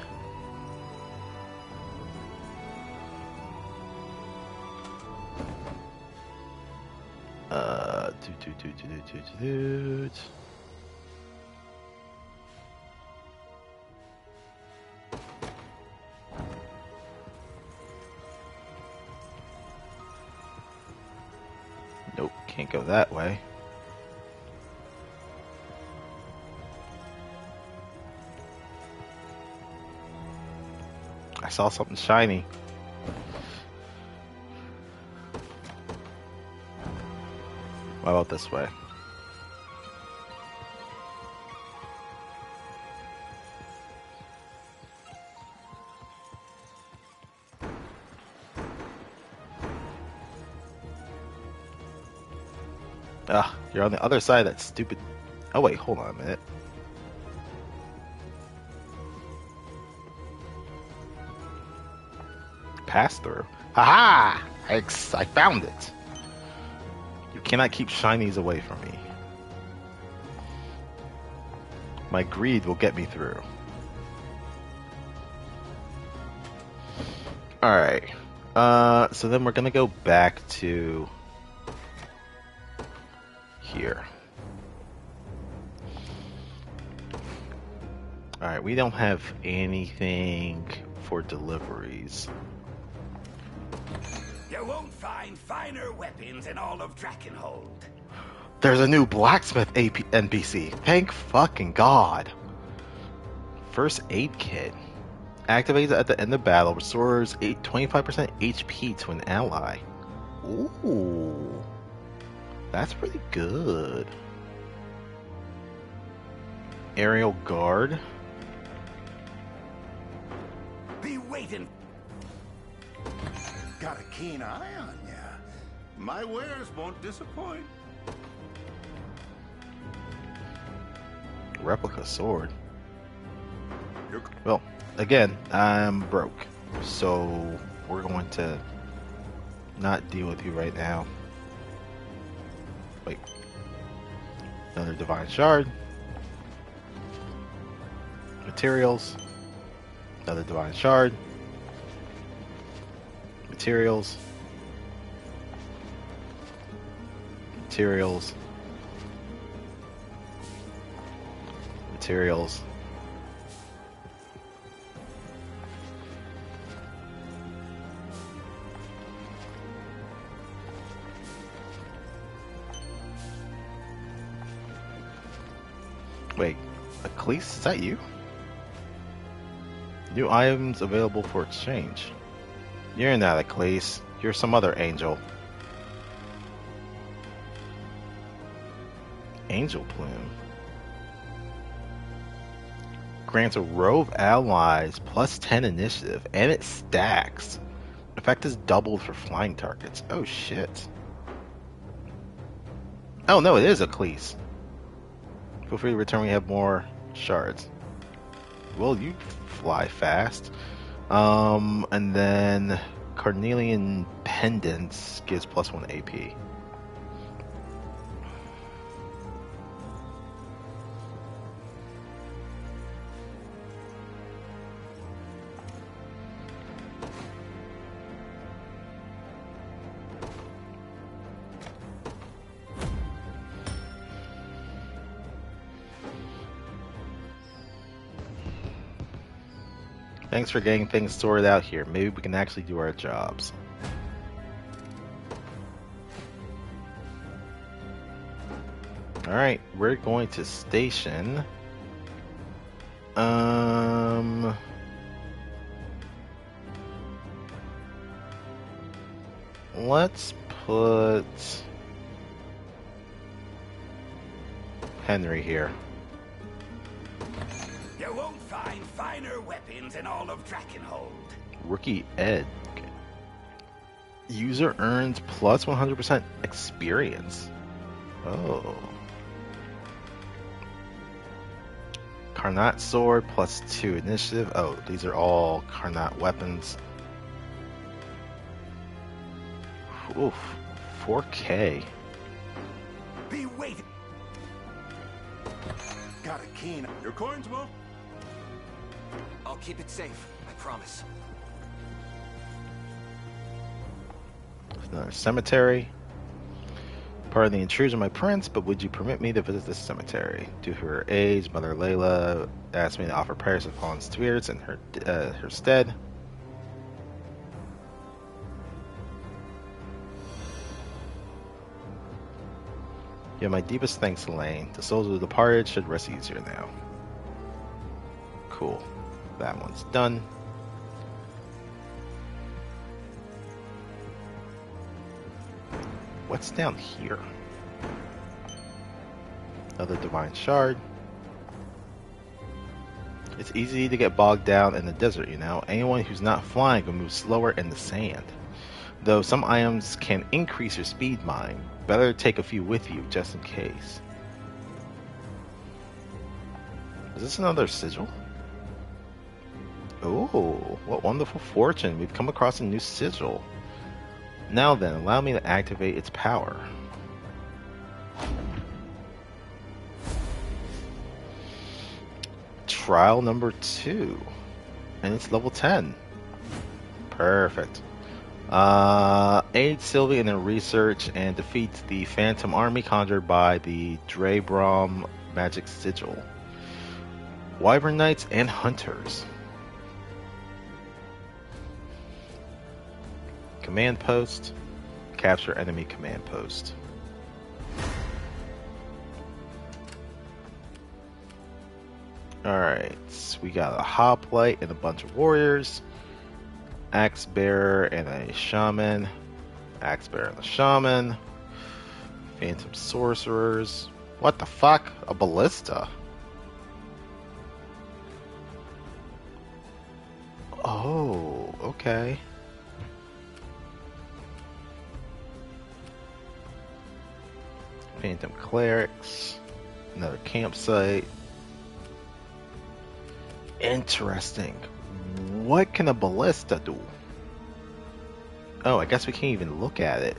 Nope, can't go that way. I saw something shiny. What about this way? Ah, you're on the other side of that stupid... Oh wait, hold on a minute. Pass through. Haha! I found it. You cannot keep shinies away from me. My greed will get me through. Alright. So then we're gonna go back to here. Alright, we don't have anything for deliveries. You won't find finer weapons in all of Drakenhold. There's a new blacksmith NPC. Thank fucking God. First aid kit. Activates at the end of battle. Restores 25% HP to an ally. Ooh. That's pretty good. Aerial guard. Be waiting. Got a keen eye on ya. My wares won't disappoint. Replica sword. Well, again, I'm broke, so we're going to not deal with you right now. Wait. Another divine shard. Materials. Another Divine Shard. Materials. Materials. Materials. Wait, Atlus, is that you? New items available for exchange. You're not Atlus, you're some other angel. Angel Plume. Grants a row of allies plus 10 initiative, and it stacks. Effect is doubled for flying targets. Oh shit. Oh no, it is Atlus. Feel free to return when you have more shards. Well, you fly fast. And then Carnelian Pendants gives plus 1 AP. Thanks for getting things sorted out here. Maybe we can actually do our jobs. Alright, we're going to station. Let's put Henry here. You won't find finer weapons in all of Drakenhold. Rookie Ed. User earns plus 100% experience. Oh. Karnat Sword plus 2 initiative. Oh, these are all Karnat weapons. Oof. 4K. Be waiting. Got a keen. Your coins will. I'll keep it safe, I promise. Another cemetery. Pardon the intrusion, my prince, but would you permit me to visit this cemetery? Due to her age, Mother Layla asked me to offer prayers to fallen spirits in her stead. You have my deepest thanks, Alain. The souls of the departed should rest easier now. Cool. That one's done. What's down here? Another Divine Shard. It's easy to get bogged down in the desert, you know. Anyone who's not flying can move slower in the sand. Though some items can increase your speed mine. Better take a few with you, just in case. Is this another sigil? Oh, what wonderful fortune. We've come across a new sigil. Now then, allow me to activate its power. Trial number 2. And it's level 10. Perfect. Aid Sylvie in her research and defeat the phantom army conjured by the Drabrom magic sigil. Wyvern Knights and Hunters. Command post. Capture enemy command post. Alright, so we got a hoplite and a bunch of warriors. Axe bearer and a shaman. Axe bearer and a shaman. Phantom sorcerers. What the fuck? A ballista. Oh, okay. Phantom clerics. Another campsite. Interesting. What can a ballista do? Oh, I guess we can't even look at it.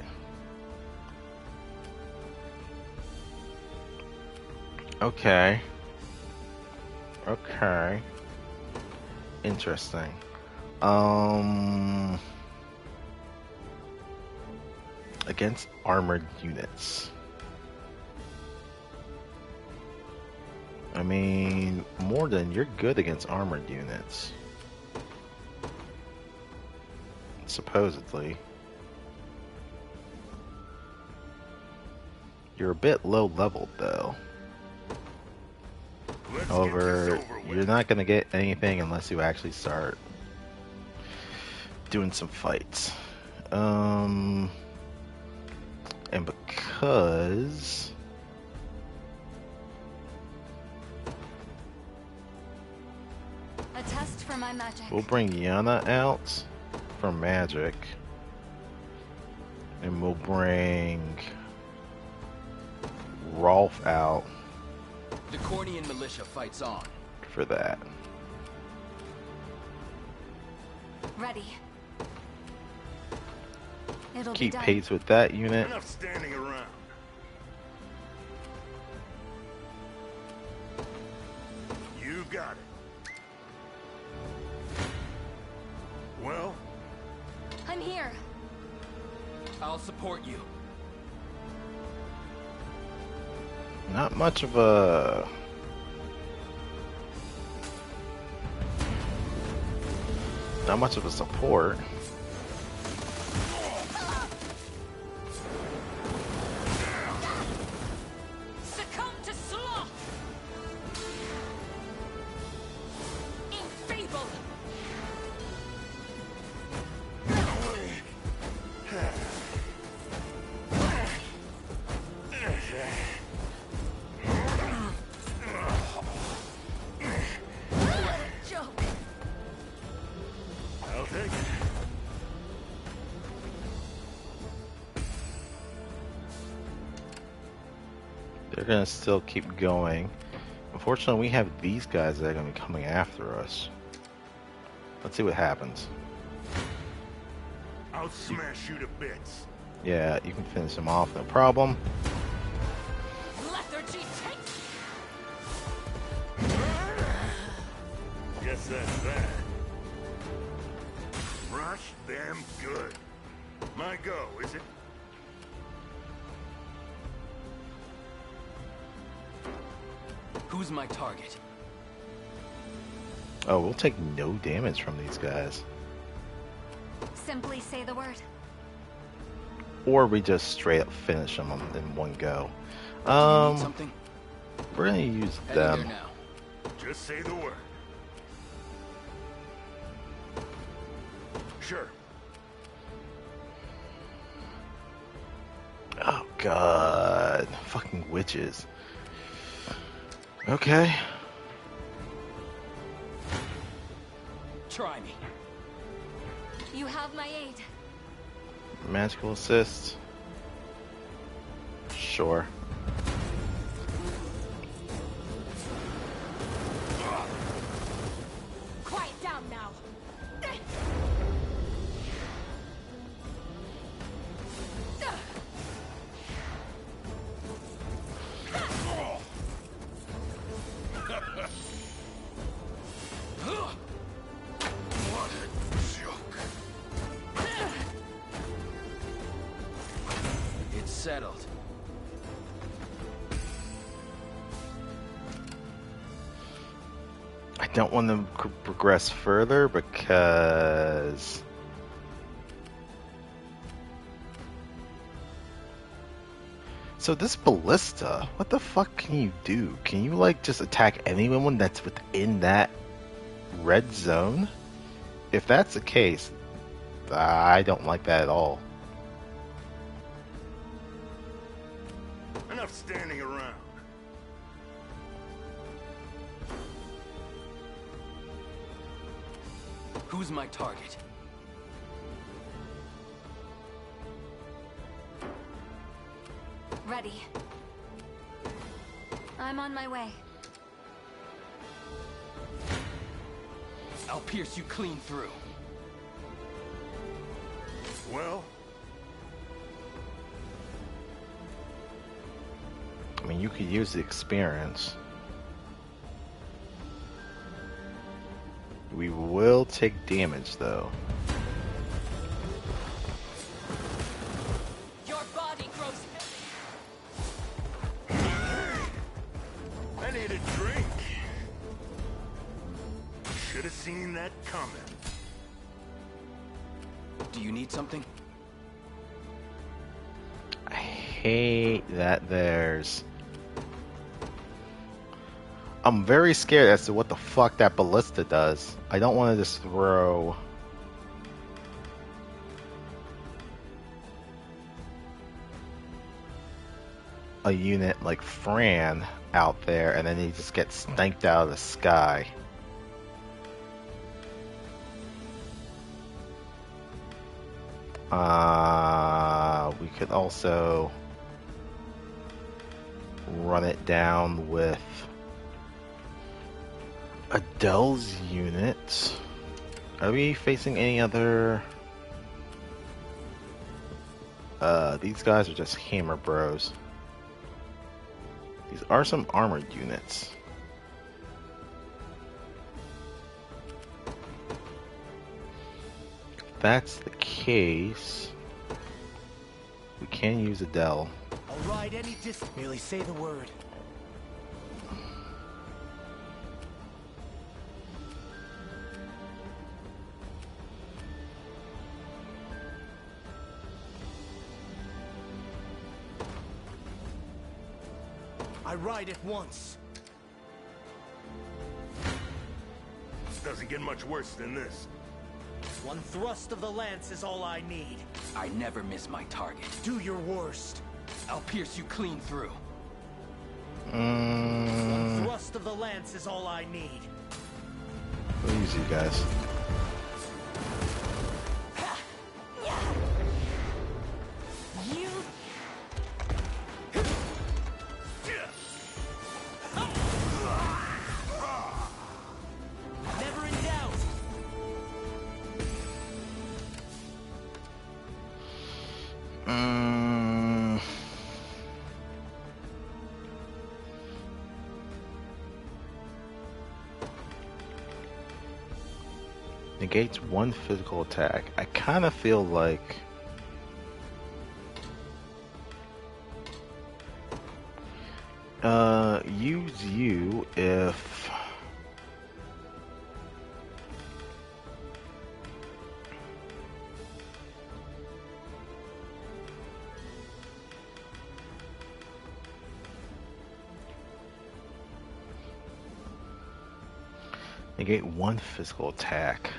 Okay. Okay. Interesting. Against armored units. I mean, Morden, you're good against armored units. Supposedly. You're a bit low leveled though. However, you're not going to get anything unless you actually start doing some fights. And because a test for my magic. we'll bring Yana out for magic, and we'll bring Rolf out The Cornian militia fights on. for that. Ready. It'll Keep be done. pace with that unit. Enough standing around. You got it. Well? I'm here. I'll support you. Not much of a support. Succumb to sloth. Enfeebled. Joke. I'll take it. They're gonna still keep going. Unfortunately, we have these guys that are gonna be coming after us. Let's see what happens. I'll smash you to bits. Yeah, you can finish them off, no problem. Lethargy take. Guess that's that. Rush them good. My go, is it? Who's my target? Oh, we'll take no damage from these guys. Simply say the word. Or we just straight up finish them in one go. Do you need something? We're gonna use Heading them. there now. Just say the word. Sure. Oh god. Fucking witches. Okay. Try me. You have my aid. Magical assist. Sure. Quiet down now. It's settled. I don't want them to progress further because so this ballista, what the fuck can you do? Can you like just attack anyone that's within that red zone? If that's the case, I don't like that at all. Enough standing around. Who's my target? Ready. I'm on my way. I'll pierce you clean through. Well? I mean, you could use the experience. We will take damage though. Your body grows I need a drink. Should have seen that coming. Do you need something? I hate that there's... I'm very scared as to what the fuck that ballista does. I don't want to just throw... a unit like Fran out there and then he just gets stanked out of the sky. We could also run it down with Adele's unit. Are we facing any other... these guys are just hammer bros. These are some armored units. If that's the case, we can use Adele. I'll ride any distance. Merely say the word. I ride at once. Doesn't get much worse than this. One thrust of the lance is all I need. I never miss my target. Do your worst. I'll pierce you clean through. One thrust of the lance is all I need. Easy, guys. You. Never in doubt. Negates one physical attack. I kind of feel like use you if negate one physical attack.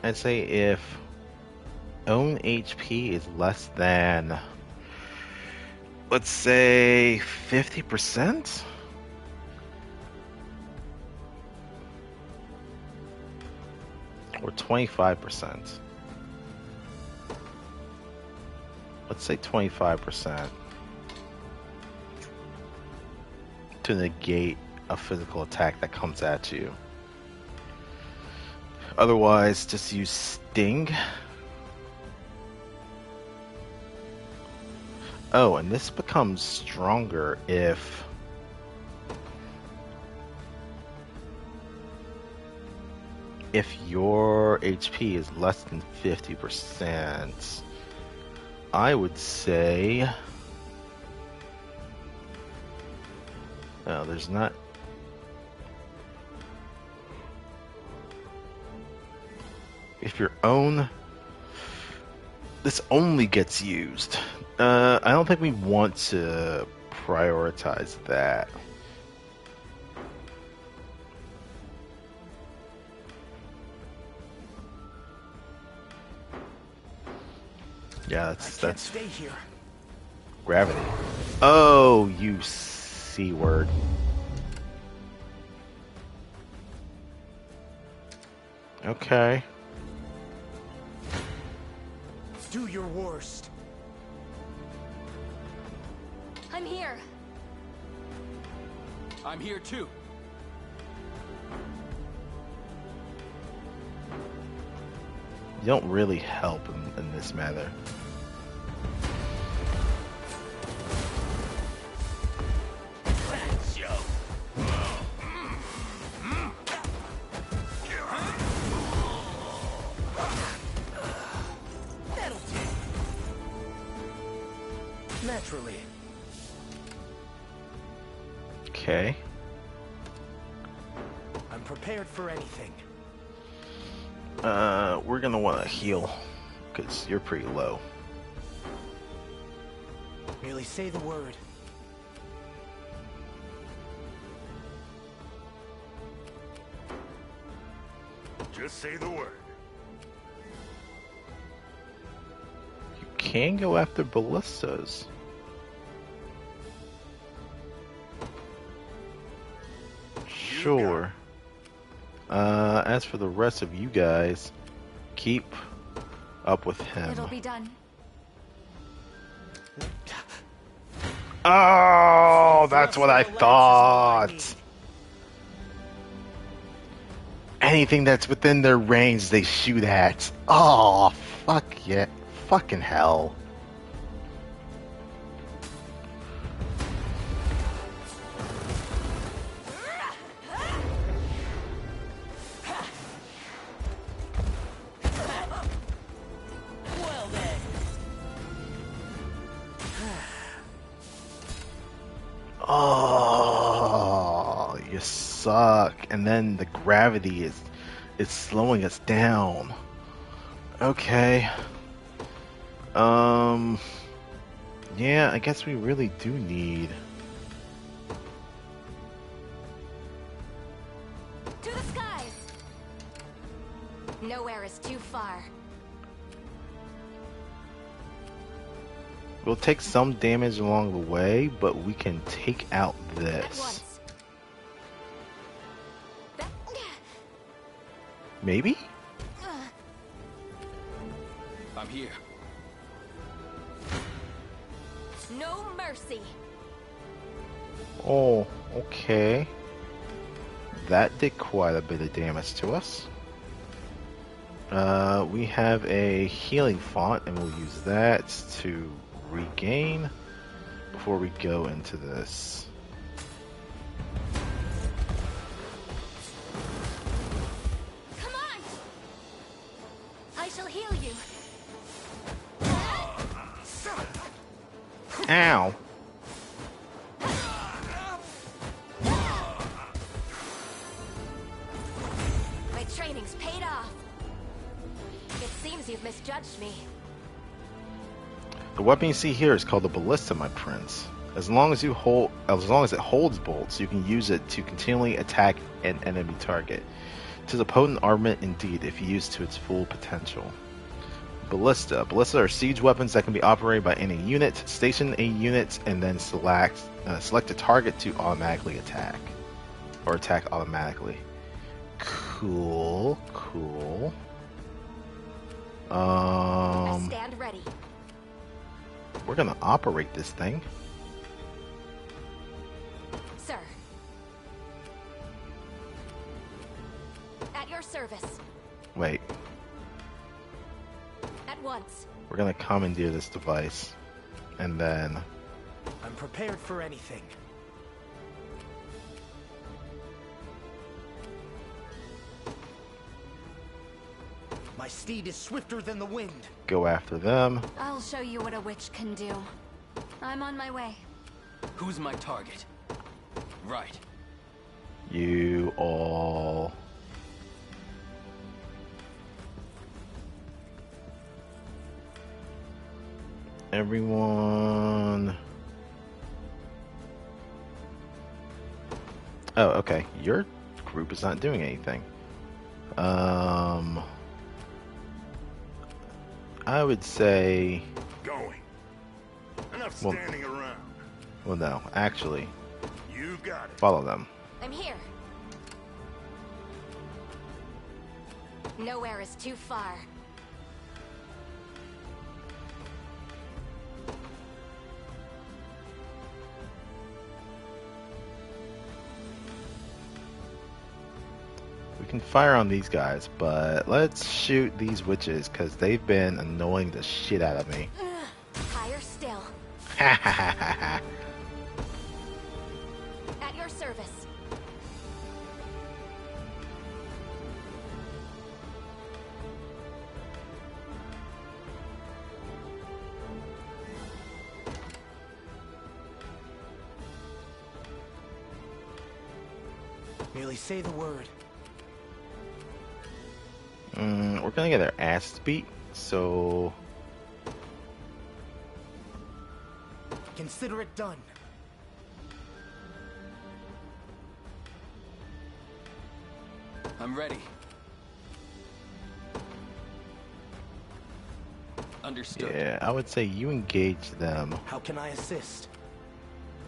I'd say if own HP is less than, let's say, 50%? Or 25%. Let's say 25% to negate a physical attack that comes at you. Otherwise, just use Sting. Oh, and this becomes stronger if your HP is less than 50%. I would say... No, there's not... If your own... This only gets used. I don't think we want to prioritize that. Yeah, that's stay here. Gravity. Oh, you C word. Okay. Do your worst. I'm here. I'm here too. don't really help in this matter. Naturally. Okay. I'm prepared for anything. We're gonna want to heal, because you're pretty low. Merely say the word. Just say the word. You can go after ballistas. Sure. As for the rest of you guys, keep up with him. It'll be done. Oh, that's what I thought. Anything that's within their range, they shoot at. Oh, fuck yeah. Fucking hell. Oh, you suck. And then the gravity is slowing us down. Okay. Yeah, I guess we really do need. To the skies. Nowhere is too far. We'll take some damage along the way, but we can take out this. Maybe? I'm here. No mercy. Oh, okay. That did quite a bit of damage to us. We have a healing font, and we'll use that to regain before we go into this. Come on! I shall heal you. Ow! My training's paid off. It seems you've misjudged me. The weapon you see here is called the ballista, my prince. As long as it holds bolts, you can use it to continually attack an enemy target. It is a potent armament indeed if used to its full potential. Ballista. Ballista are siege weapons that can be operated by any unit. Station a unit and then select a target to automatically attack. Or attack automatically. Cool, cool. I stand ready. We're gonna operate this thing. Sir. At your service. Wait. At once. We're gonna commandeer this device. And then... I'm prepared for anything. My steed is swifter than the wind. Go after them. I'll show you what a witch can do. I'm on my way. Who's my target? Right. You all... Everyone... Oh, okay. Your group is not doing anything. I would say... Going. Enough standing around. Well, no. Actually, You got it. follow them. I'm here. Nowhere is too far. We can fire on these guys, but let's shoot these witches because they've been annoying the shit out of me. Higher still. Ha ha ha ha ha. At your service. Merely say the word. We're gonna get our ass beat, so Consider it done. I'm ready. Understood. yeah, I would say you engage them. How can I assist?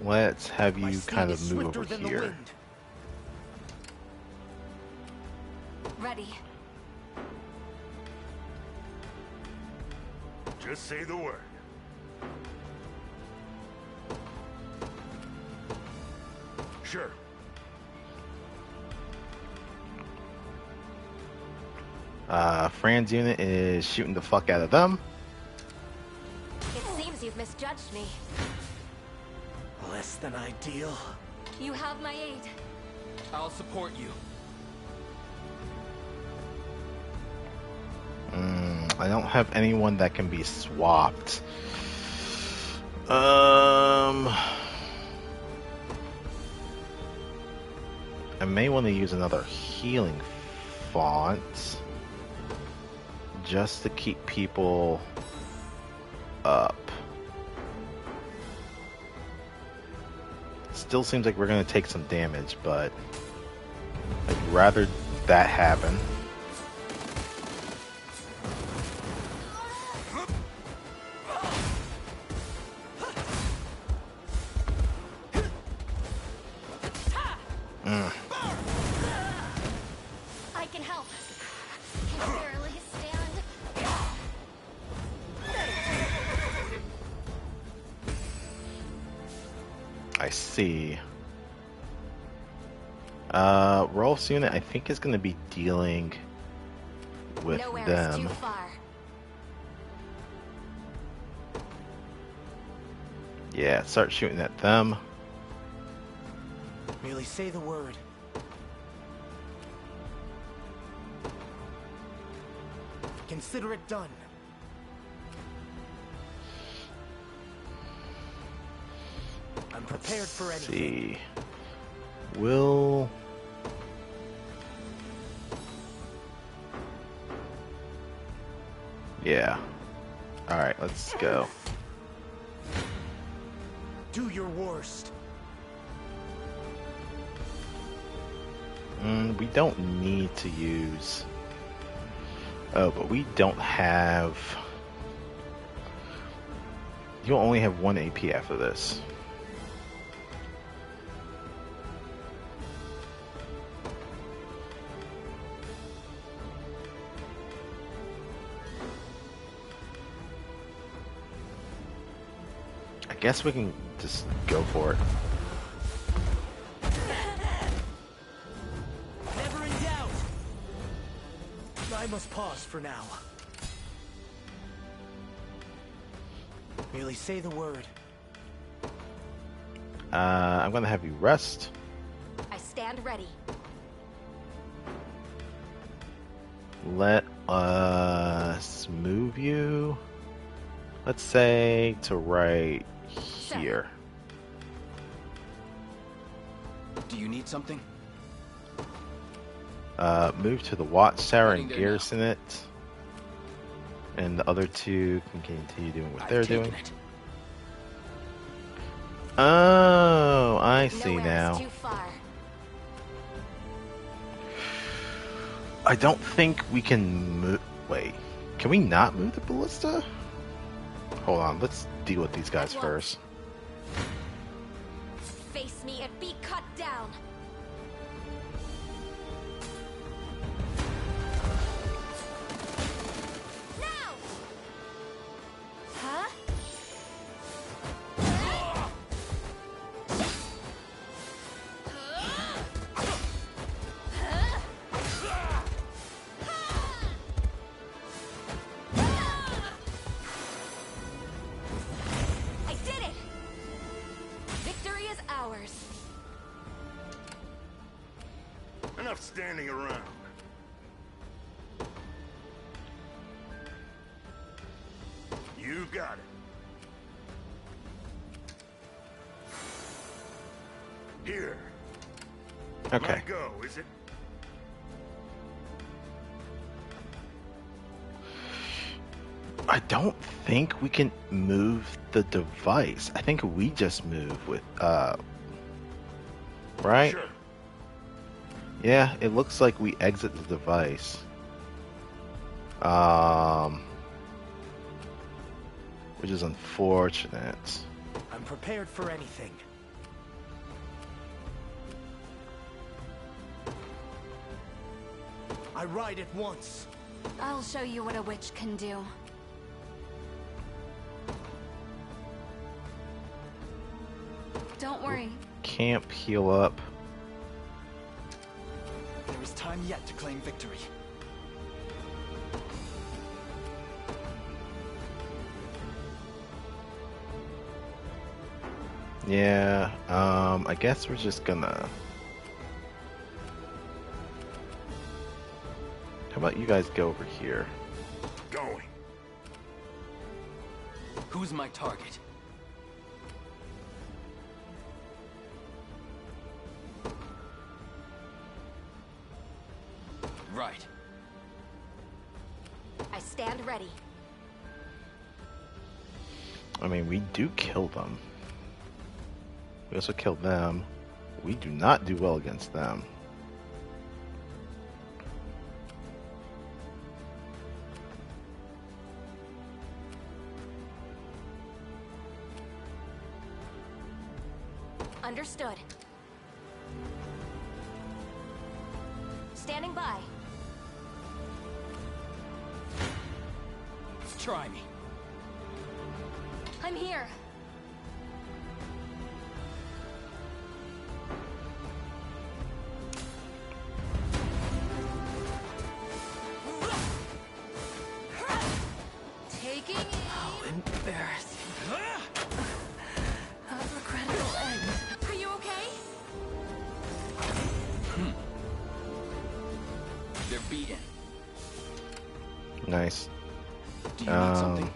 Let's have My you steed kind is of move swifter over than the here. wind. Ready. Just say the word. Sure. Fran's unit is shooting the fuck out of them. It seems you've misjudged me. Less than ideal. You have my aid. I'll support you. I don't have anyone that can be swapped. I may want to use another healing font just to keep people up. Still seems like we're going to take some damage, but I'd rather that happen. I can help. Can barely stand. I see. Rolf's unit, I think, is going to be dealing with Nowhere them. is too far. Yeah, start shooting at them. Merely say the word. Consider it done. I'm prepared for anything. See. Will... Yeah. Alright, let's go. Do your worst. We don't need to use... Oh, but we don't have... You'll only have 1 AP after this. I guess we can just go for it. Never in doubt. I must pause for now. Merely say the word. I'm gonna have you rest. I stand ready. Let us move you. Let's say to right here. Do you need something? Move to the watchtower and Heading there garrison it. And the other two can continue doing what they're doing. It. Oh, I see Nowhere now. is too far. I don't think we can move. Wait, can we not move the ballista? Hold on, let's deal with these guys At once. first. Face me and be cut down. Now! Huh? Enough standing around. You got it. Here. Okay. Let go, is it? I don't think we can move the device. I think we just move with, right? Sure. Yeah, it looks like we exit the device. Which is unfortunate. I'm prepared for anything. I ride at once. I'll show you what a witch can do. Don't worry. Camp, heal up. There is time yet to claim victory. Yeah, I guess we're just gonna... How about you guys go over here? Going. Who's my target? Right. I stand ready. I mean, we do kill them. We also kill them. We do not do well against them. Understood. Standing by. Try me. I'm here. Taking aim. How embarrassing. A regrettable end. Are you okay? They're beaten. Nice. Do you need something?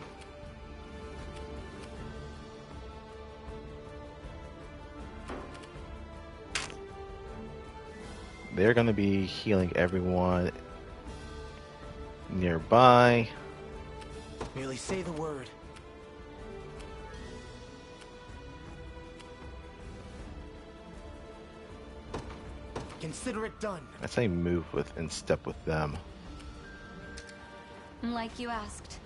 They're going to be healing everyone nearby. Merely say the word. Consider it done. I say move with in step with them. Like you asked.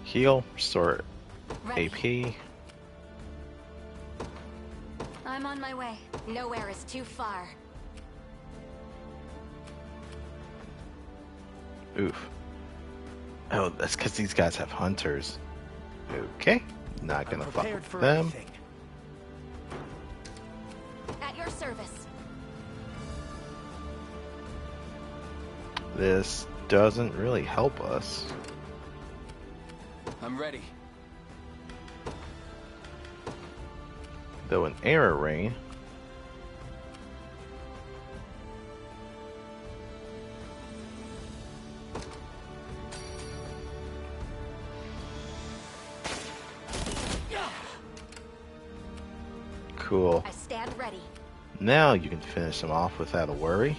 Heal, restore Ready. AP. I'm on my way. Nowhere is too far. Oof. Oh, that's because these guys have hunters. Okay, not gonna fuck with them. Anything. At your service. This doesn't really help us. I'm ready. Though an error rain. Cool. I stand ready. Now you can finish them off without a worry.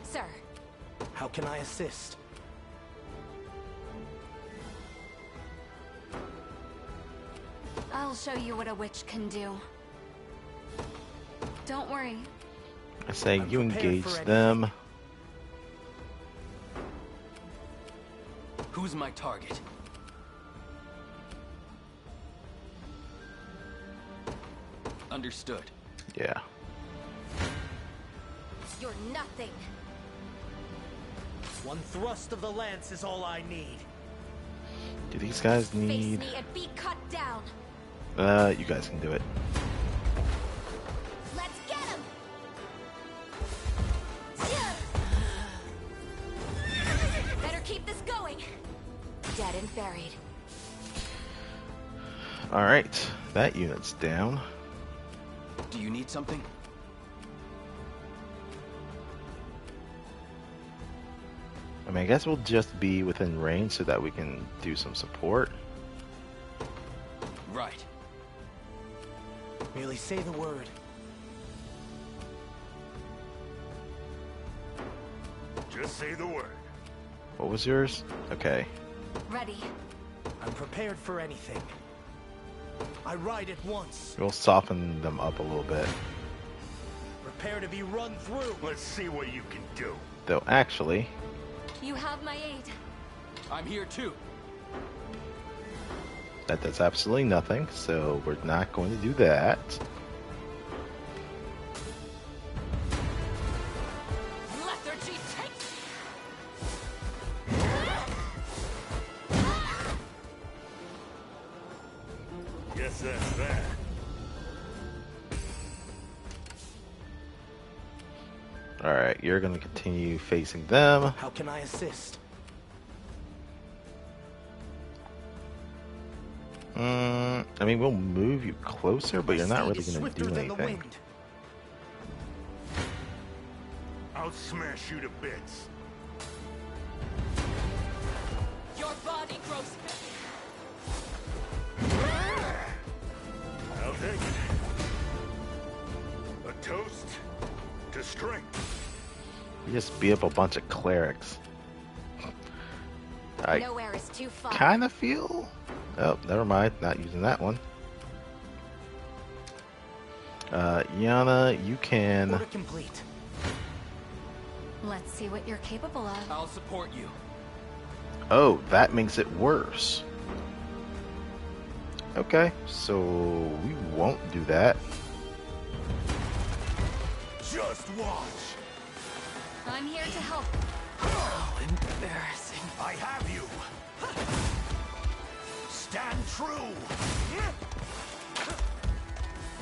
Sir. How can I assist? I'll show you what a witch can do. Don't worry. I say you engage them. Who's my target? Understood. Yeah. You're nothing. One thrust of the lance is all I need. Do these guys Face need... me and be cut down. You guys can do it. Let's get him. Better keep this going. dead and buried. Alright, that unit's down. Do you need something? I mean, I guess we'll just be within range so that we can do some support. Right. Merely say the word. Just say the word. What was yours? Okay. Ready. I'm prepared for anything. I ride at once. We'll soften them up a little bit. Prepare to be run through. Let's see what you can do. Though actually, You have my aid. I'm here too. that does absolutely nothing, so we're not going to do that. Lethargy take. Guess that's that. Alright, you're going to continue facing them. How can I assist? I mean, we'll move you closer, but you're not really going to do anything. I'll smash you to bits. Your body grows I'll take it. A toast to strength. You just beat up a bunch of clerics. I Nowhere is too far. kind of feel... Oh, never mind. Not using that one. Yana, you can... Order complete. Let's see what you're capable of. I'll support you. Oh, that makes it worse. Okay, so we won't do that. Just watch. I'm here to help. Oh, embarrassing. I have you. Stand true.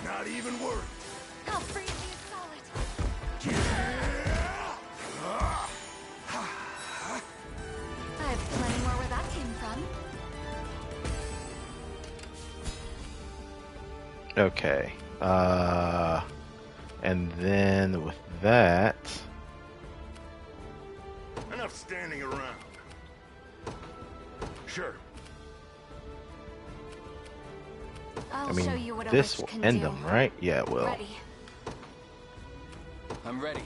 Not even worried. I'll freeze these solid. I have plenty more where that came from. Okay. And then with that... Enough standing around. Sure. I'll I mean, show you what a this witch will can end do. them, right? Yeah, it will. Ready. I'm ready.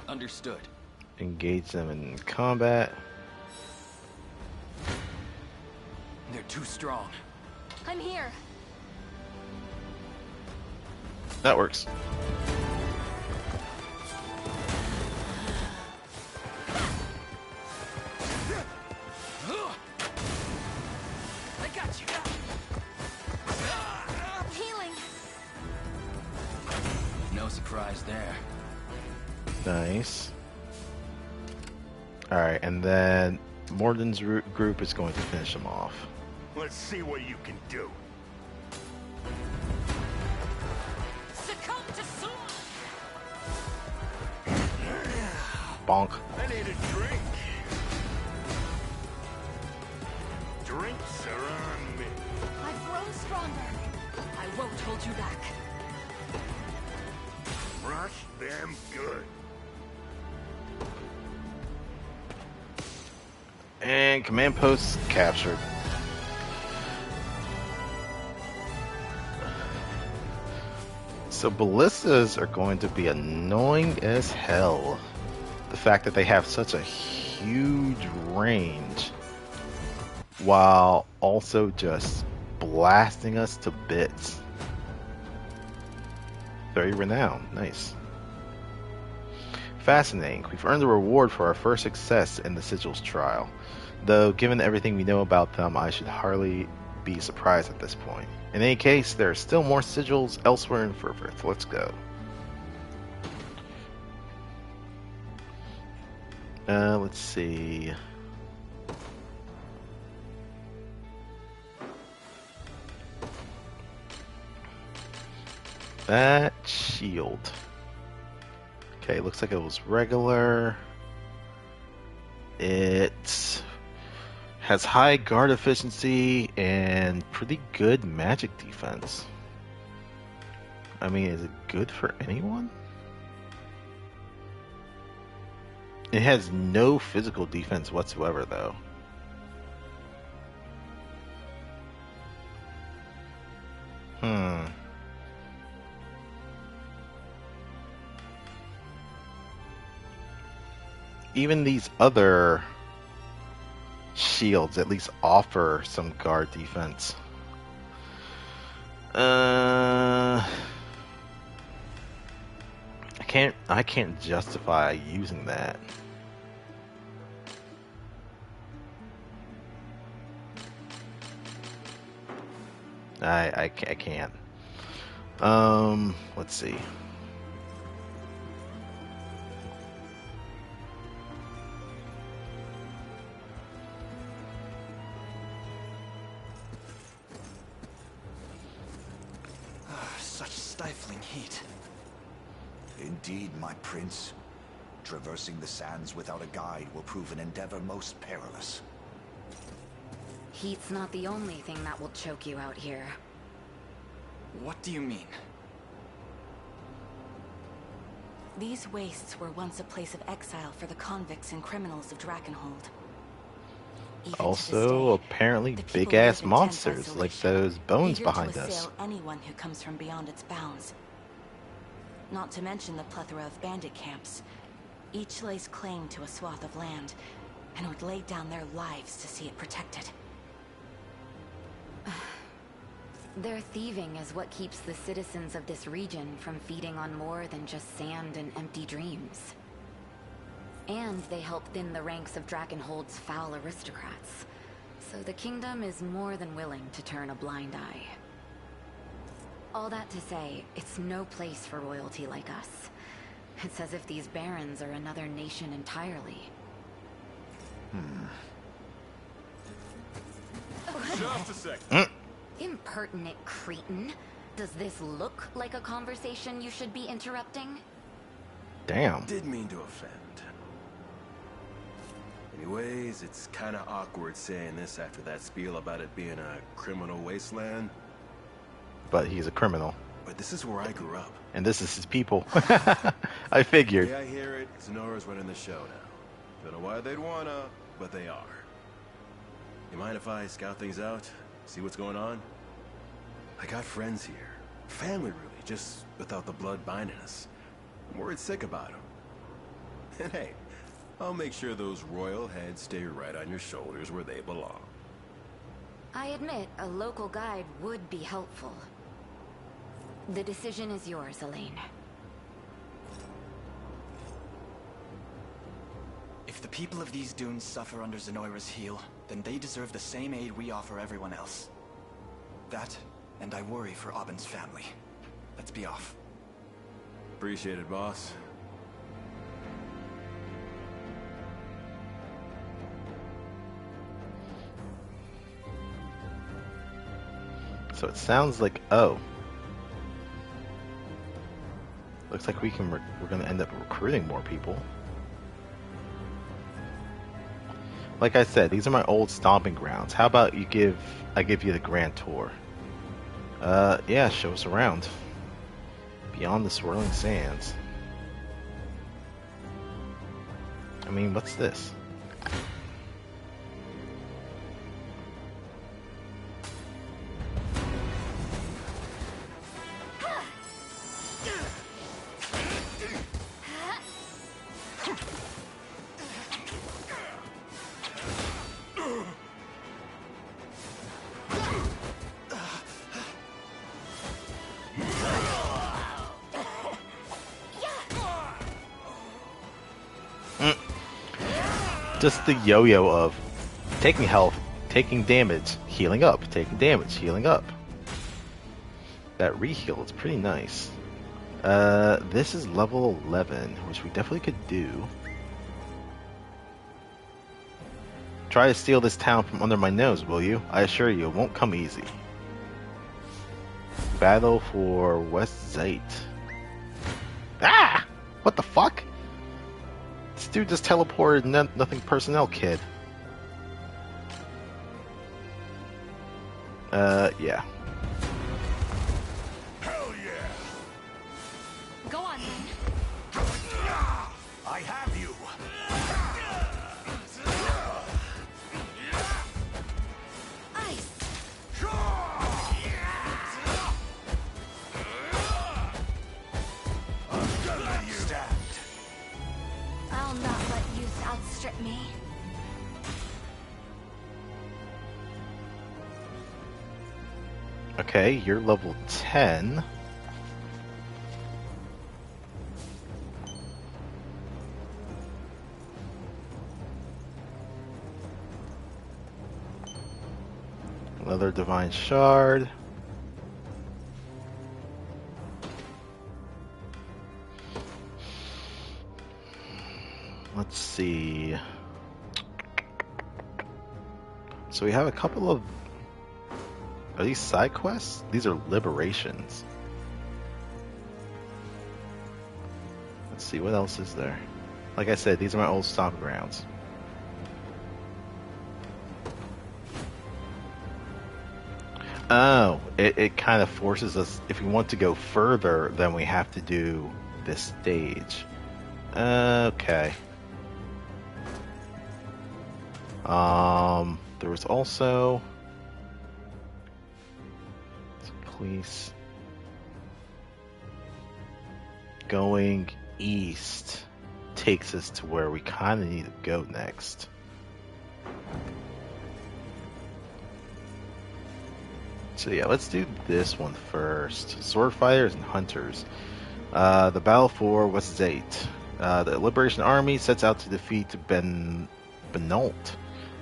Understood. Engage them in combat. They're too strong. I'm here. That works. I got you. Healing. No surprise there. Nice. Alright, and then Morden's group is going to finish them off. Let's see what you can do. Succumb to sword. Bonk. I need a drink. Drinks are on me. I've grown stronger. I won't hold you back. Rush them good. And command post captured. So ballistas are going to be annoying as hell. The fact that they have such a huge range while also just blasting us to bits. Very renowned. Nice. Fascinating. We've earned a reward for our first success in the Sigils trial. Though, given everything we know about them, I should hardly be surprised at this point. In any case, there are still more sigils elsewhere in Fevrith. Let's go. Let's see. That shield. Okay, looks like it was regular. It has high guard efficiency and pretty good magic defense. I mean, is it good for anyone? It has no physical defense whatsoever, though. Even these other shields at least offer some guard defense. I can't justify using that. I can't. Let's see. Such stifling heat. Indeed, my prince. Traversing the sands without a guide will prove an endeavor most perilous. Heat's not the only thing that will choke you out here. What do you mean? These wastes were once a place of exile for the convicts and criminals of Drakenhold. Also, apparently big-ass monsters like those bones behind us. Assail anyone who comes from beyond its bounds. Not to mention the plethora of bandit camps. Each lays claim to a swath of land, and would lay down their lives to see it protected. Their thieving is what keeps the citizens of this region from feeding on more than just sand and empty dreams. And they help thin the ranks of Drakenhold's foul aristocrats. So the kingdom is more than willing to turn a blind eye. All that to say, it's no place for royalty like us. It's as if these barons are another nation entirely. Just a second. Impertinent cretin. Does this look like a conversation you should be interrupting? Damn. Did mean to offend. Anyways, it's kinda awkward saying this after that spiel about it being a criminal wasteland. But he's a criminal. But this is where I grew up. And this is his people. I figured. The way I hear it, Zenoira's running the show now. Don't know why they'd wanna, but they are. You mind if I scout things out? See what's going on? I got friends here. Family, really, just without the blood binding us. I'm worried sick about them. And hey, I'll make sure those royal heads stay right on your shoulders where they belong. I admit, a local guide would be helpful. The decision is yours, Alain. If the people of these dunes suffer under Zenoira's heel, then they deserve the same aid we offer everyone else. That, and I worry for Aubyn's family. Let's be off. Appreciate it, boss. So it sounds like, oh. Looks like we're going to end up recruiting more people. Like I said, these are my old stomping grounds. How about I give you the grand tour? Yeah, show us around. Beyond the swirling sands. I mean, what's this? Just the yo-yo of taking health, taking damage, healing up, taking damage, healing up. That reheal is pretty nice. This is level 11, which we definitely could do. Try to steal this town from under my nose, will you? I assure you, it won't come easy. Battle for West Zeit. Ah! What the fuck? dude just teleported nothing personnel kid. Yeah. Hell yeah! Go on, then. I have you! Ice. I'm gonna be stabbed. I'll not let youth outstrip me. Okay, you're level 10. Another divine shard. Let's see. So we have a couple of... Are these side quests? These are liberations. Let's see, what else is there? Like I said, these are my old stomping grounds. Oh, it kind of forces us, if we want to go further, then we have to do this stage. Okay. There was also... Police. Going east takes us to where we kind of need to go next. So yeah, let's do this one first. Sword fighters and hunters. The battle for West Zate. The Liberation Army sets out to defeat Benault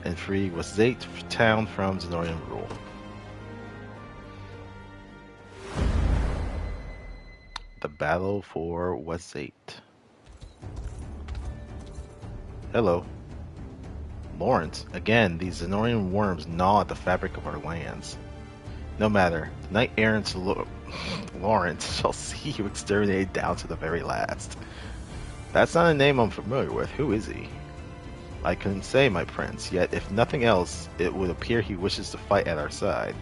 and free West Zate town from Zenorian rule. The battle for West Zate. Hello. Lawrence. Again, these Zenorian worms gnaw at the fabric of our lands. No matter, knight errant Lawrence shall see you exterminated down to the very last. That's not a name I'm familiar with. Who is he? I couldn't say, my prince, yet if nothing else, it would appear he wishes to fight at our side.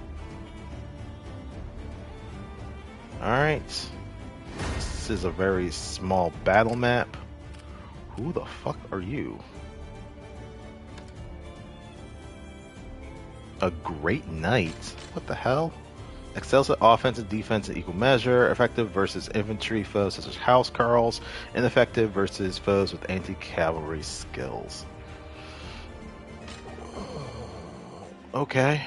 Alright. This is a very small battle map. Who the fuck are you? A great knight? What the hell? Excels at offense and defense in equal measure. Effective versus infantry foes such as housecarls. Ineffective versus foes with anti-cavalry skills. Okay.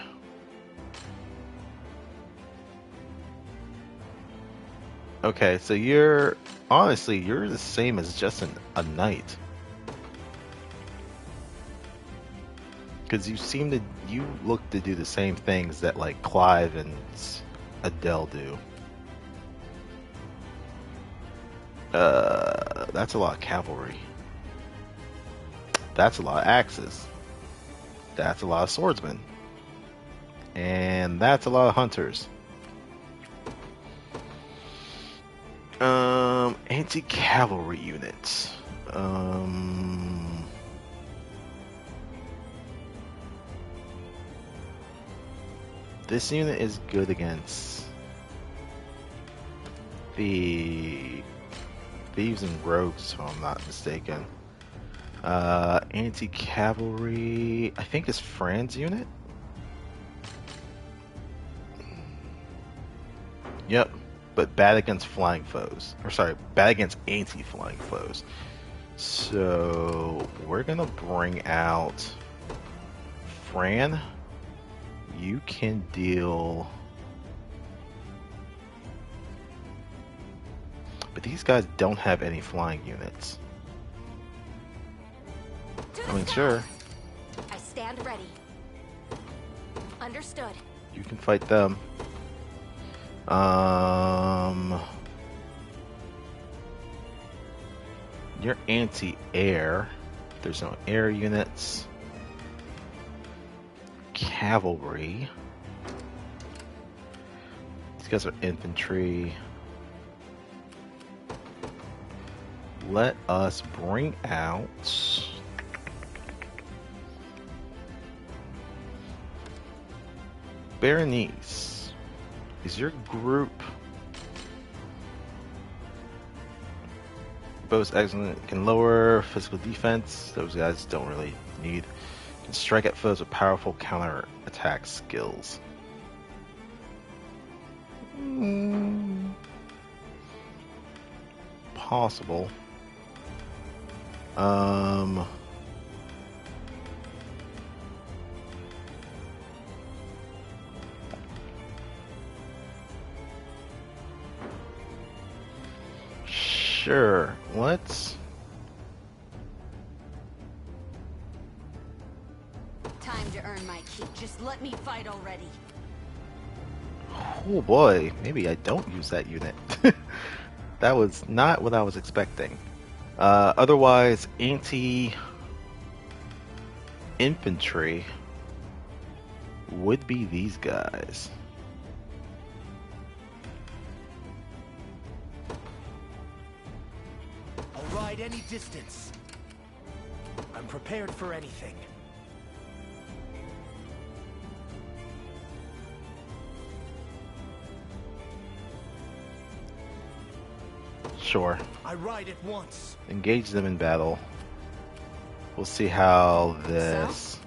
Okay, so you're... Honestly, you're the same as just a knight. Because you look to do the same things that like Clive and Adele do. That's a lot of cavalry. That's a lot of axes. That's a lot of swordsmen. And that's a lot of hunters. Anti-cavalry units. This unit is good against the thieves and rogues, if I'm not mistaken. Anti-cavalry, I think is Fran's unit. Yep, but bad against flying foes. Or sorry, bad against anti-flying foes. So we're gonna bring out Fran. You can deal... But these guys don't have any flying units. I mean, sure. I stand ready. Understood. You can fight them. You're anti-air. There's no air units. Cavalry. These guys are infantry. let us bring out Berenice. Is your group both excellent? Can lower physical defense. Those guys don't really need. Can strike at foes with powerful counter attack skills. Possible. Sure, let's... Time to earn my keep. Just let me fight already. Oh boy, maybe I don't use that unit. That was not what I was expecting. Otherwise, anti-infantry would be these guys. I'll ride any distance. I'm prepared for anything. Sure. I ride at once. Engage them in battle. We'll see how this...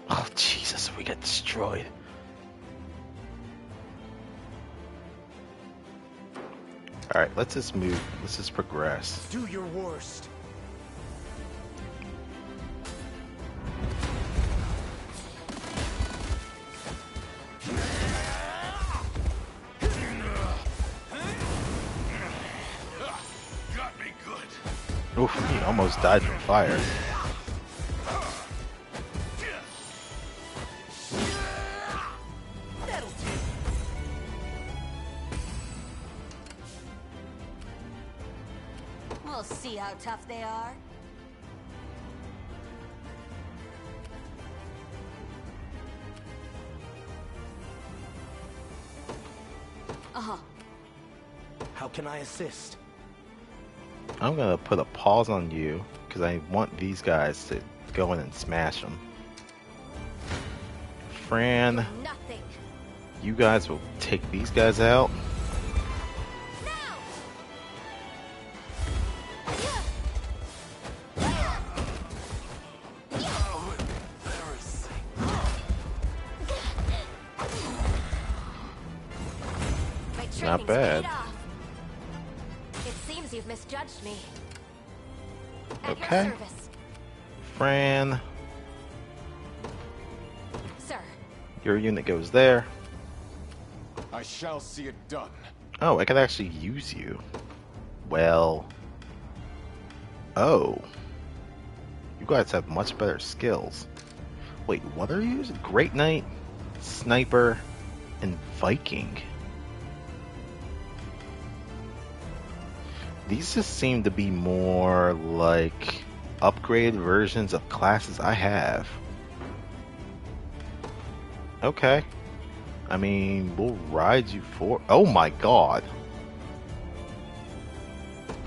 Oh, Jesus, we got destroyed. Alright, let's just move. Let's just progress. Do your worst. Oof, he almost died from fire. We'll see how tough they are. Uh-huh. How can I assist? I'm gonna put a pause on you because I want these guys to go in and smash them. Fran, Nothing. you guys will take these guys out. Not bad. It seems you've misjudged me. At your Okay. service, Fran, sir. your unit goes there. I shall see it done. Oh, I could actually use you. Well... Oh. You guys have much better skills. Wait, what are you using? Great Knight, Sniper, and Viking. These just seem to be more like upgraded versions of classes I have. Okay. I mean, we'll ride you for... Oh my god.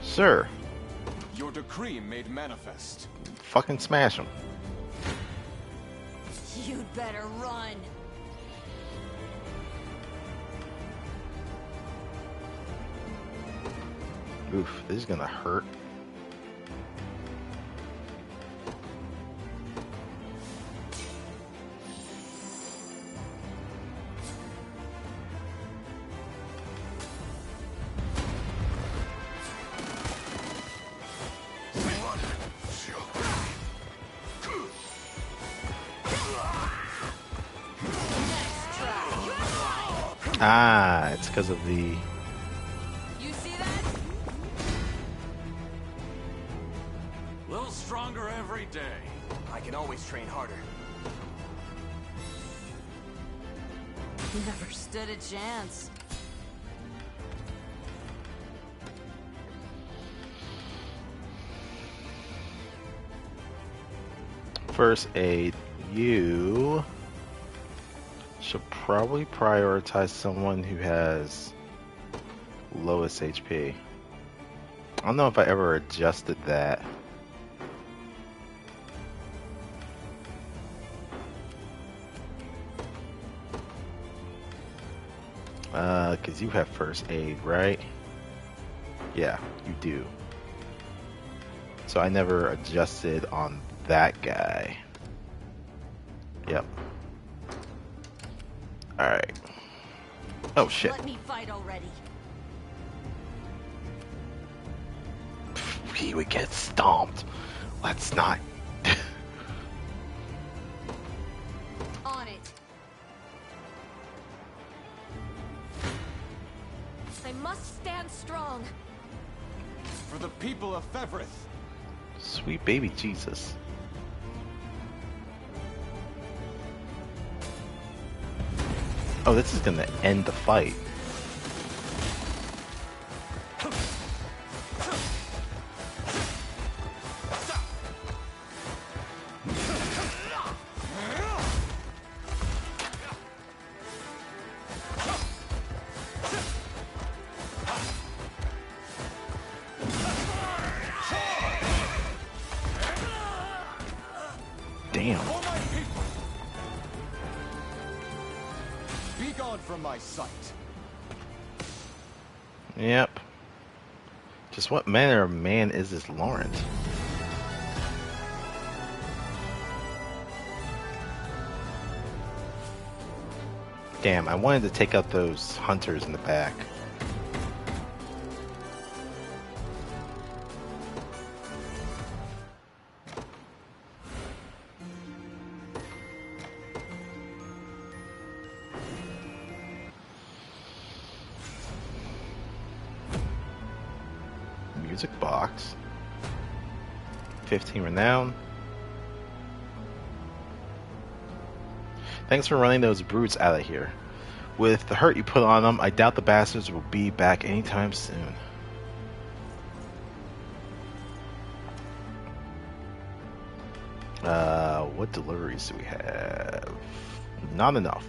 Sir. Your decree made manifest. Fucking smash him. You'd better run. Oof, this is gonna hurt. Ah, it's because of the... You see that? A little stronger every day. I can always train harder. Never stood a chance. First aid. You should probably prioritize someone who has lowest HP. I don't know if I ever adjusted that. Because you have first aid, right? Yeah, you do. So I never adjusted on that guy. Yep. Alright. Oh shit. Let me fight already. He would get stomped. Let's not. On it. I must stand strong. For the people of Fevrith. Sweet baby Jesus. Oh, this is gonna end the fight. Damn. Be gone from my sight. Yep. Just what manner of man is this Lawrence? Damn, I wanted to take out those hunters in the back. Music box. 15 renown. Thanks for running those brutes out of here. With the hurt you put on them, I doubt the bastards will be back anytime soon. What deliveries do we have? Not enough.